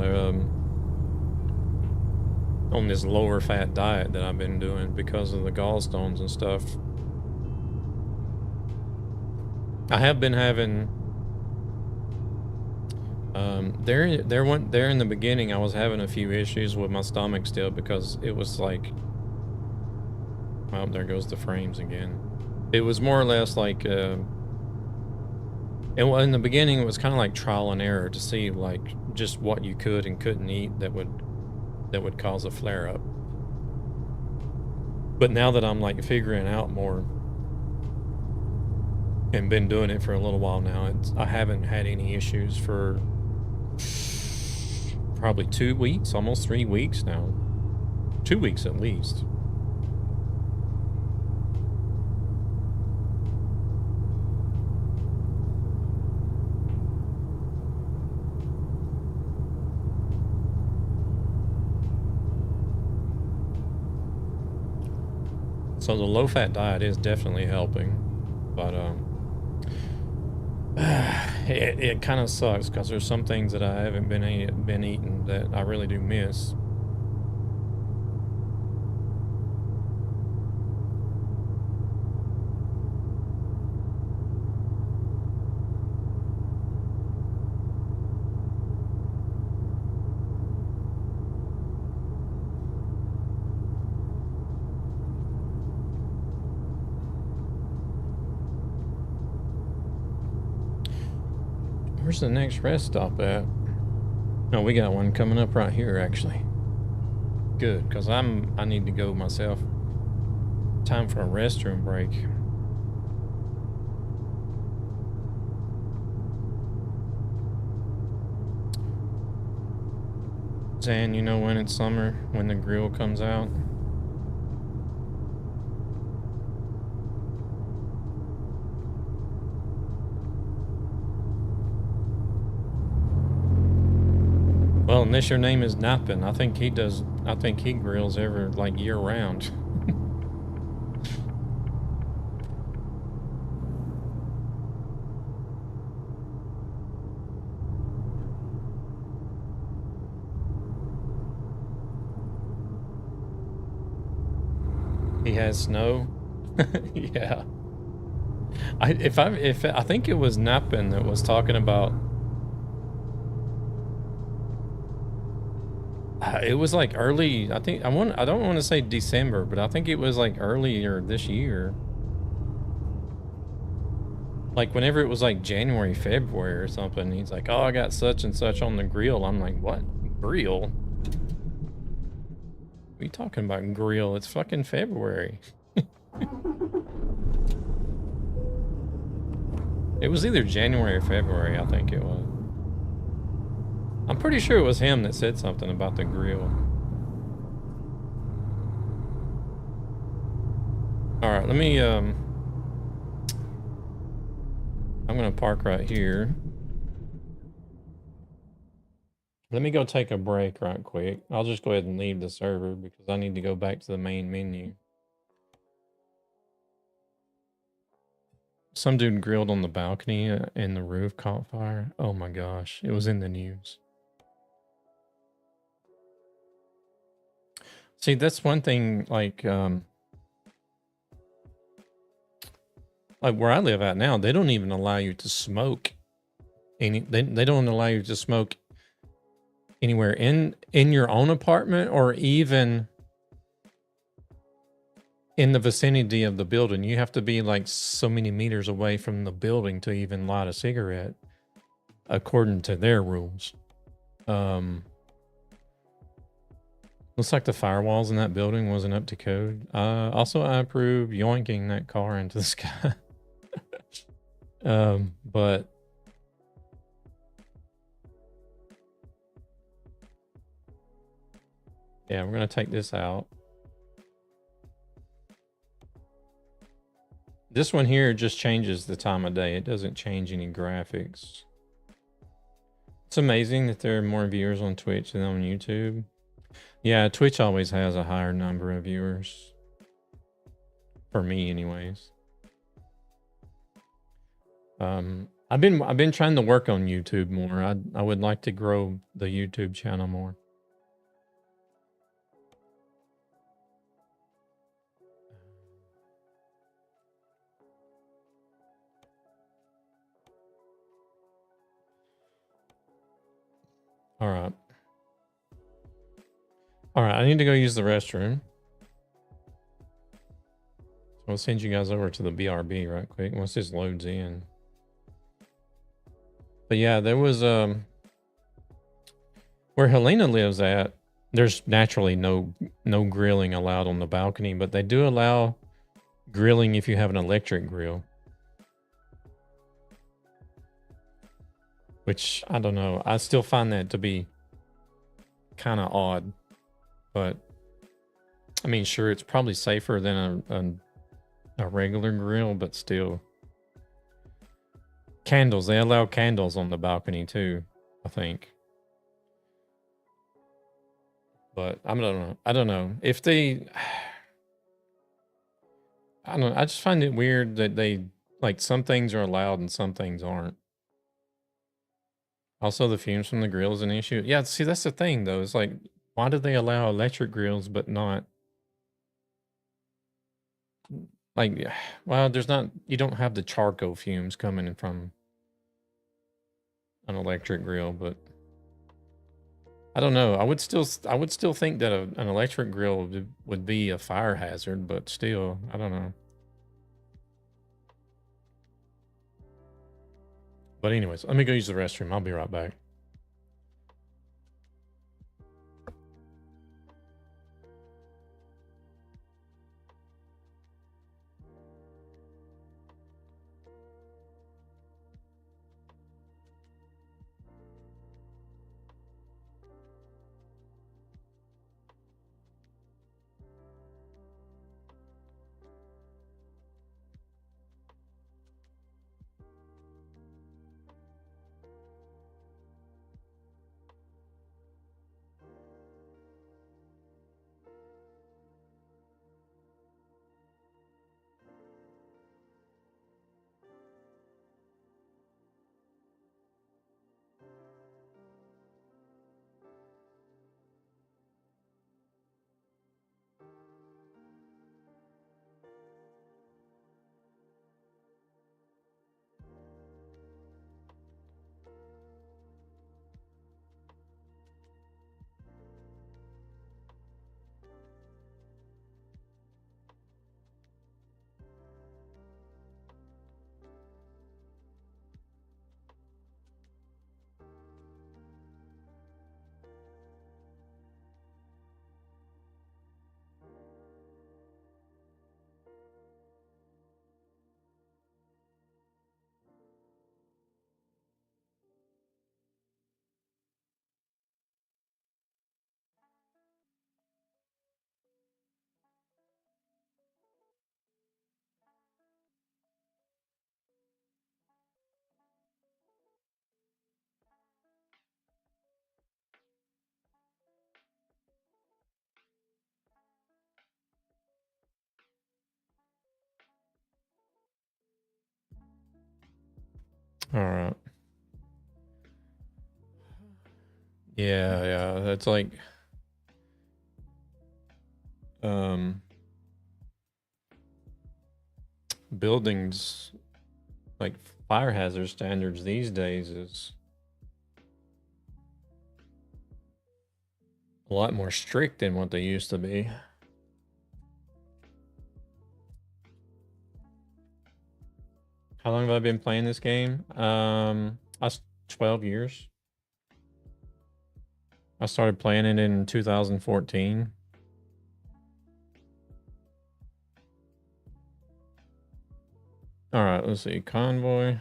on this lower fat diet that I've been doing because of the gallstones and stuff. I have been having there in the beginning I was having a few issues with my stomach still because it was like, well, there goes the frames again. It was more or less like in the beginning, it was kind of like trial and error to see like just what you could and couldn't eat that would cause a flare-up. But now that I'm like figuring out more and been doing it for a little while now, I haven't had any issues for probably 2 weeks, almost 3 weeks now. 2 weeks at least. So the low-fat diet is definitely helping, but it kind of sucks because there's some things that I haven't been eating that I really do miss. Where's the next rest stop at? No, we got one coming up right here, actually. Good, because I need to go myself. Time for a restroom break. Zan, you know when it's summer, when the grill comes out? Well, unless your name is Nappin, I think he grills like year round. He has snow. Yeah. I think it was Nappin that was talking about. It was like early. I don't want to say December, but I think it was like earlier this year. Like whenever it was like January, February or something. He's like, "Oh, I got such and such on the grill." I'm like, "What grill?" What are you talking about grill? It's fucking February. It was either January or February, I think it was. I'm pretty sure it was him that said something about the grill. All right, let me, I'm gonna park right here. Let me go take a break right quick. I'll just go ahead and leave the server because I need to go back to the main menu. Some dude grilled on the balcony and the roof caught fire. Oh my gosh, it was in the news. See, that's one thing, like where I live at now, they don't even allow you to smoke they don't allow you to smoke anywhere in your own apartment or even in the vicinity of the building. You have to be like so many meters away from the building to even light a cigarette according to their rules. Looks like the firewalls in that building wasn't up to code. Also, I approve yoinking that car into the sky. But yeah, we're gonna take this out. This one here just changes the time of day. It doesn't change any graphics. It's amazing that there are more viewers on Twitch than on YouTube. Yeah, Twitch always has a higher number of viewers. For me, anyways. I've been trying to work on YouTube more. I would like to grow the YouTube channel more. All right. All right, I need to go use the restroom. So I'll send you guys over to the BRB right quick once this loads in. But yeah, there was where Helena lives at, there's naturally no grilling allowed on the balcony, but they do allow grilling if you have an electric grill. Which, I don't know. I still find that to be kind of odd. But, I mean, sure, it's probably safer than a regular grill, but still. Candles. They allow candles on the balcony, too, I think. But, I don't know. I don't know. If they... I don't know. I just find it weird that they... Like, some things are allowed and some things aren't. Also, the fumes from the grill is an issue. Yeah, see, that's the thing, though. It's like, why do they allow electric grills but not... Like, well, there's not... You don't have the charcoal fumes coming in from an electric grill, but... I don't know. I would still think that an electric grill would be a fire hazard, but still, I don't know. But anyways, let me go use the restroom. I'll be right back. All right. Yeah, that's like buildings like fire hazard standards these days is a lot more strict than what they used to be. How long have I been playing this game? 12 years. I started playing it in 2014. All right, let's see. Convoy.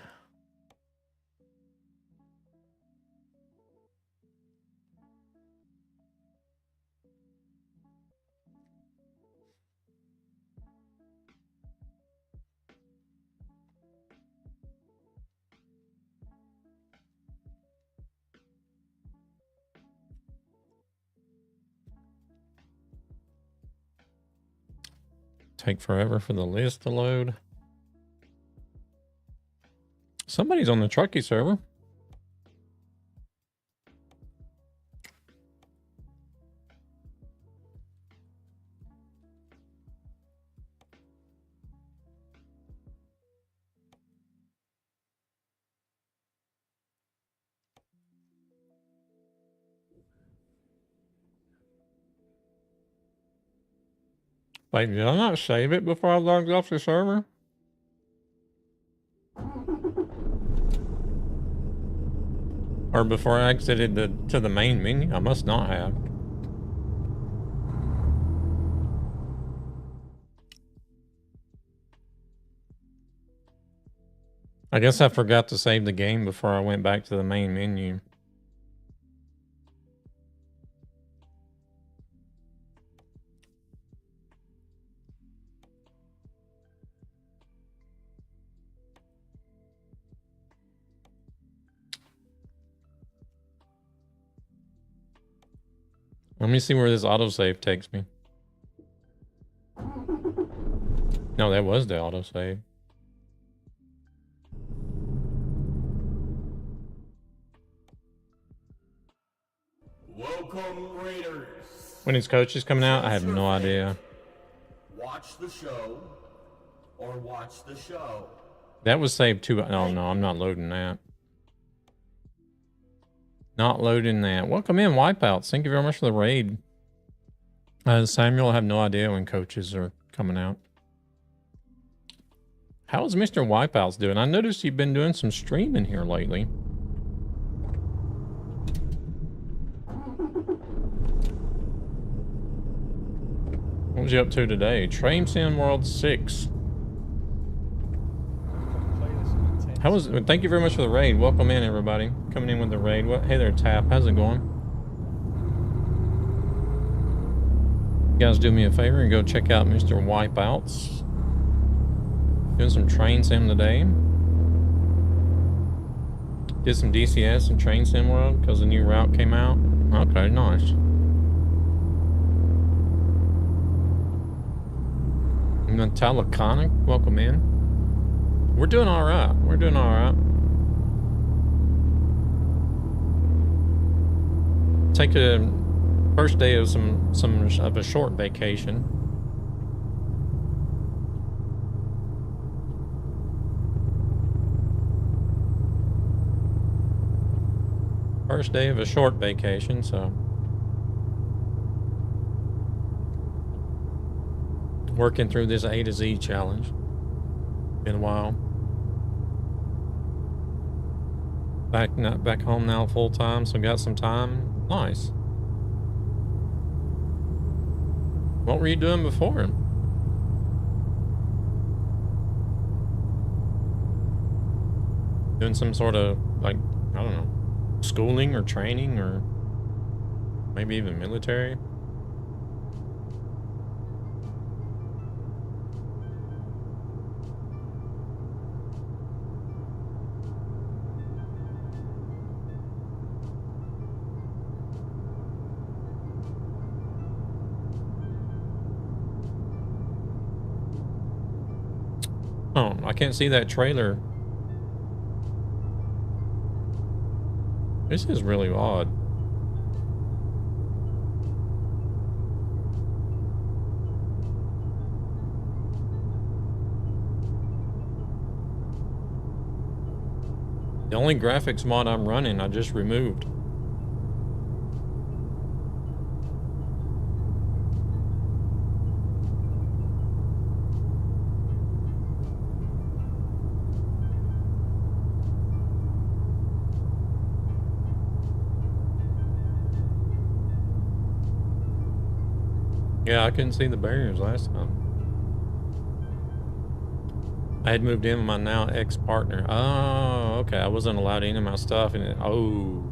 Take forever for the list to load. Somebody's on the Truckee server. Wait, did I not save it before I logged off the server? Or before I exited to the main menu? I must not have. I guess I forgot to save the game before I went back to the main menu. Let me see where this autosave takes me. No, that was the autosave. Welcome, Raiders. When his coach is coming out, I have no idea. Watch the show or watch the show. That was saved too. Oh no, I'm not loading that. Not loading that. Welcome in, Wipeouts. Thank you very much for the raid. Samuel, I have no idea when coaches are coming out. How is Mr. Wipeouts doing? I noticed you've been doing some streaming here lately. What was you up to today? Train Sim World 6. How was? Thank you very much for the raid. Welcome in, everybody. Coming in with the raid. What? Hey there, Tap. How's it going? You guys do me a favor and go check out Mr. Wipeouts. Doing some Train Sim today. Did some DCS and Train Sim World because the new route came out. Okay, nice. Metalliconic, welcome in. We're doing all right. We're doing all right. Take a first day of a short vacation. First day of a short vacation, so working through this A to Z challenge. Been a while. Back home now full time, so got some time. Nice. What were you doing before? Doing some sort of, like, I don't know, schooling or training or maybe even military? Oh, I can't see that trailer. This is really odd. The only graphics mod I'm running, I just removed. Yeah, I couldn't see the barriers last time. I had moved in with my now ex-partner. Oh, okay. I wasn't allowed in my stuff, and oh.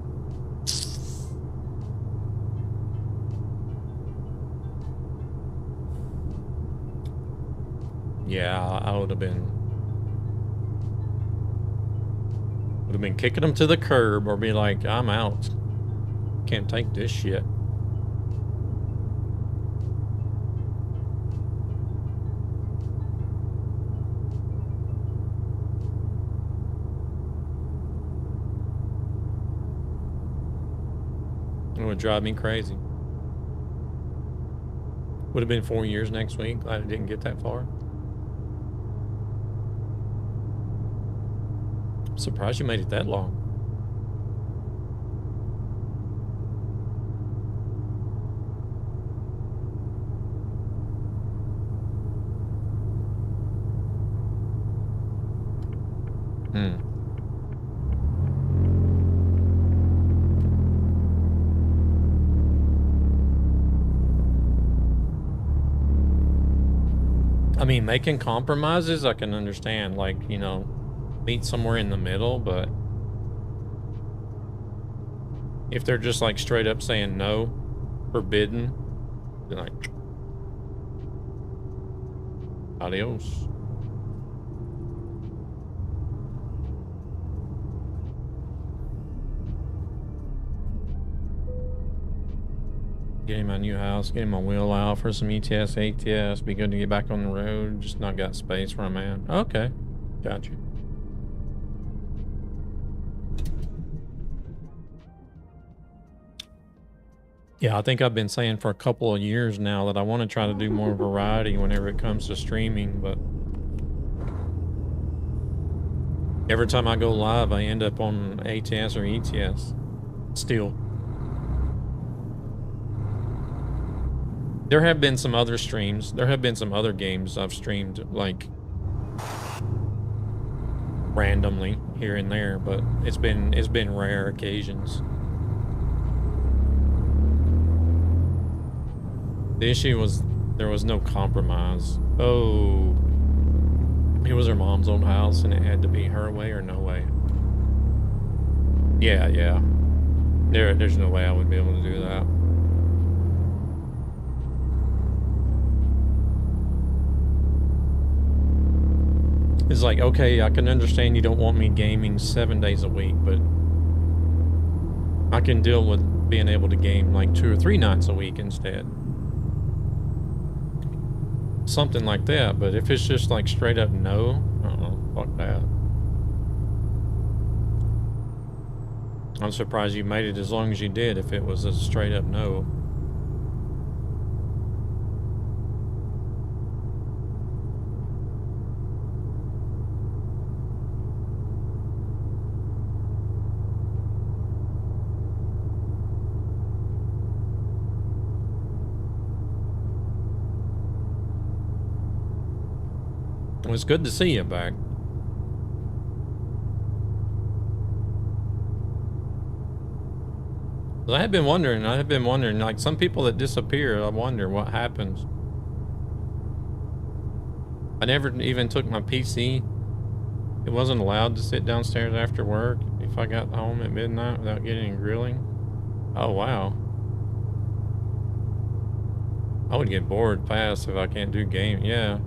Yeah, I would have been kicking them to the curb or be like, I'm out. Can't take this shit. It would drive me crazy. Would have been 4 years next week. Glad I didn't get that far. I'm surprised you made it that long. I mean, making compromises, I can understand, like, you know, meet somewhere in the middle, but if they're just like straight up saying no, forbidden, then like, adios. Getting my new house, getting my wheel out for some ETS, ATS. Be good to get back on the road. Just not got space where I'm at. Okay, got you. Yeah, I think I've been saying for a couple of years now that I want to try to do more variety whenever it comes to streaming, but every time I go live, I end up on ATS or ETS still. There have been some other streams. There have been some other games I've streamed, like, randomly here and there, but it's been rare occasions. The issue was there was no compromise. Oh, it was her mom's old house, and it had to be her way or no way. Yeah. There's no way I would be able to do that. It's like, okay, I can understand you don't want me gaming 7 days a week, but I can deal with being able to game like 2 or 3 nights a week instead. Something like that, but if it's just like straight up no, fuck that. I'm surprised you made it as long as you did if it was a straight up no. It was good to see you back. I have been wondering, like, some people that disappear, I wonder what happens. I never even took my PC. It wasn't allowed to sit downstairs after work if I got home at midnight without getting grilling. Oh, wow. I would get bored fast if I can't do game. Yeah.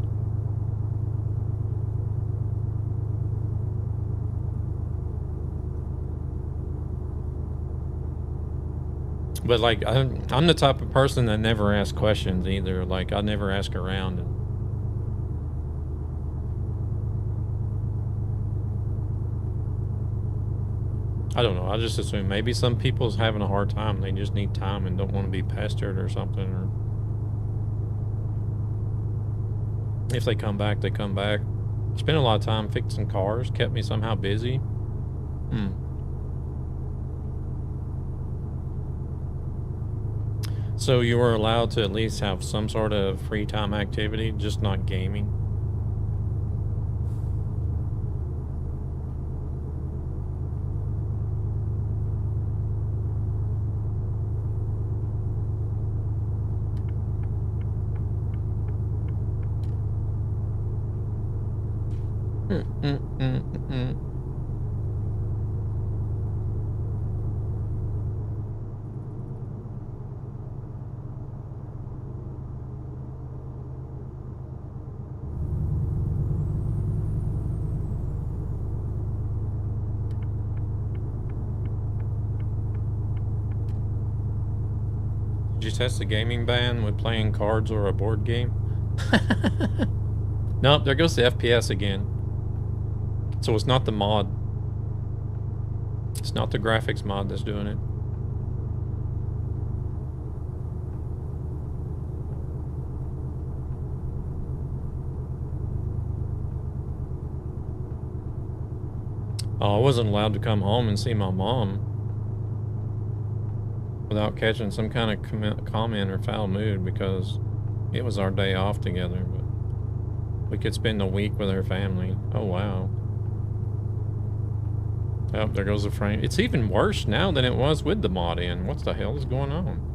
But like, I'm the type of person that never asks questions either. Like, I never ask around. I don't know. I just assume maybe some people's having a hard time. They just need time and don't want to be pestered or something. Or if they come back, they come back. Spent a lot of time fixing cars. Kept me somehow busy. So you were allowed to at least have some sort of free time activity, just not gaming. Did you test the gaming ban with playing cards or a board game? Nope, there goes the FPS again. So it's not the mod. It's not the graphics mod that's doing it. Oh, I wasn't allowed to come home and see my mom without catching some kind of comment or foul mood because it was our day off together, but we could spend a week with her family. Oh, wow. Oh, there goes the frame. It's even worse now than it was with the mod in. What the hell is going on?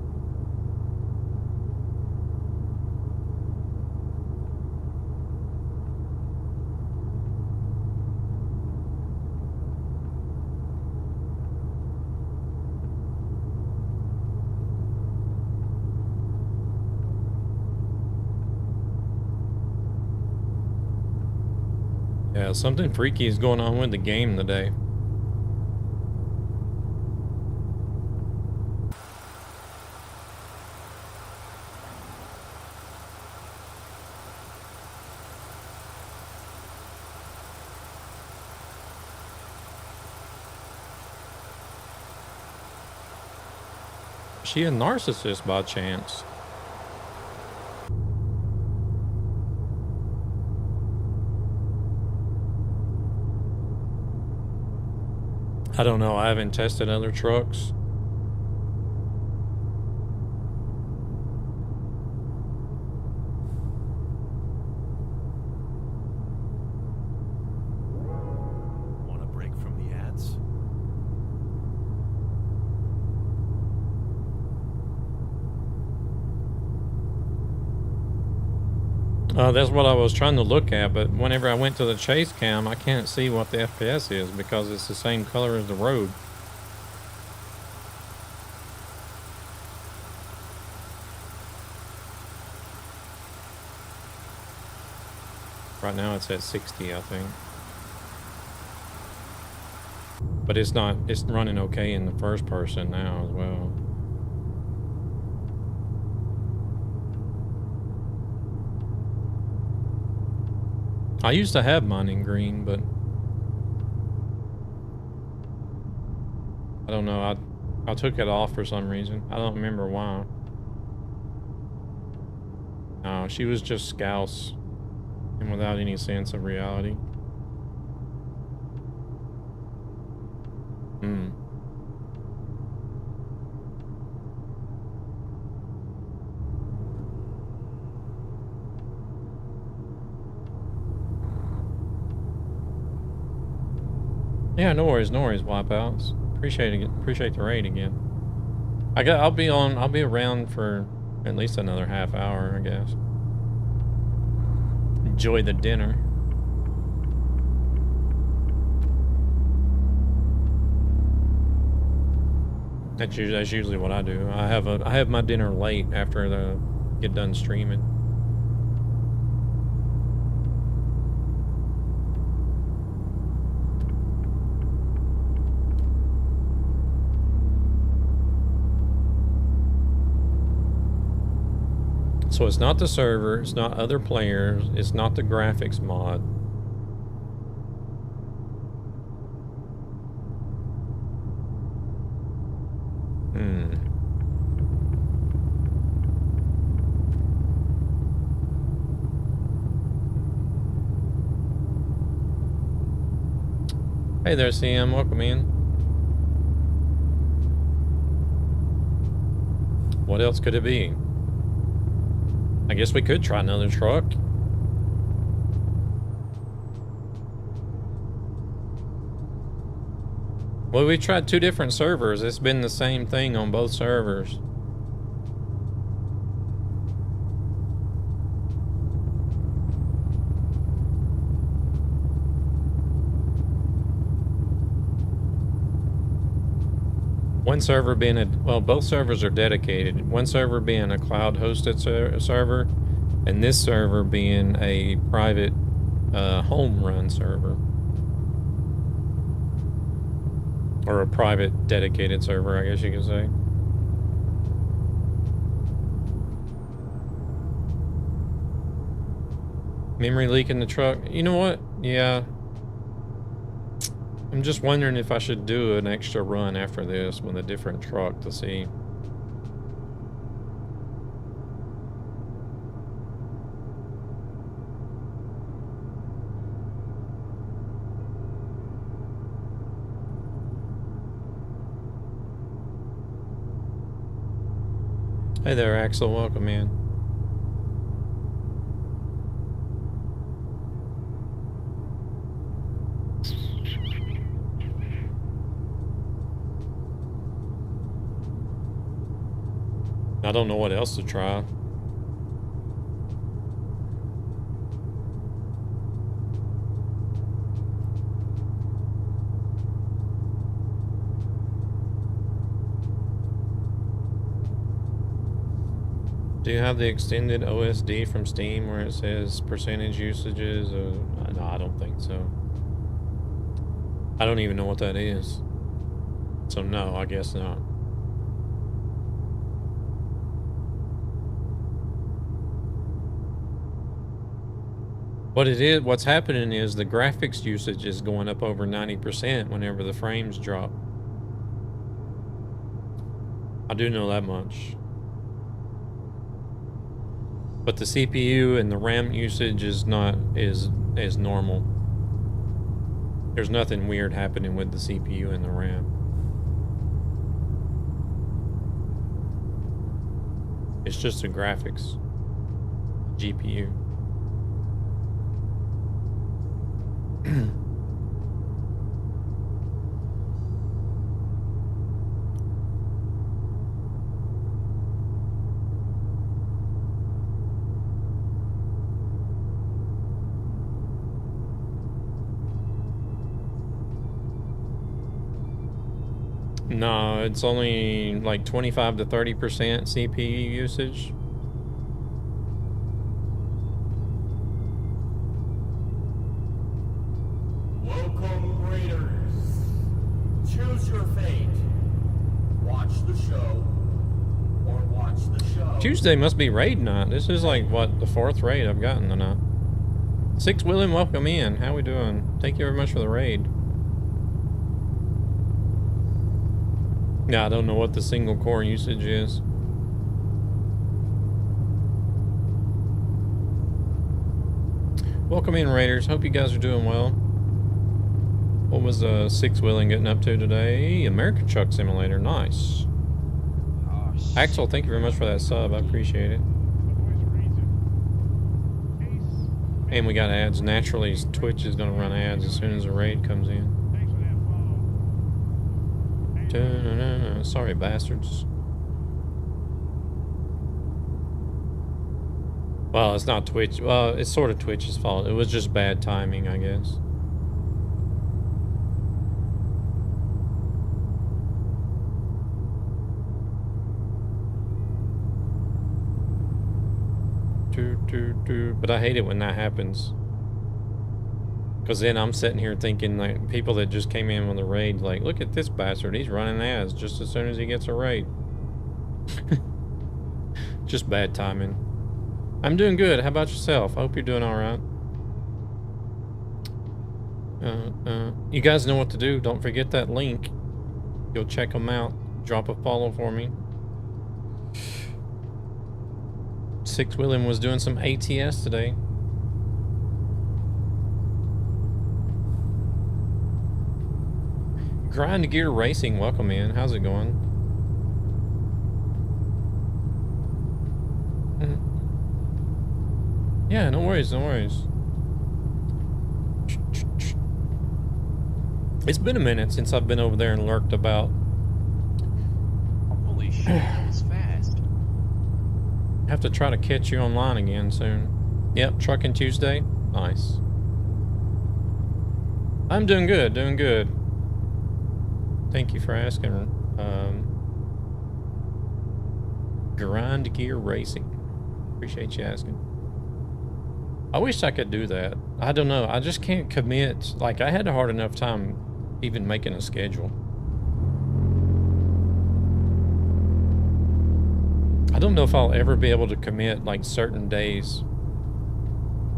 Yeah, something freaky is going on with the game today. Is she a narcissist by chance? I don't know. I haven't tested other trucks. Want a break from the ads? That's what I was trying to look at, but whenever I went to the chase cam, I can't see what the FPS is because it's the same color as the road. Right now it's at 60, I think. But it's not, it's running okay in the first person now as well. I used to have mine in green, but I don't know. I took it off for some reason. I don't remember why. No, she was just scouse and without any sense of reality. Yeah, no worries, wipeouts. Appreciate the raid again. I'll be around for at least another half hour, I guess. Enjoy the dinner. That's usually what I do. I have my dinner late after I get done streaming. So it's not the server, it's not other players, it's not the graphics mod. Hmm. Hey there, CM. Welcome in. What else could it be? I guess we could try another truck. Well, we tried 2 different servers. It's been the same thing on both servers. One server being a, well, both servers are dedicated. One server being a cloud hosted server, and this server being a private home run server. Or a private dedicated server, I guess you could say. Memory leak in the truck. You know what? Yeah. I'm just wondering if I should do an extra run after this with a different truck to see. Hey there, Axel. Welcome in. I don't know what else to try. Do you have the extended OSD from Steam where it says percentage usages? No, I don't think so. I don't even know what that is. So no, I guess not. What it is, what's happening is the graphics usage is going up over 90% whenever the frames drop. I do know that much. But the CPU and the RAM usage is not is normal. There's nothing weird happening with the CPU and the RAM. It's just the graphics, GPU. No, it's only like 25 to 30% CPU usage. Welcome, Raiders. Choose your fate. Watch the show or watch the show. Tuesday must be raid night. This is like, what, the 4th raid I've gotten tonight. 6 William, welcome in. How we doing? Thank you very much for the raid. Yeah, I don't know what the single core usage is. Welcome in, Raiders. Hope you guys are doing well. What was 6 Willing getting up to today? American Truck Simulator. Nice. Oh, shit. Axel, thank you very much for that sub. I appreciate it. And we got ads. Naturally, Twitch is going to run ads as soon as the raid comes in. Sorry, bastards. Well, it's not Twitch. Well, it's sort of Twitch's fault. It was just bad timing, I guess. But I hate it when that happens. Because then I'm sitting here thinking, like, people that just came in with a raid, like, look at this bastard. He's running ads just as soon as he gets a raid. Just bad timing. I'm doing good. How about yourself? I hope you're doing all right. You guys know what to do. Don't forget that link. Go check them out. drop a follow for me. Six William was doing some ATS today. Grind Gear Racing, welcome in. How's it going? Yeah, no worries, no worries. It's been a minute since I've been over there and lurked about. Holy shit, that was fast. Have to try to catch you online again soon. Yep, Trucking Tuesday. Nice. I'm doing good, doing good. Thank you for asking. Grind Gear Racing. Appreciate you asking. I wish I could do that. I don't know. I just can't commit. Like, I had a hard enough time even making a schedule. I don't know if I'll ever be able to commit like certain days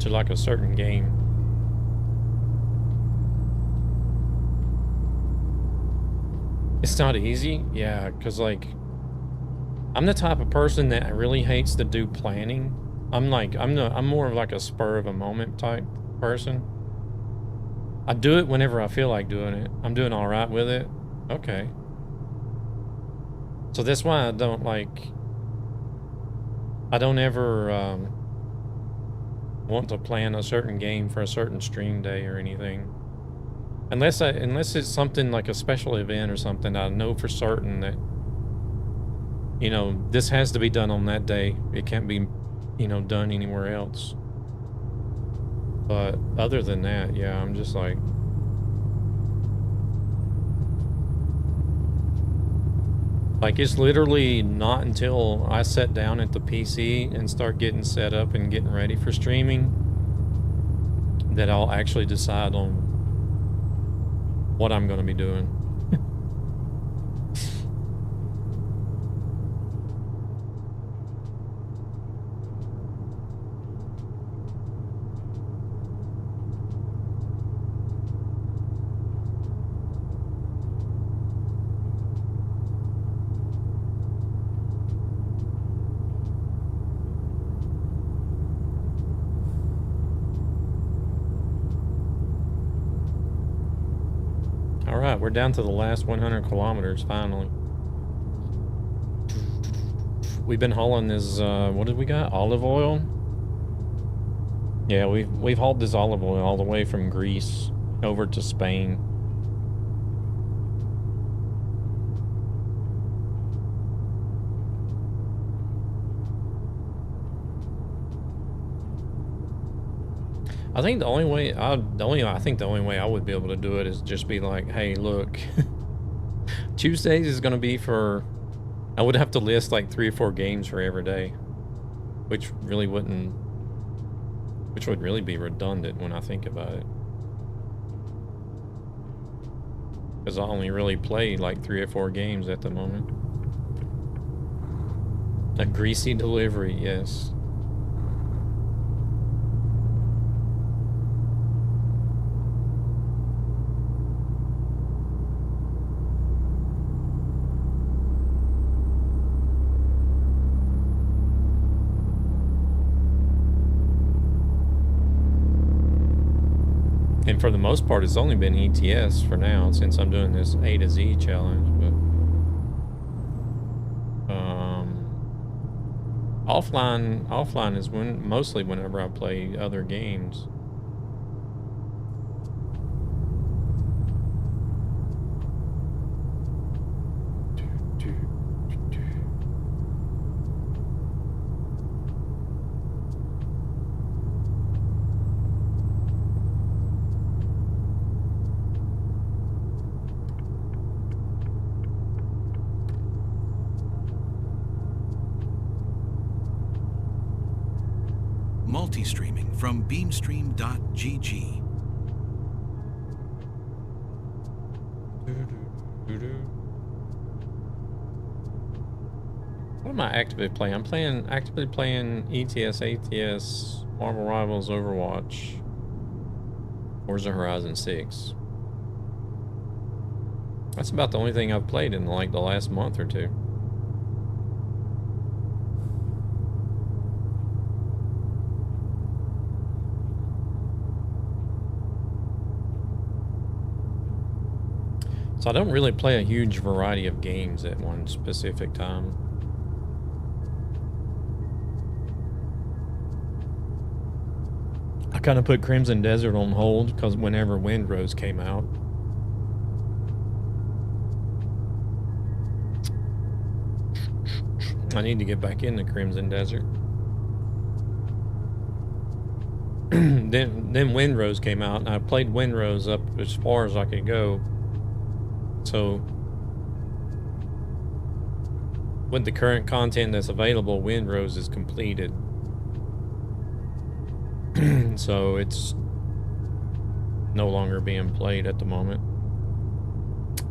to like a certain game. It's not easy, yeah, because like I'm the type of person that really hates to do planning. I'm more of like a spur of a moment type person. I do it whenever I feel like doing it. I'm doing all right with it. Okay. So that's why I don't ever want to plan a certain game for a certain stream day or anything. Unless it's something like a special event or something, I know for certain that, you know, this has to be done on that day. It can't be, you know, done anywhere else. But other than that, yeah, I'm just like, it's literally not until I sit down at the PC and start getting set up and getting ready for streaming that I'll actually decide on what I'm going to be doing. Alright, we're down to the last 100 kilometers, finally. We've been hauling this, what did we got? Olive oil? Yeah, we've hauled this olive oil all the way from Greece over to Spain. I think the only way I think the only way I would be able to do it is just be like, hey, look, Tuesdays is gonna be for, I would have to list like 3 or 4 games for every day, which would really be redundant when I think about it. Because I only really play like 3 or 4 games at the moment. A greasy delivery, yes. And for the most part, it's only been ETS for now, since I'm doing this A to Z challenge, but offline is mostly whenever I play other games. Multi-streaming from beamstream.gg. What am I actively playing? I'm actively playing ETS, ATS, Marvel Rivals, Overwatch, Forza Horizon 6. That's about the only thing I've played in like the last month or two. So I don't really play a huge variety of games at one specific time. I kind of put Crimson Desert on hold because whenever Windrose came out. I need to get back into Crimson Desert. then Windrose came out, and I played Windrose up as far as I could go. So with the current content that's available, Windrose is completed. So it's no longer being played at the moment.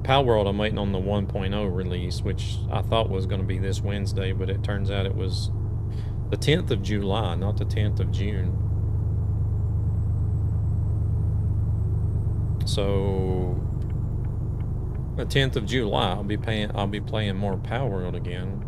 Palworld, I'm waiting on the 1.0 release, which I thought was going to be this Wednesday, but it turns out it was the 10th of July, not the 10th of June. So the 10th of July, I'll be playing more Palworld again.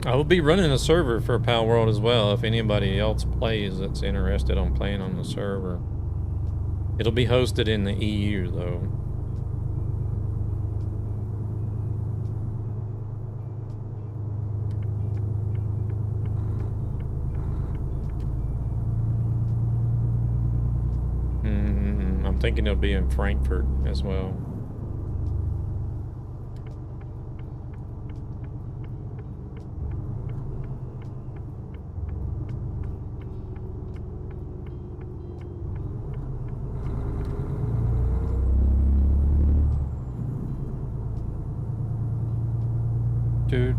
I will be running a server for Palworld as well if anybody else plays that's interested on playing on the server. It'll be hosted in the EU though. I'm thinking it'll be in Frankfurt as well.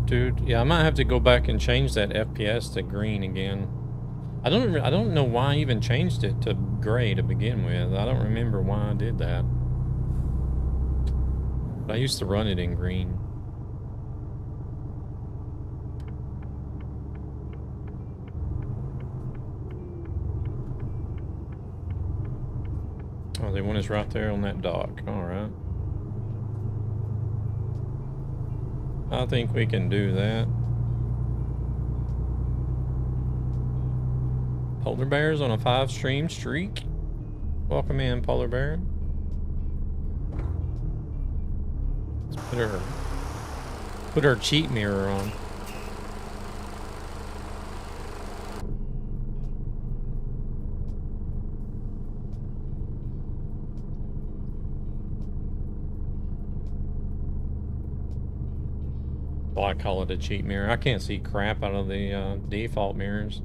Dude, yeah, I might have to go back and change that FPS to green again. I don't know why I even changed it to gray to begin with. I don't remember why I did that. But I used to run it in green. Oh, they want us right there on that dock. All right. I think we can do that. Polar bears on a 5-stream streak. Welcome in, polar bear. Let's put our cheat mirror on. Well, I call it a cheat mirror. I can't see crap out of the default mirrors.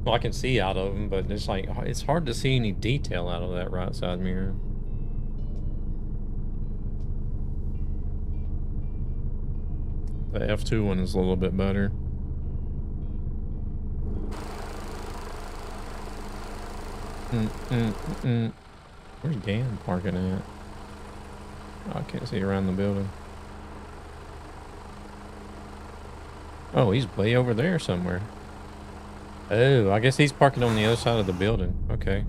Well, I can see out of them, but it's like, it's hard to see any detail out of that right side mirror. The F2 one is a little bit better. Where's Dan parking at? Oh, I can't see around the building. Oh, he's way over there somewhere. Oh, I guess he's parking on the other side of the building. Okay.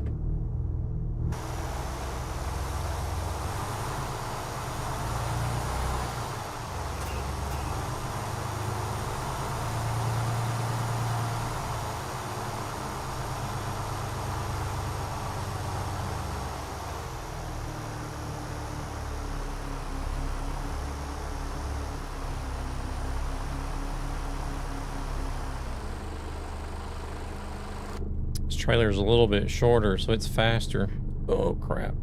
Trailer is a little bit shorter, so it's faster. Oh, crap.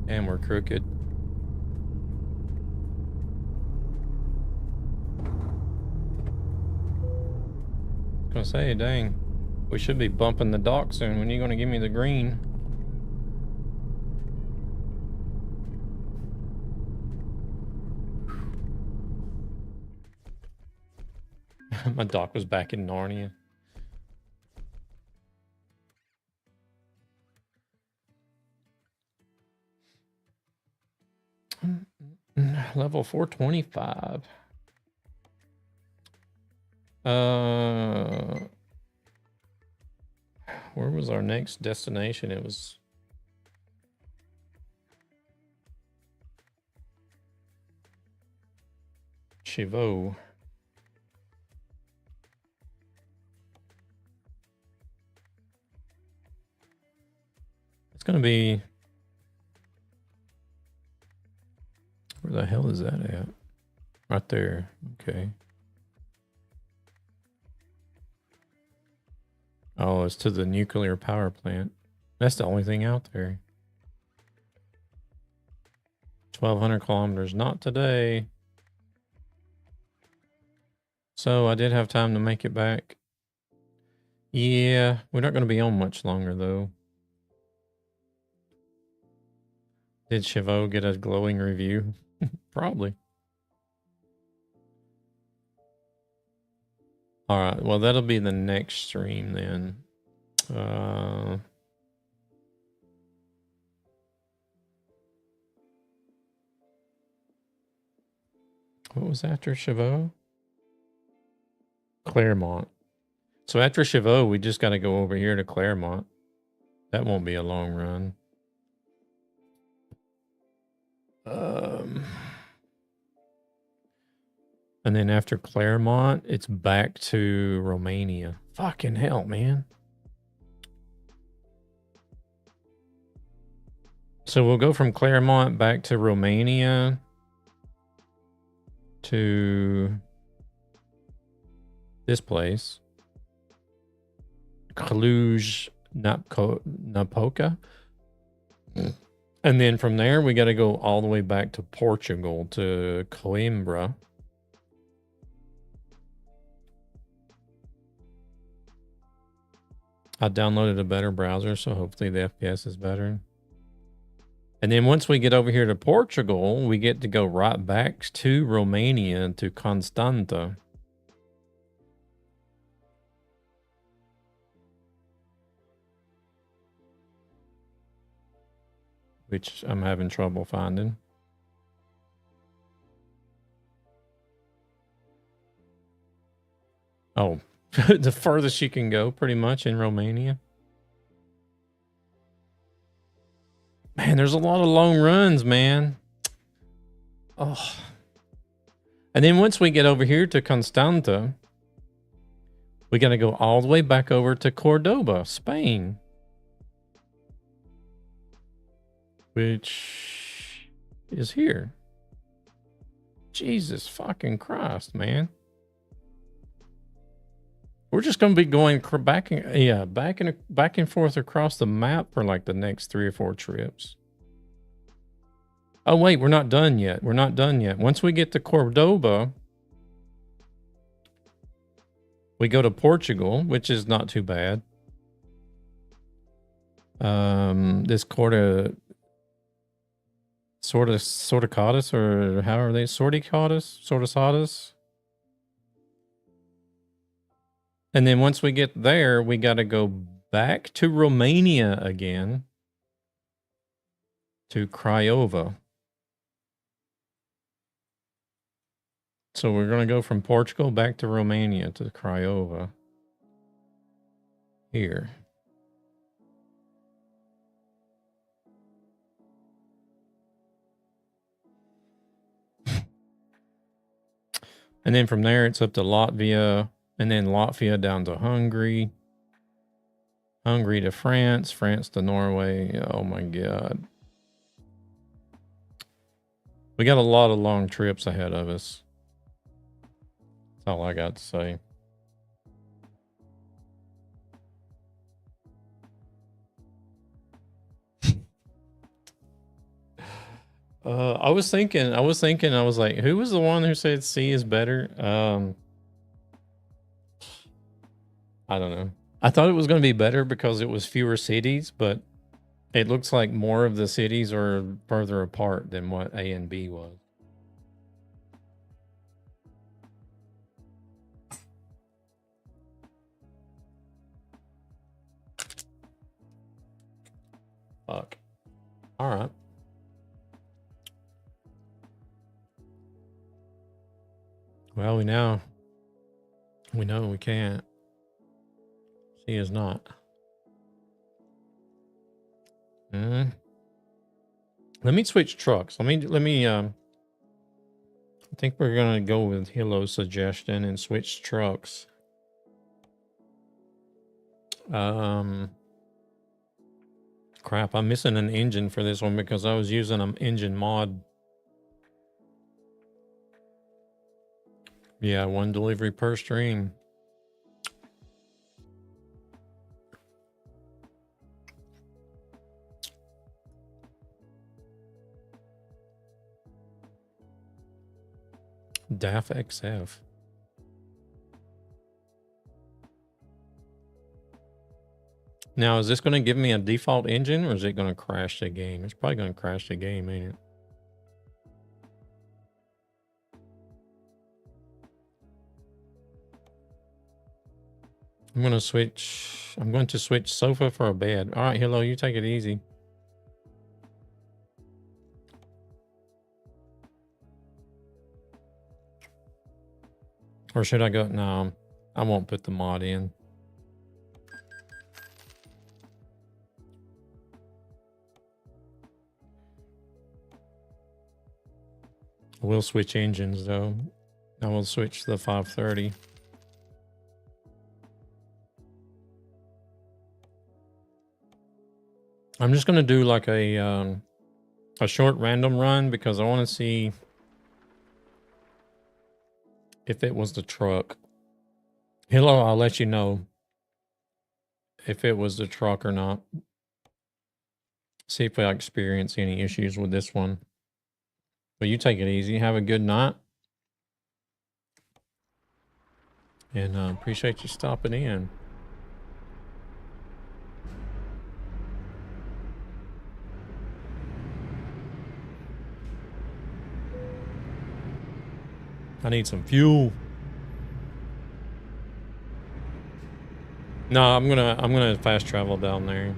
And we're crooked. I was gonna say, dang. We should be bumping the dock soon. When are you going to give me the green? My dock was back in Narnia. Level 425. Where was our next destination? It was Chivo. It's gonna be, where the hell is that at? Right there. Okay. Oh, it's to the nuclear power plant. That's the only thing out there. 1,200 kilometers. Not today. So I did have time to make it back. Yeah, we're not going to be on much longer, though. Did Chivo get a glowing review? Probably. All right, well, that'll be the next stream then. What was after Chivo? Claremont. So after Chivo, we just got to go over here to Claremont. That won't be a long run. And then after Claremont, it's back to Romania. Fucking hell, man. So we'll go from Claremont back to Romania to this place. Cluj-Napoca. And then from there, we got to go all the way back to Portugal, to Coimbra. I downloaded a better browser, so hopefully the FPS is better. And then once we get over here to Portugal, we get to go right back to Romania, to Constanta. Which I'm having trouble finding. Oh, the furthest you can go pretty much in Romania. Man, there's a lot of long runs, man. Oh. And then once we get over here to Constanta, we got to go all the way back over to Cordoba, Spain. Which is here. Jesus fucking Christ, man. We're just going to be going back and forth across the map for like the next 3 or 4 trips. Oh, wait, we're not done yet. We're not done yet. Once we get to Cordoba, we go to Portugal, which is not too bad. This Sorticatus, or how are they? Sorticatus? And then once we get there, we got to go back to Romania again, to Craiova. So we're going to go from Portugal back to Romania to Craiova. Here. And then from there, it's up to Latvia. And then Latvia down to Hungary. Hungary to France. France to Norway. Oh my God. We got a lot of long trips ahead of us. That's all I got to say. I was thinking, I was like, who was the one who said C is better? I don't know. I thought it was going to be better because it was fewer cities, but it looks like more of the cities are further apart than what A and B was. Fuck. All right. Well, we know we can't. She is not. Let me switch trucks. Let me I think we're gonna go with Hilo's suggestion and switch trucks. Crap, I'm missing an engine for this one because I was using an engine mod. Yeah, 1 delivery per stream. DAF XF. Now, is this going to give me a default engine or is it going to crash the game? It's probably going to crash the game, ain't it? I'm going to switch sofa for a bed. All right, Hilo, you take it easy. Or should I go? No, I won't put the mod in. We'll switch engines though. I will switch to the 530. I'm just gonna do like a short random run because I want to see if it was the truck. Hilo, I'll let you know if it was the truck or not. See if I experience any issues with this one. But you take it easy. Have a good night. And appreciate you stopping in. I need some fuel. No, I'm gonna fast travel down there.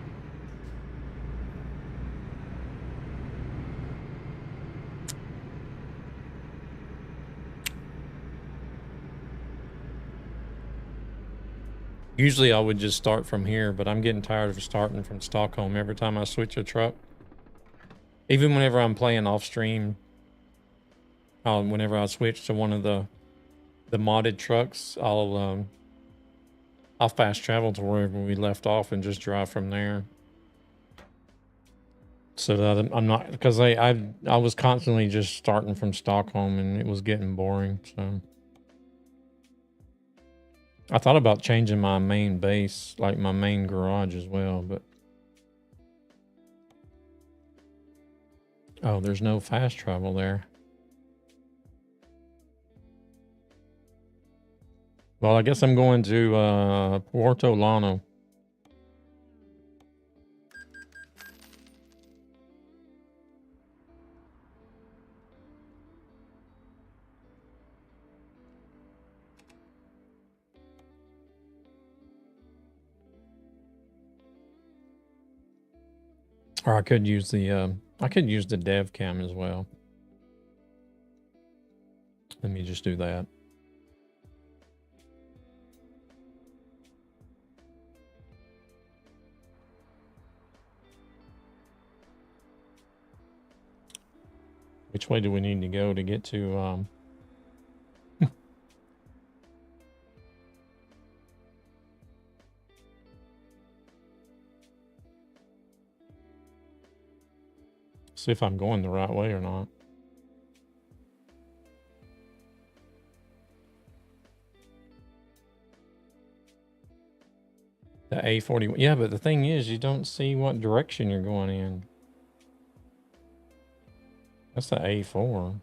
Usually I would just start from here, but I'm getting tired of starting from Stockholm every time I switch a truck. Even whenever I'm playing off stream, whenever I switch to one of the modded trucks, I'll fast travel to wherever we left off and just drive from there. So that I'm not, because I was constantly just starting from Stockholm and it was getting boring. So I thought about changing my main base, like my main garage as well, but oh, there's no fast travel there. Well, I guess I'm going to Porto Lano. Or I could use the dev cam as well. Let me just do that. Which way do we need to go to get to see if I'm going the right way or not. The A41. Yeah, but the thing is, you don't see what direction you're going in. That's the A4.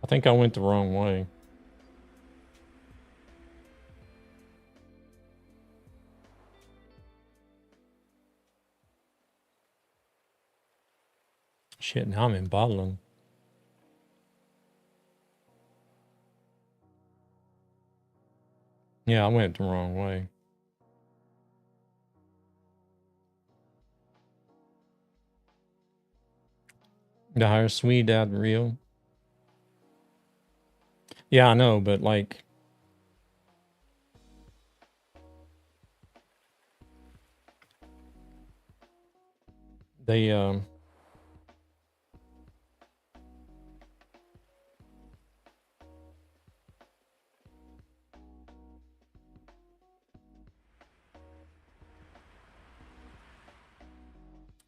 I think I went the wrong way. Shit, now I'm in bottling. Yeah, I went the wrong way. The higher Swede out real. Yeah, I know, but like they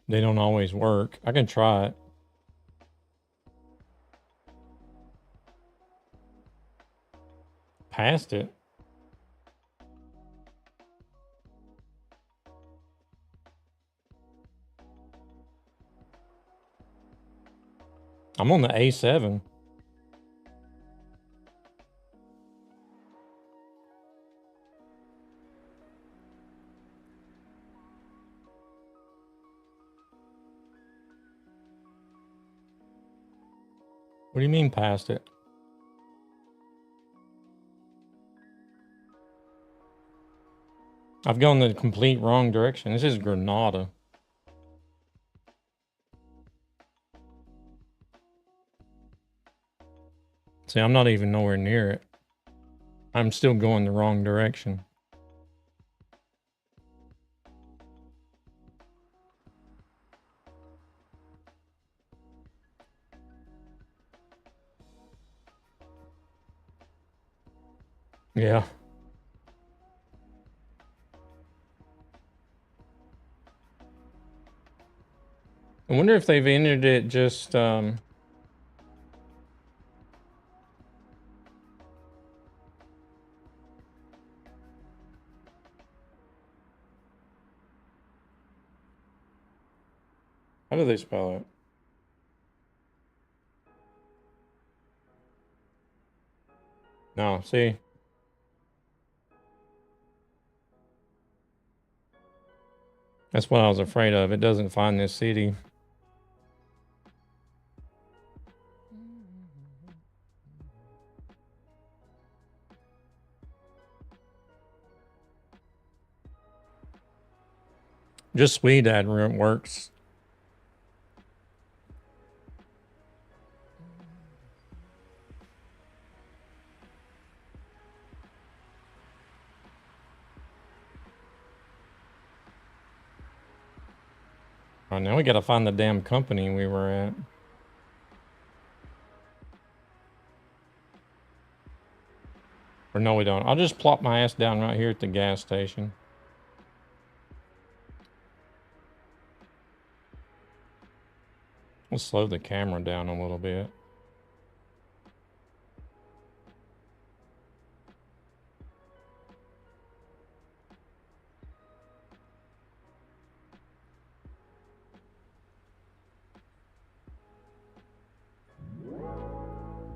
they don't always work. I can try it. Passed it. I'm on the A7. What do you mean past it? I've gone the complete wrong direction. This is Granada. See, I'm not even nowhere near it. I'm still going the wrong direction. Yeah. I wonder if they've entered it just how do they spell it? No, see. That's what I was afraid of. It doesn't find this city. Just Swede ad works. All right, now we gotta find the damn company we were at. Or no, we don't. I'll just plop my ass down right here at the gas station. We'll slow the camera down a little bit.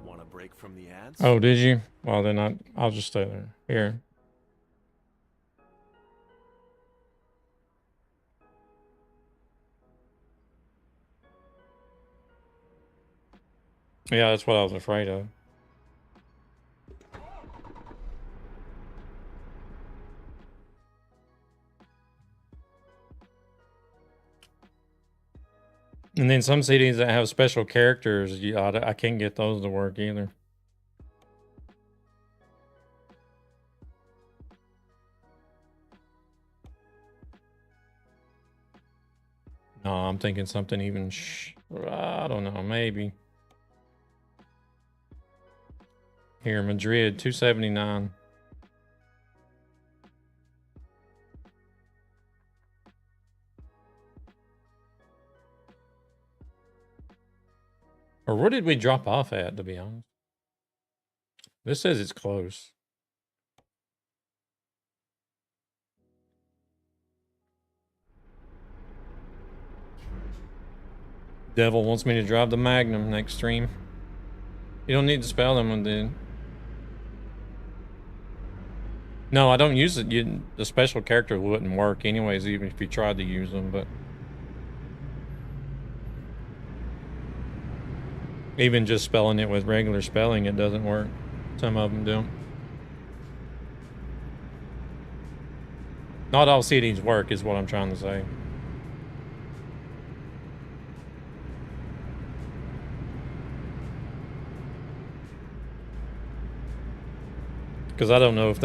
Want a break from the ads? Oh, did you? Well, then I'll just stay there. Here. Yeah, that's what I was afraid of. And then some cities that have special characters, I can't get those to work either. No, I'm thinking something even, I don't know, maybe. Here, Madrid, 279. Or where did we drop off at, to be honest? This says it's close. Devil wants me to drive the Magnum next stream. You don't need to spell them with the... No, I don't use it. The special character wouldn't work anyways, even if you tried to use them, but... Even just spelling it with regular spelling, it doesn't work. Some of them don't. Not all cities work, is what I'm trying to say. Because I don't know if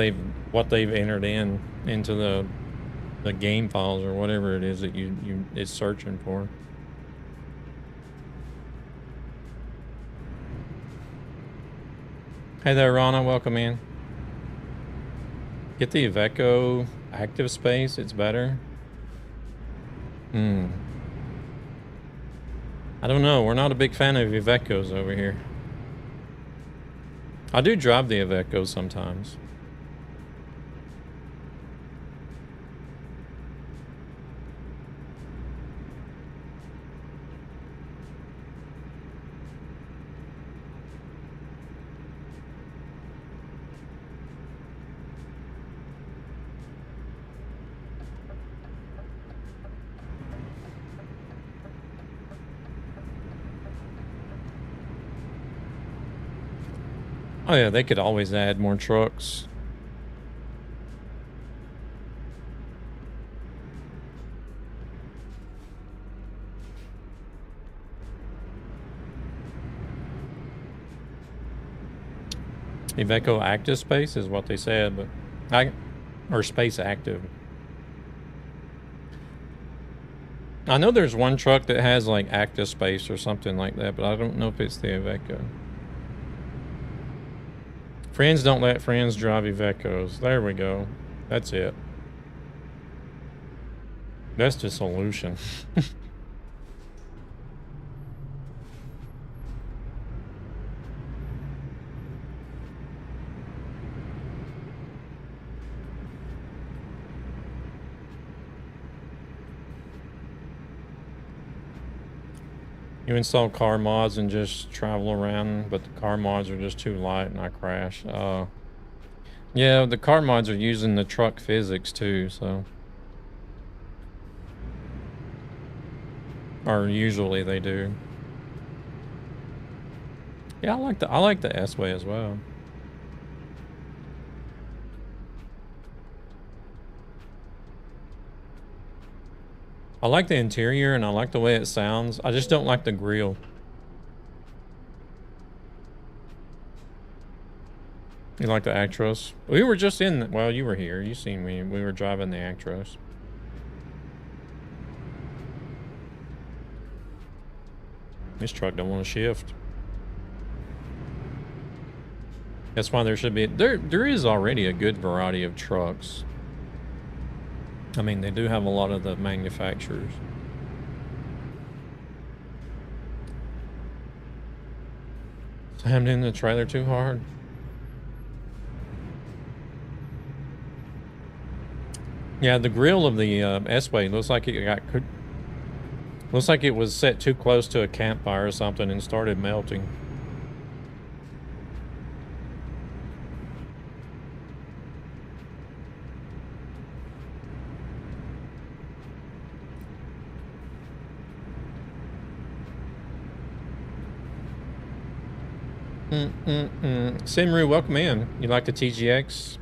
what they've entered into the game files or whatever it is that it's searching for. Hey there, Rana. Welcome in. Get the Iveco active space. It's better. I don't know. We're not a big fan of Ivecos over here. I do drive the Iveco sometimes. Oh yeah, they could always add more trucks. Iveco active space is what they said, but or space active. I know there's one truck that has like active space or something like that, but I don't know if it's the Iveco. Friends don't let friends drive Ivecos. There we go. That's it. That's the solution. You install car mods and just travel around, but the car mods are just too light and I crash. Yeah, the car mods are using the truck physics too, so. Or usually they do. Yeah, I like the S-Way as well. I like the interior and I like the way it sounds. I just don't like the grille. You like the Actros? We were just in, well, you were here. You seen me. We were driving the Actros. This truck don't want to shift. That's why there should be, there is already a good variety of trucks. I mean, they do have a lot of the manufacturers. Slammed in the trailer too hard. Yeah, the grill of the S-Way looks like it was set too close to a campfire or something and started melting. Simru, welcome in. You like the TGX?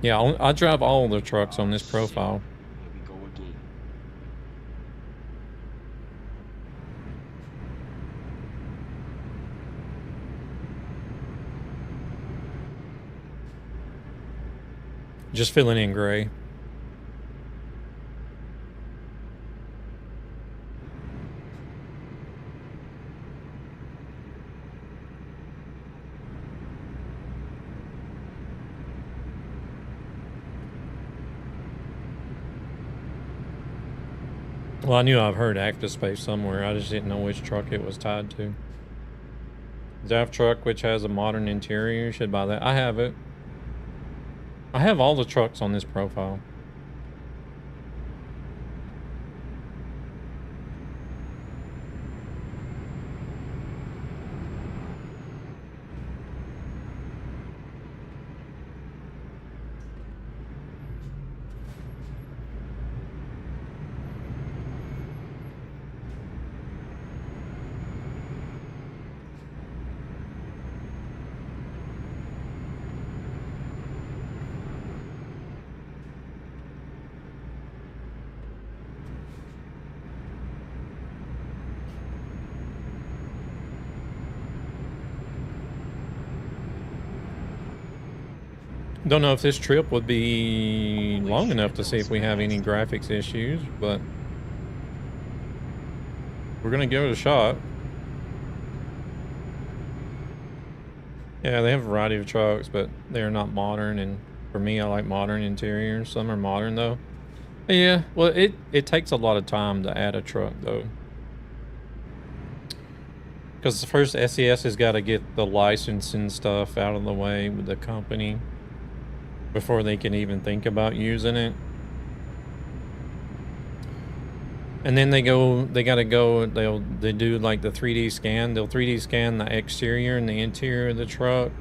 Yeah, I drive all the trucks on this profile. Here we go again. Just filling in gray. Well, I knew I've heard active space somewhere. I just didn't know which truck it was tied to. DAF truck, which has a modern interior. You should buy that. I have it. I have all the trucks on this profile. Don't know if this trip would be long enough to see if we have any graphics issues, but we're gonna give it a shot. Yeah, they have a variety of trucks, but they're not modern, and for me, I like modern interiors. Some are modern, though. But yeah, well, it takes a lot of time to add a truck, though. Because the first SES has got to get the licensing stuff out of the way with the company before they can even think about using it. And then they gotta go, they do like the 3D scan. They'll 3D scan the exterior and the interior of the truck.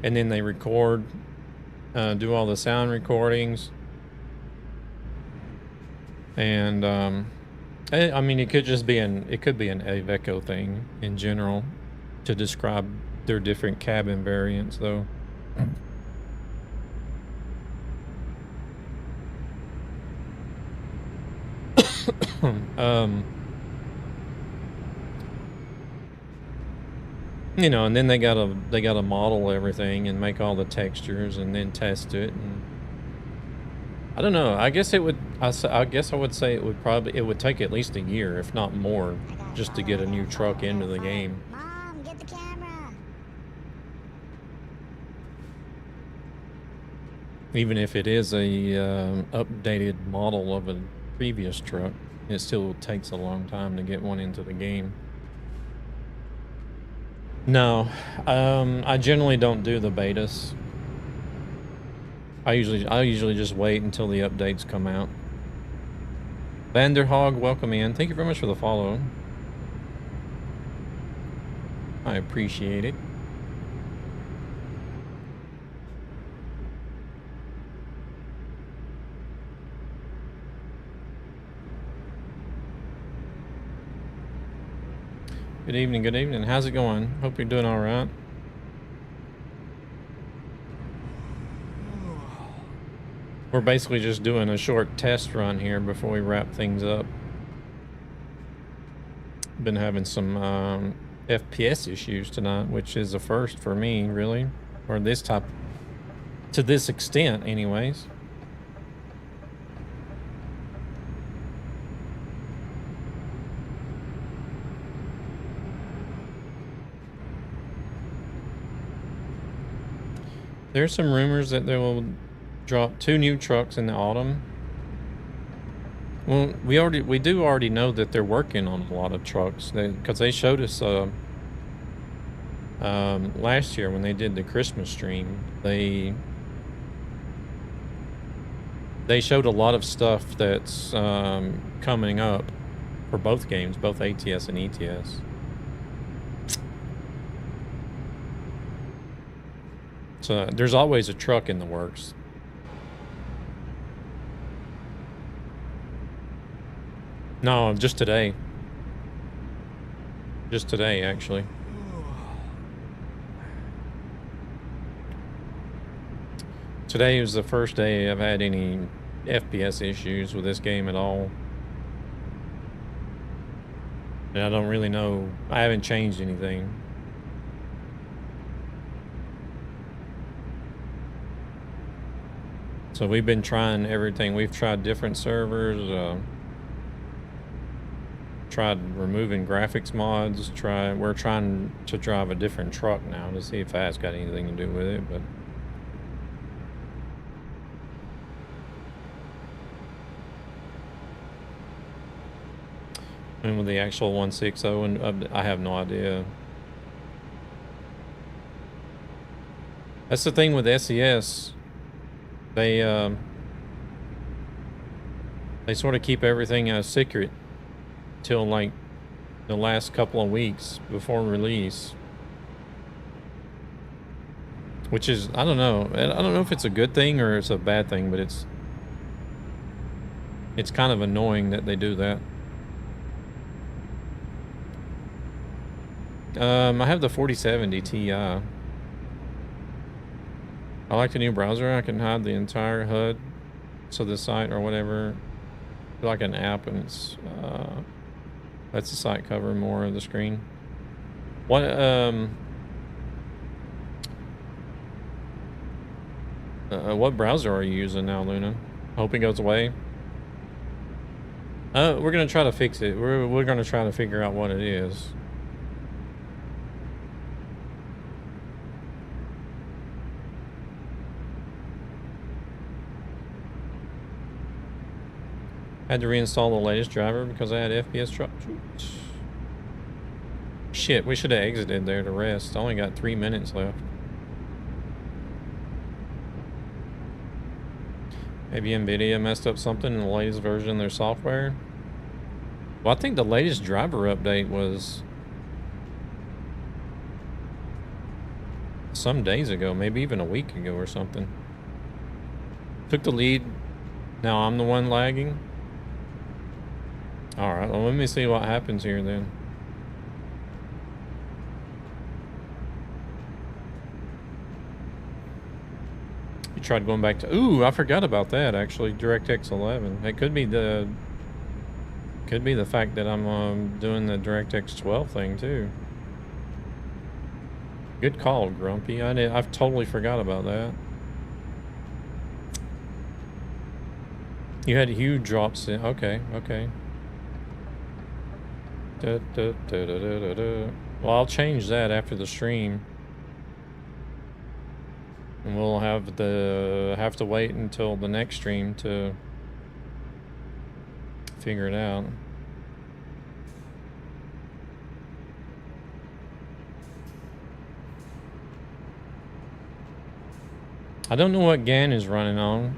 And then they record, do all the sound recordings. And, I mean, it could just be it could be an Aveco thing in general to describe their different cabin variants, though. You know, and then they gotta model everything and make all the textures and then test it. And I don't know. I guess I guess I would say it would take at least a year, if not more, just to get a new truck into the game. Mom, get the camera. Even if it is a updated model of a previous truck, it still takes a long time to get one into the game. No, I generally don't do the betas. I usually just wait until the updates come out. Vanderhog, welcome in. Thank you very much for the follow. I appreciate it. Good evening, good evening. How's it going? Hope you're doing all right. We're basically just doing a short test run here before we wrap things up. Been having some FPS issues tonight, which is a first for me, really, or this type, to this extent, anyways. There's some rumors that they will drop 2 new trucks in the autumn. Well, we do already know that they're working on a lot of trucks, because they showed us last year when they did the Christmas stream. They showed a lot of stuff that's coming up for both games, both ATS and ETS. So there's always a truck in the works. No, just today. Just today, actually. Today was the first day I've had any FPS issues with this game at all. And I don't really know. I haven't changed anything. So we've been trying everything. We've tried different servers, tried removing graphics mods, we're trying to drive a different truck now to see if that's got anything to do with it, but and with the actual 160, and I have no idea. That's the thing with SES. They sort of keep everything a secret till like the last couple of weeks before release, which is, I don't know if it's a good thing or it's a bad thing, but it's kind of annoying that they do that. I have the 4070 Ti. I like the new browser. I can hide the entire HUD, so the site or whatever, like an app, and it's lets the site cover more of the screen. What What browser are you using now, Luna? Hope it goes away. We're gonna try to fix it. We're gonna try to figure out what it is. Had to reinstall the latest driver because I had FPS drop. Shit, we should have exited there to rest. I only got 3 minutes left. Maybe NVIDIA messed up something in the latest version of their software. Well, I think the latest driver update was some days ago, maybe even a week ago or something. Took the lead. Now I'm the one lagging. All right, well, let me see what happens here then. You tried going back to... Ooh, I forgot about that, actually. DirectX 11. It could be the fact that I'm doing the DirectX 12 thing, too. Good call, Grumpy. I've totally forgot about that. You had huge drops in... Okay, okay. Well, I'll change that after the stream. And we'll have to wait until the next stream to figure it out. I don't know what GAN is running on.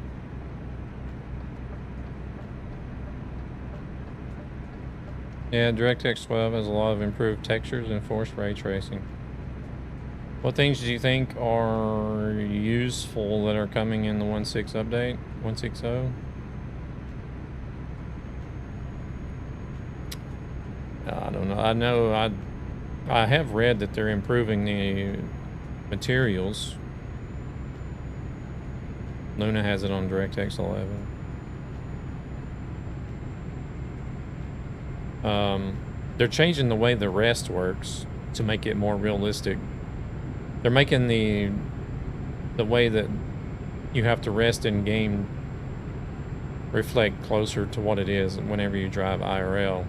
Yeah, DirectX 12 has a lot of improved textures and forced ray tracing. What things do you think are useful that are coming in the 1.6 update? 1.60? I don't know. I have read that they're improving the materials. Luna has it on DirectX 11. They're changing the way the rest works to make it more realistic. They're making the way that you have to rest in game reflect closer to what it is whenever you drive IRL.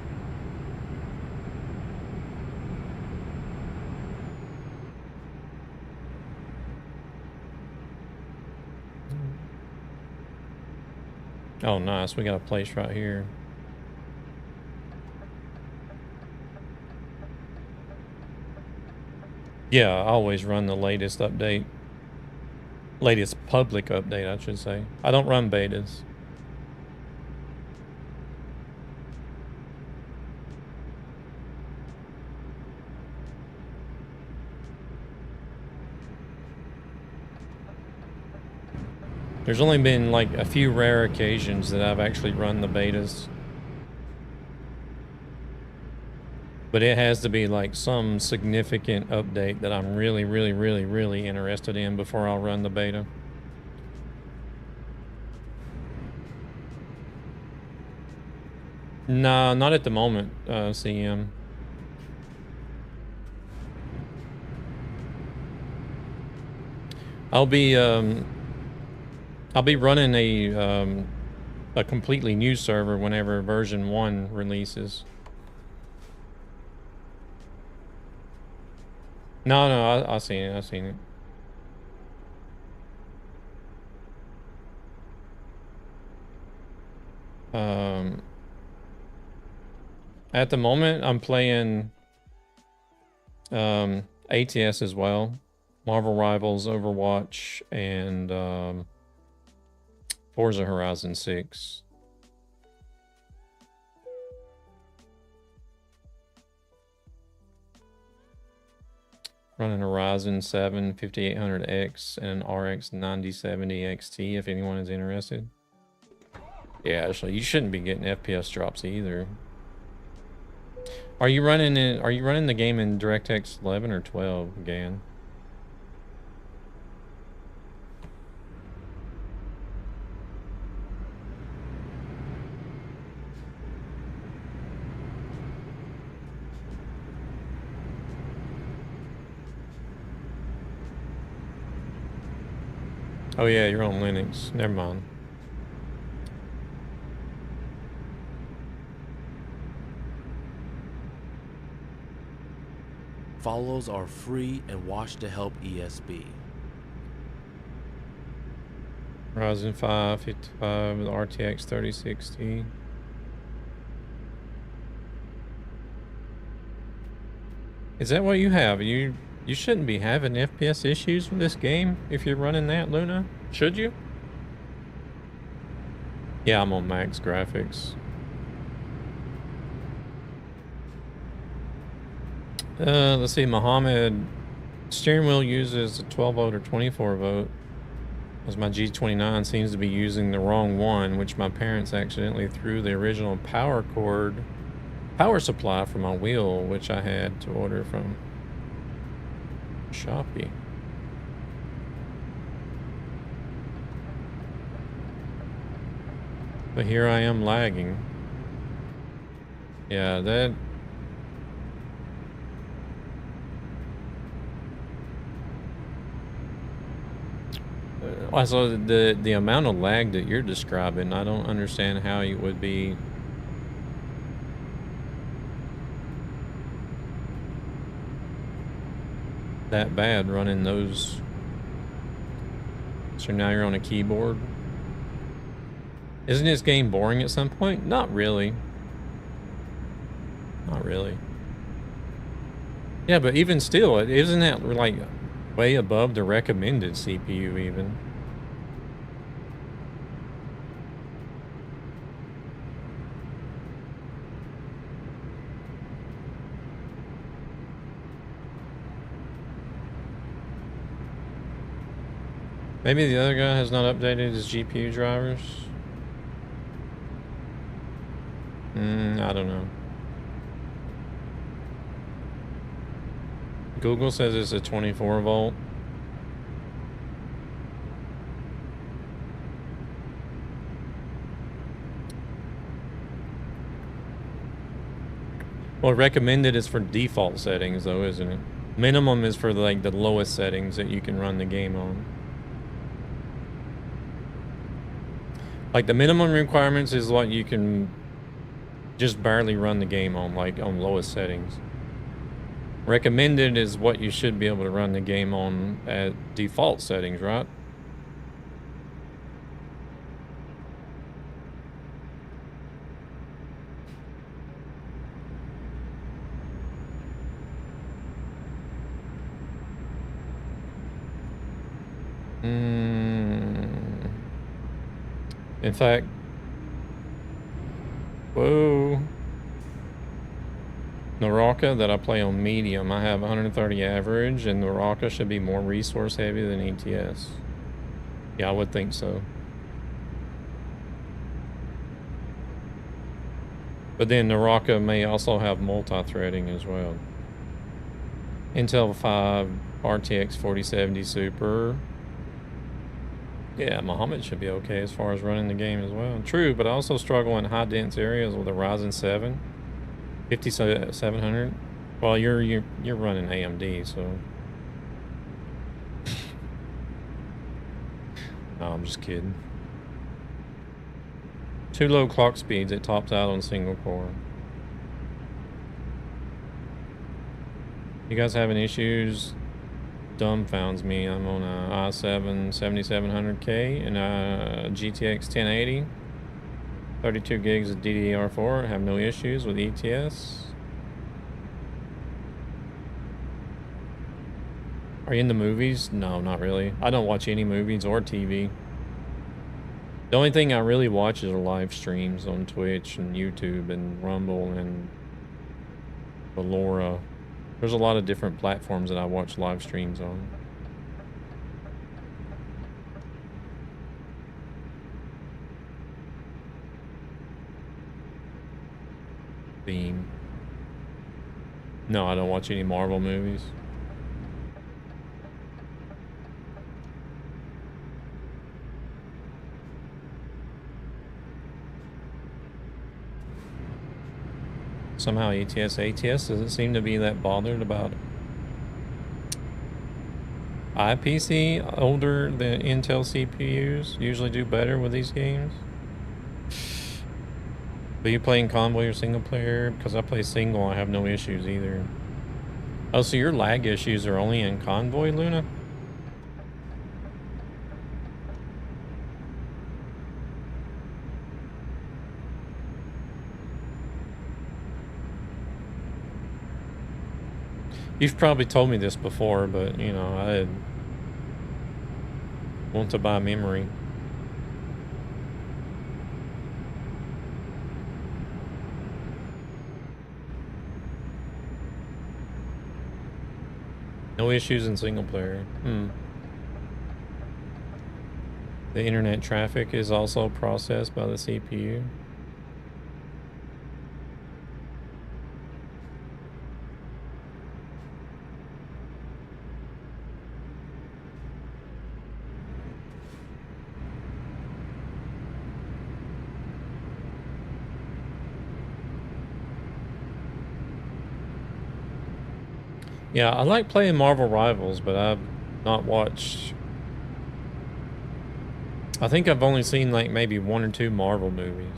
Oh, nice. We got a place right here. Yeah, I always run the latest update. Latest public update, I should say. I don't run betas. There's only been like a few rare occasions that I've actually run the betas. But it has to be like some significant update that I'm really, really, really, really interested in before I'll run the beta. Nah, not at the moment, CM. I'll be running a completely new server whenever version 1 releases. No, I've seen it. I've seen it. At the moment, I'm playing ATS as well, Marvel Rivals, Overwatch, and Forza Horizon 6. Running a Ryzen 7 5800X and an RX 9070 XT if anyone is interested. Yeah, actually, you shouldn't be getting FPS drops either. Are you running the game in DirectX 11 or 12, GAN? Oh yeah, you're on Linux. Never mind. Follows are free and watch to help ESB. Ryzen 5 55 with RTX 3060. Is that what you have? You shouldn't be having FPS issues with this game if you're running that, Luna. Should you? Yeah, I'm on max graphics. Let's see, Mohammed. Steering wheel uses a 12 volt or 24 volt. As my G29 seems to be using the wrong one, which my parents accidentally threw the original power supply for my wheel, which I had to order from Shopee. But here I am lagging. Yeah, that... So the amount of lag that you're describing, I don't understand how it would be that bad running those. So now you're on a keyboard. Isn't this game boring at some point? Not really. Not really. Yeah, but even still, isn't that like way above the recommended CPU even? Maybe the other guy has not updated his GPU drivers. I don't know. Google says it's a 24 volt. Well, recommended is for default settings though, isn't it? Minimum is for like the lowest settings that you can run the game on. Like the minimum requirements is what you can just barely run the game on, like on lowest settings. Recommended is what you should be able to run the game on at default settings, right? In fact, whoa. Naraka that I play on medium, I have 130 average, and Naraka should be more resource heavy than ETS. Yeah, I would think so. But then Naraka may also have multi-threading as well. Intel 5 RTX 4070 Super. Yeah, Muhammad should be okay as far as running the game as well. True, but I also struggle in high dense areas with a Ryzen 7 5700. Well, you're running AMD, so. No, I'm just kidding. Too low clock speeds, it tops out on single core. You guys having issues? Dumbfounds me. I'm on a i7 7700K and a GTX 1080. 32 gigs of DDR4. Have no issues with ETS. Are you in the movies? No, not really. I don't watch any movies or TV. The only thing I really watch is live streams on Twitch and YouTube and Rumble and Valora. There's a lot of different platforms that I watch live streams on. Beam. No, I don't watch any Marvel movies. Somehow ATS doesn't seem to be that bothered about it. iPC older than Intel CPUs usually do better with these games. Are you playing Convoy or single player? Because I play single, I have no issues either. Oh, so your lag issues are only in Convoy, Luna? You've probably told me this before, but, you know, I want to buy memory. No issues in single player. The internet traffic is also processed by the CPU. Yeah, I like playing Marvel Rivals, but I've not watched... I think I've only seen like maybe 1 or 2 Marvel movies.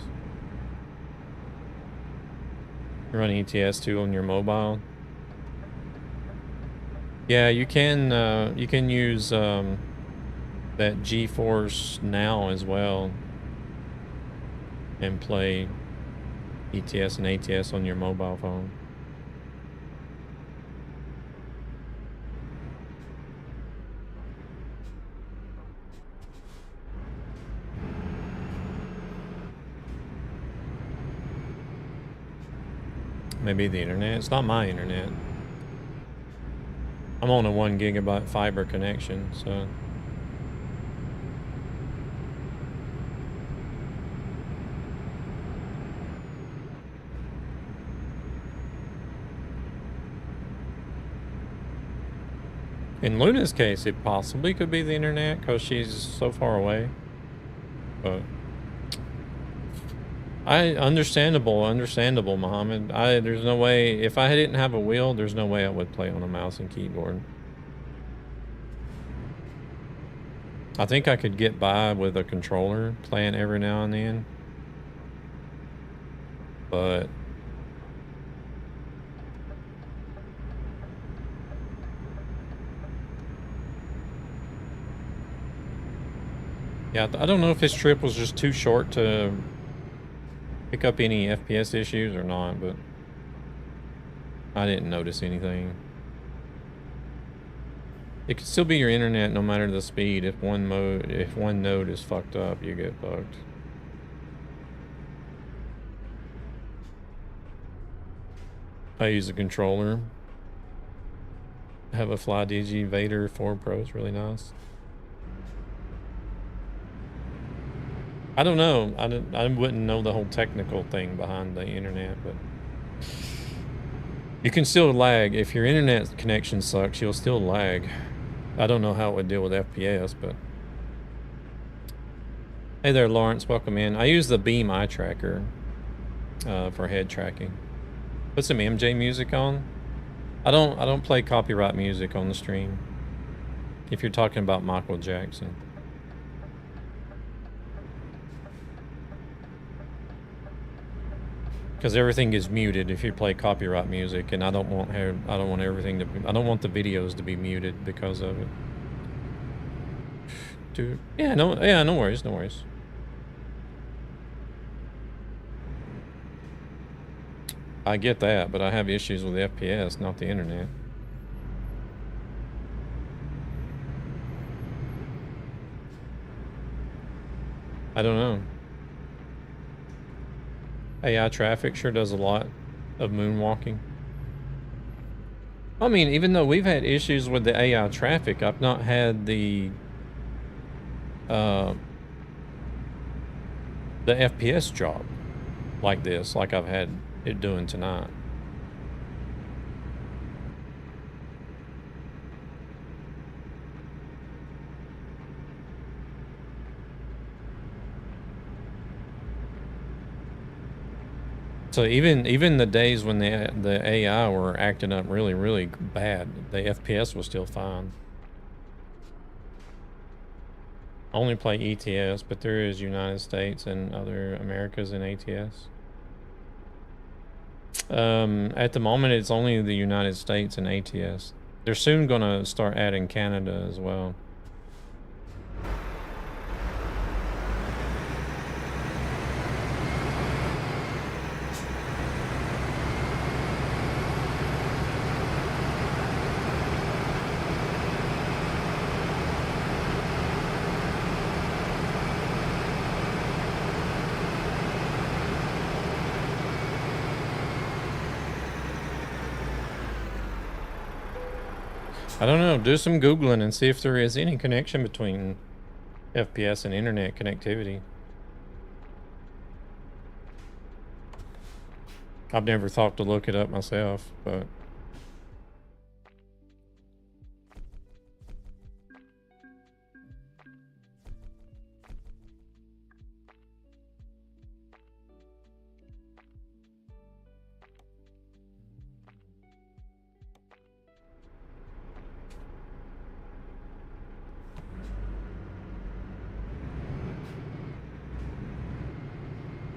You run ETS2 on your mobile. Yeah, you can use that GeForce Now as well and play ETS and ATS on your mobile phone. Maybe the internet. It's not my internet. I'm on a 1 gigabyte fiber connection, so. In Luna's case, it possibly could be the internet because she's so far away. But understandable, Muhammad. There's no way, if I didn't have a wheel, there's no way I would play on a mouse and keyboard. I think I could get by with a controller playing every now and then. But yeah, I don't know if this trip was just too short to pick up any FPS issues or not, but I didn't notice anything. It could still be your internet no matter the speed. If one node is fucked up, you get fucked. I use a controller. I have a FlyDigi Vader 4 Pro. It's really nice. I don't know. I wouldn't know the whole technical thing behind the internet, but you can still lag. If your internet connection sucks, you'll still lag. I don't know how it would deal with FPS, but hey there, Lawrence. Welcome in. I use the Beam eye tracker for head tracking. Put some MJ music on. I don't play copyright music on the stream. If you're talking about Michael Jackson. Because everything is muted if you play copyright music, and I don't want everything to I don't want the videos to be muted because of it. Dude, no worries. I get that, but I have issues with FPS, not the internet. I don't know. AI traffic sure does a lot of moonwalking. I mean, even though we've had issues with the AI traffic, I've not had the FPS drop like this, like I've had it doing tonight. So even the days when the AI were acting up really bad, the FPS was still fine. Only play ETS, but there is United States and other Americas in ATS. At the moment, it's only the United States and ATS. They're soon gonna start adding Canada as well. I don't know, do some Googling and see if there is any connection between FPS and internet connectivity. I've never thought to look it up myself, but...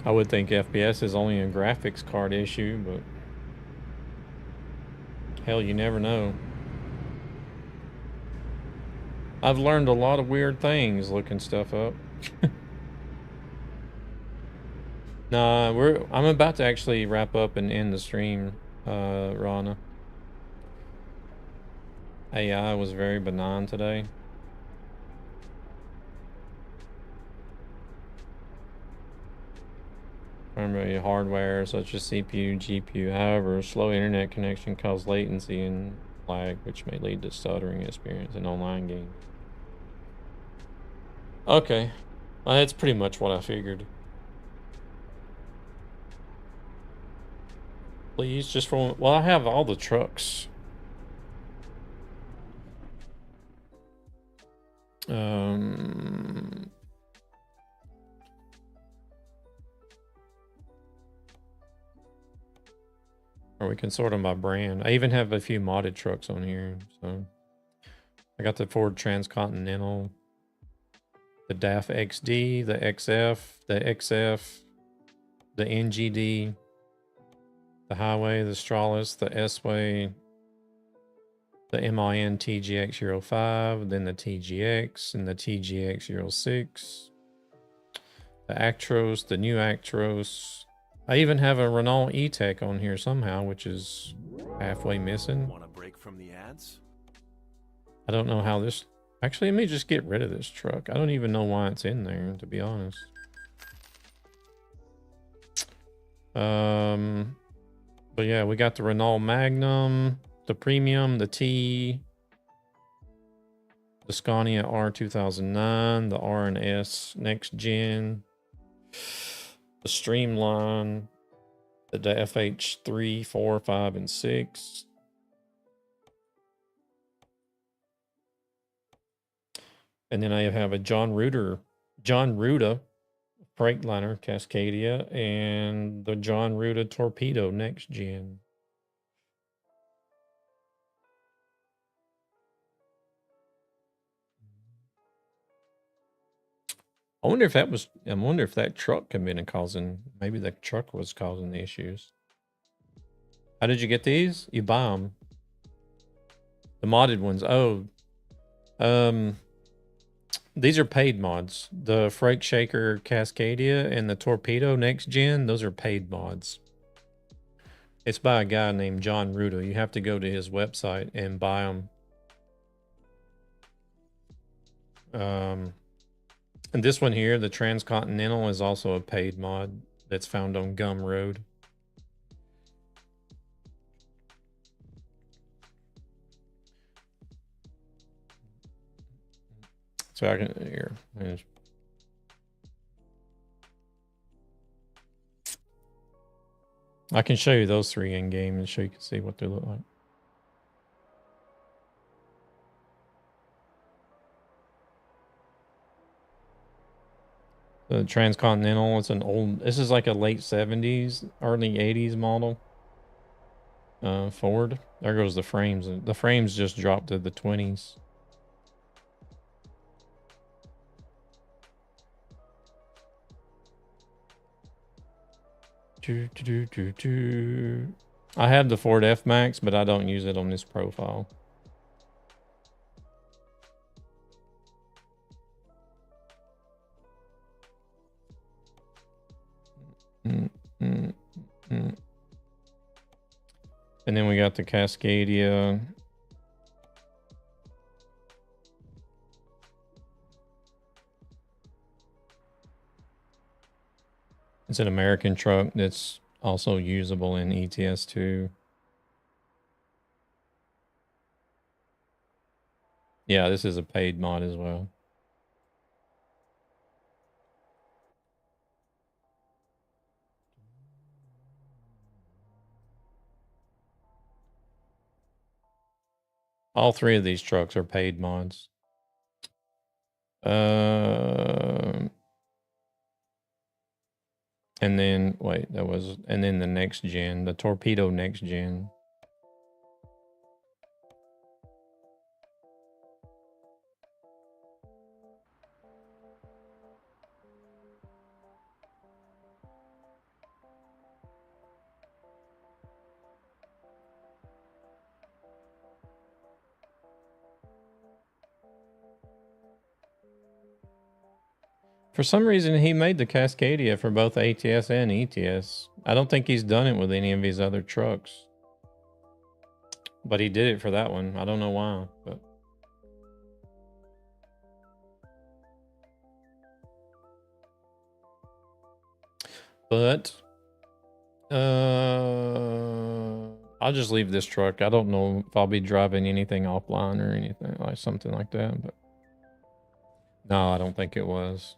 I would think FPS is only a graphics card issue, but hell, you never know. I've learned a lot of weird things looking stuff up. Nah, I'm about to actually wrap up and end the stream, Rana. AI was very benign today. Primary hardware such as CPU, GPU. However, slow internet connection causes latency and lag, which may lead to stuttering experience in online games. Okay, well, that's pretty much what I figured. Please, just for... Well, I have all the trucks. Or we can sort them by brand. I even have a few modded trucks on here. So I got the Ford Transcontinental, the DAF XD, the XF, the XF, the NGD, the Highway, the Stralis, the S-Way, the MIN TGX 05, then the TGX and the TGX 06, the Actros, the new Actros. I even have a Renault E-Tech on here somehow, which is halfway missing. Want a break from the ads? I don't know how this... Actually, let me just get rid of this truck. I don't even know why it's in there, to be honest. But yeah, we got the Renault Magnum, the Premium, the T, the Scania R2009, the R and S Next Gen, the Streamline, the FH3, 4, 5, and 6. And then I have a John Ruda Freightliner Cascadia and the John Ruda Torpedo Next Gen. I wonder if that truck could have been causing, maybe the truck was causing the issues. How did you get these? You buy them. The modded ones. Oh, these are paid mods. The Freight Shaker Cascadia and the Torpedo Next Gen, those are paid mods. It's by a guy named John Ruda. You have to go to his website and buy them. And this one here, the Transcontinental, is also a paid mod that's found on Gumroad. So I can here. I can show you those three in game and show you can see what they look like. The Transcontinental, it's an old, this is like a late 70s, early 80s model. Ford. There goes the frames. The frames just dropped to the 20s. I have the Ford F-Max, but I don't use it on this profile. And then we got the Cascadia. It's an American truck that's also usable in ETS2. Yeah, this is a paid mod as well. All three of these trucks are paid mods. And then, wait, and then the next gen, the Torpedo next gen. For some reason, he made the Cascadia for both ATS and ETS. I don't think he's done it with any of his other trucks. But he did it for that one. I don't know why, but... I'll just leave this truck. I don't know if I'll be driving anything offline or anything, like something like that, but... No, I don't think it was.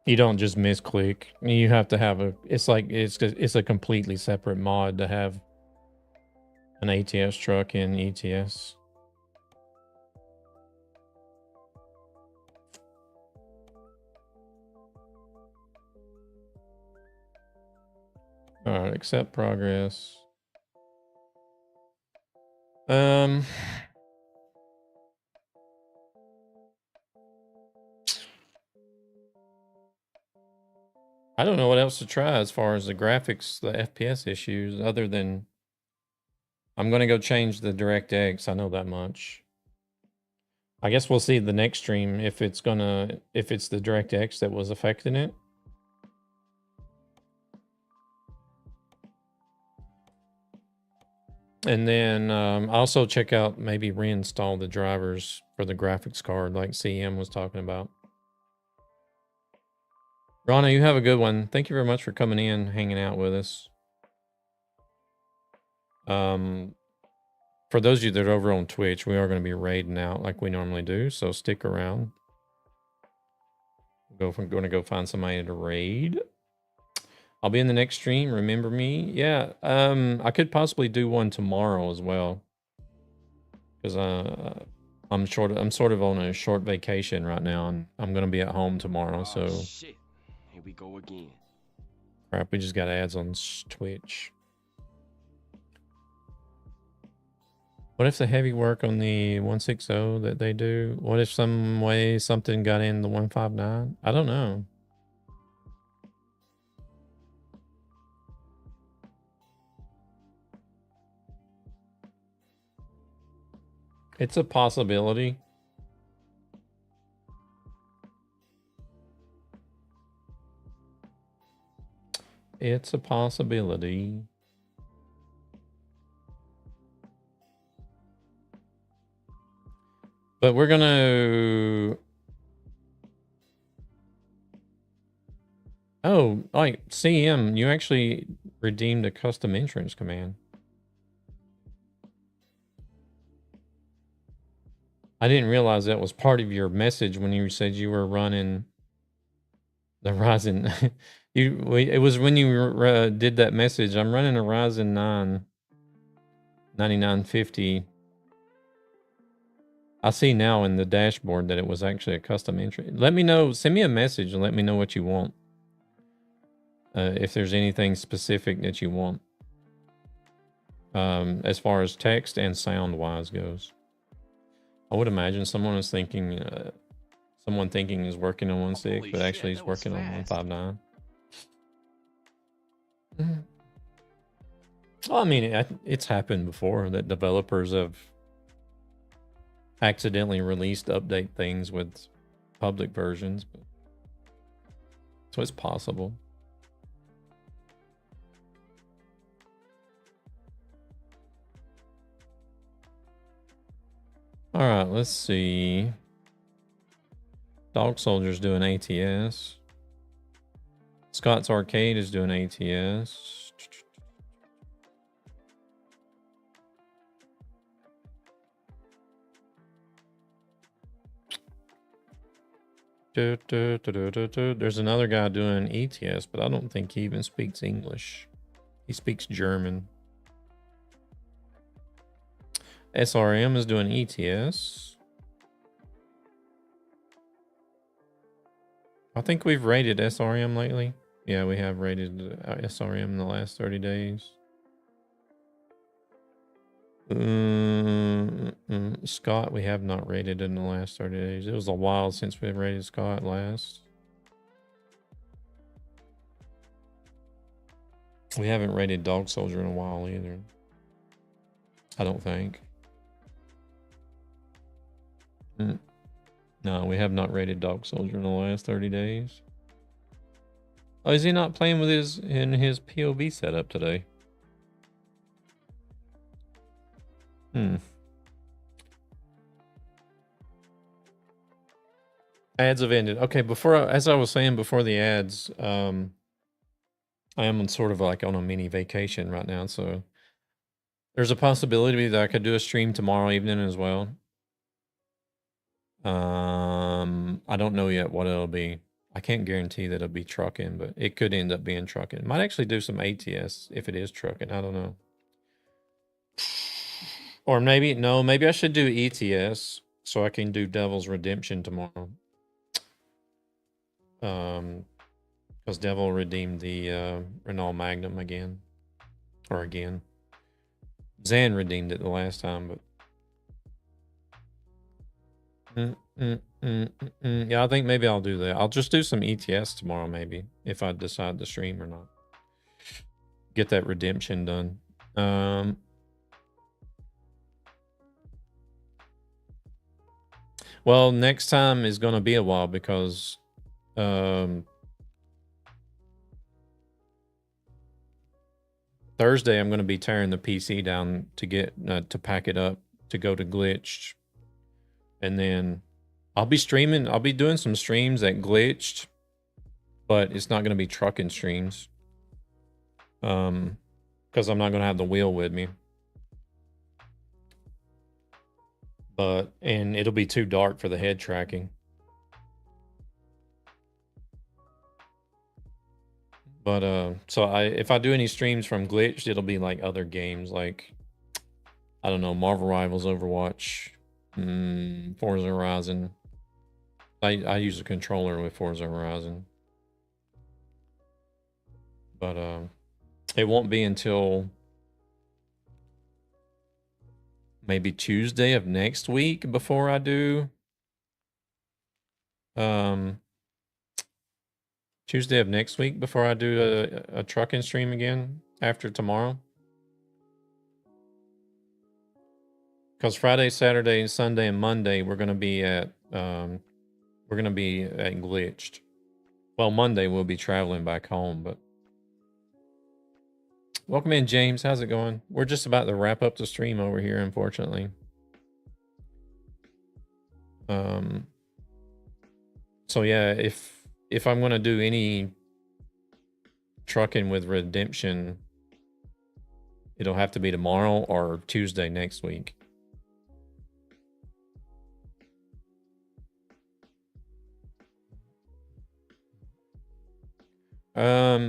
You don't just misclick. You have to have a... It's like it's a completely separate mod to have an ATS truck in ETS. All right, accept progress. I don't know what else to try as far as the graphics, the FPS issues, other than I'm going to go change the DirectX. I know that much. I guess we'll see the next stream if it's the DirectX that was affecting it. And then also check out, maybe reinstall the drivers for the graphics card like CM was talking about. Rana, you have a good one. Thank you very much for coming in, hanging out with us. For those of you that are over on Twitch, we are going to be raiding out like we normally do, so stick around. We're going to go find somebody to raid. I'll be in the next stream. Remember me? Yeah. I could possibly do one tomorrow as well, because I'm sort of on a short vacation right now, and I'm going to be at home tomorrow. So shit. Here we go again. Crap, we just got ads on Twitch. What if the heavy work on the 160 that they do? What if some way something got in the 159? I don't know. It's a possibility. It's a possibility. But we're gonna... Oh, like CM, you actually redeemed a custom entrance command. I didn't realize that was part of your message when you said you were running the Ryzen. It was when you did that message. I'm running a Ryzen 9 9950. I see now in the dashboard that it was actually a custom entry. Let me know. Send me a message and let me know what you want. If there's anything specific that you want. As far as text and sound wise goes. I would imagine someone is thinking Someone thinking he's working on 1.6, Holy but actually shit, he's that was working on fast. 1.5.9. Well, I mean, it's happened before that developers have accidentally released update things with public versions, but so it's possible. All right, let's see. Dog Soldier's doing ATS. Scott's Arcade is doing ATS. There's another guy doing ETS, but I don't think he even speaks English. He speaks German. SRM is doing ETS. I think we've rated SRM lately. Yeah, we have rated SRM in the last 30 days. Scott, we have not rated in the last 30 days. It was a while since we rated Scott last. We haven't rated Dog Soldier in a while either. I don't think. No, we have not rated Dog Soldier in the last 30 days. Oh, is he not playing with his POV setup today? Ads have ended. Okay, as I was saying before the ads, I am sort of like on a mini vacation right now, so there's a possibility that I could do a stream tomorrow evening as well. I don't know yet what it'll be. I can't guarantee that it'll be trucking, but it could end up being trucking. Might actually do some ATS if it is trucking. I don't know. Or maybe I should do ETS so I can do Devil's Redemption tomorrow. Because Devil redeemed the Renault Magnum again. Zan redeemed it the last time, but yeah, I think maybe I'll do that. I'll just do some ETS tomorrow, maybe, if I decide to stream or not. Get that redemption done. Well, next time is going to be a while because Thursday I'm going to be tearing the PC down to get to pack it up to go to Glitched. And then I'll be streaming. I'll be doing some streams at Glitched, but it's not going to be trucking streams. Because I'm not going to have the wheel with me. And it'll be too dark for the head tracking. But so if I do any streams from Glitched, it'll be like other games, like I don't know, Marvel Rivals, Overwatch, Forza Horizon. I use a controller with Forza Horizon. But it won't be until maybe Tuesday of next week before I do Tuesday of next week before I do a trucking stream again after tomorrow. Because Friday, Saturday, Sunday, and Monday we're gonna be at Glitched. Well, Monday we'll be traveling back home, but welcome in, James. How's it going? We're just about to wrap up the stream over here, unfortunately. So yeah, if I'm gonna do any trucking with Redemption, it'll have to be tomorrow or Tuesday next week.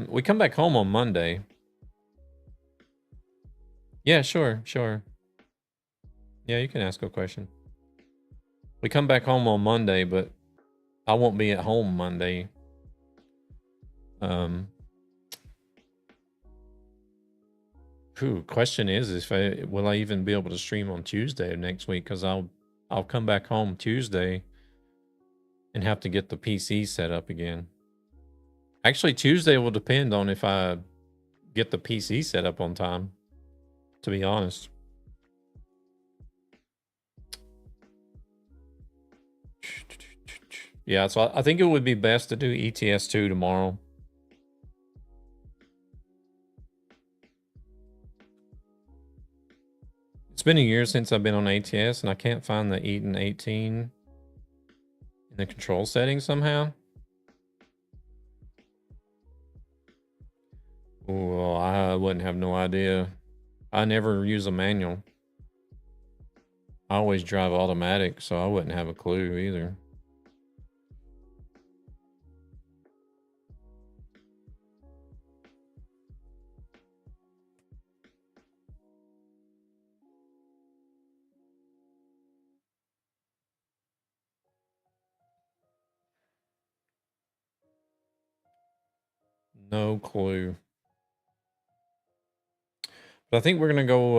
We come back home on Monday. Yeah, sure. Yeah, you can ask a question. We come back home on Monday, but I won't be at home Monday. Question is will I even be able to stream on Tuesday of next week? Because I'll come back home Tuesday and have to get the PC set up again. Actually, Tuesday will depend on if I get the PC set up on time, to be honest. Yeah, so I think it would be best to do ETS2 tomorrow. It's been a year since I've been on ATS, and I can't find the Eden 18 in the control settings somehow. Well, I wouldn't have no idea. I never use a manual. I always drive automatic, so I wouldn't have a clue either. No clue. But I think we're gonna go.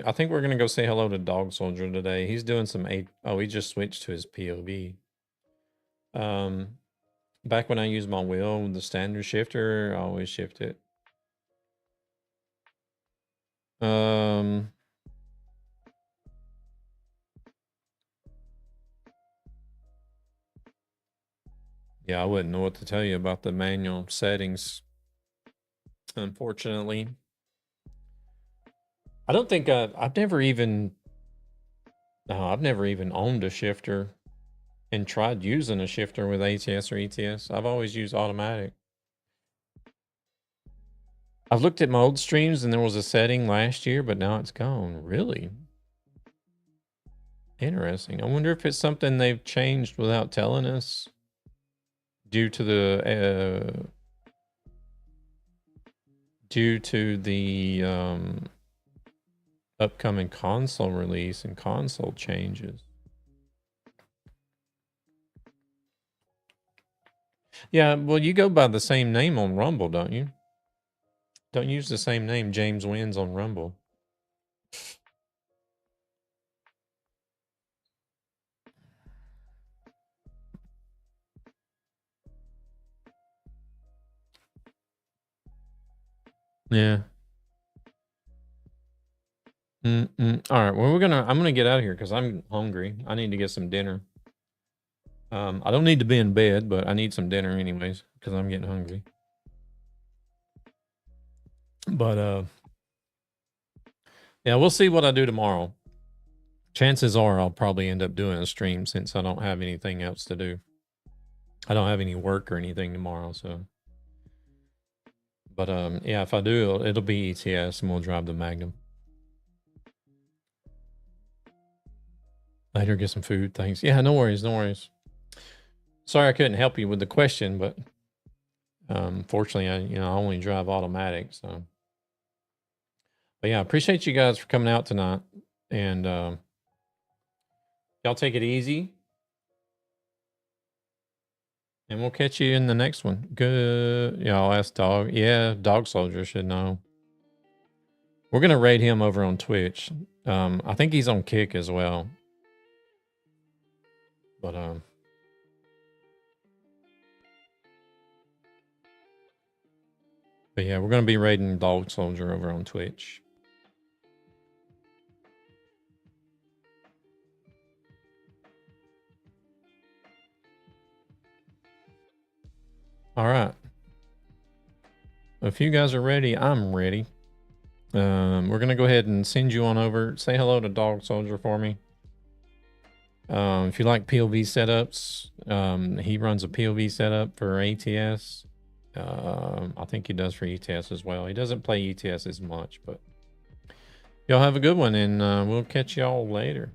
I think we're gonna go say hello to Dog Soldier today. He's doing some Oh, he just switched to his POV. Back when I used my wheel with the standard shifter, I always shift it. Yeah, I wouldn't know what to tell you about the manual settings, unfortunately. I don't think I've never even owned a shifter and tried using a shifter with ATS or ETS. I've always used automatic. I've looked at my old streams and there was a setting last year, but now it's gone. Really? Interesting. I wonder if it's something they've changed without telling us due to the upcoming console release and console changes. Yeah, well, you go by the same name on Rumble, don't you? Don't use the same name, James Wins, on Rumble. Yeah. All right. Well, I'm gonna get out of here because I'm hungry. I need to get some dinner. I don't need to be in bed, but I need some dinner anyways because I'm getting hungry. But yeah, we'll see what I do tomorrow. Chances are I'll probably end up doing a stream since I don't have anything else to do. I don't have any work or anything tomorrow, so. But yeah, if I do, it'll be ETS and we'll drive the Magnum. Later, get some food. Thanks. Yeah, no worries, no worries. Sorry I couldn't help you with the question, but fortunately, I only drive automatic, so. But yeah, I appreciate you guys for coming out tonight, and y'all take it easy, and we'll catch you in the next one. Good. Yeah, I'll ask Dog. Yeah, Dog Soldier should know. We're gonna raid him over on Twitch. I think he's on Kick as well. But yeah, we're gonna be raiding Dog Soldier over on Twitch. All right. If you guys are ready, I'm ready. We're gonna go ahead and send you on over. Say hello to Dog Soldier for me. If you like POV setups, he runs a POV setup for ATS. I think he does for ETS as well. He doesn't play ETS as much, but y'all have a good one, and we'll catch y'all later.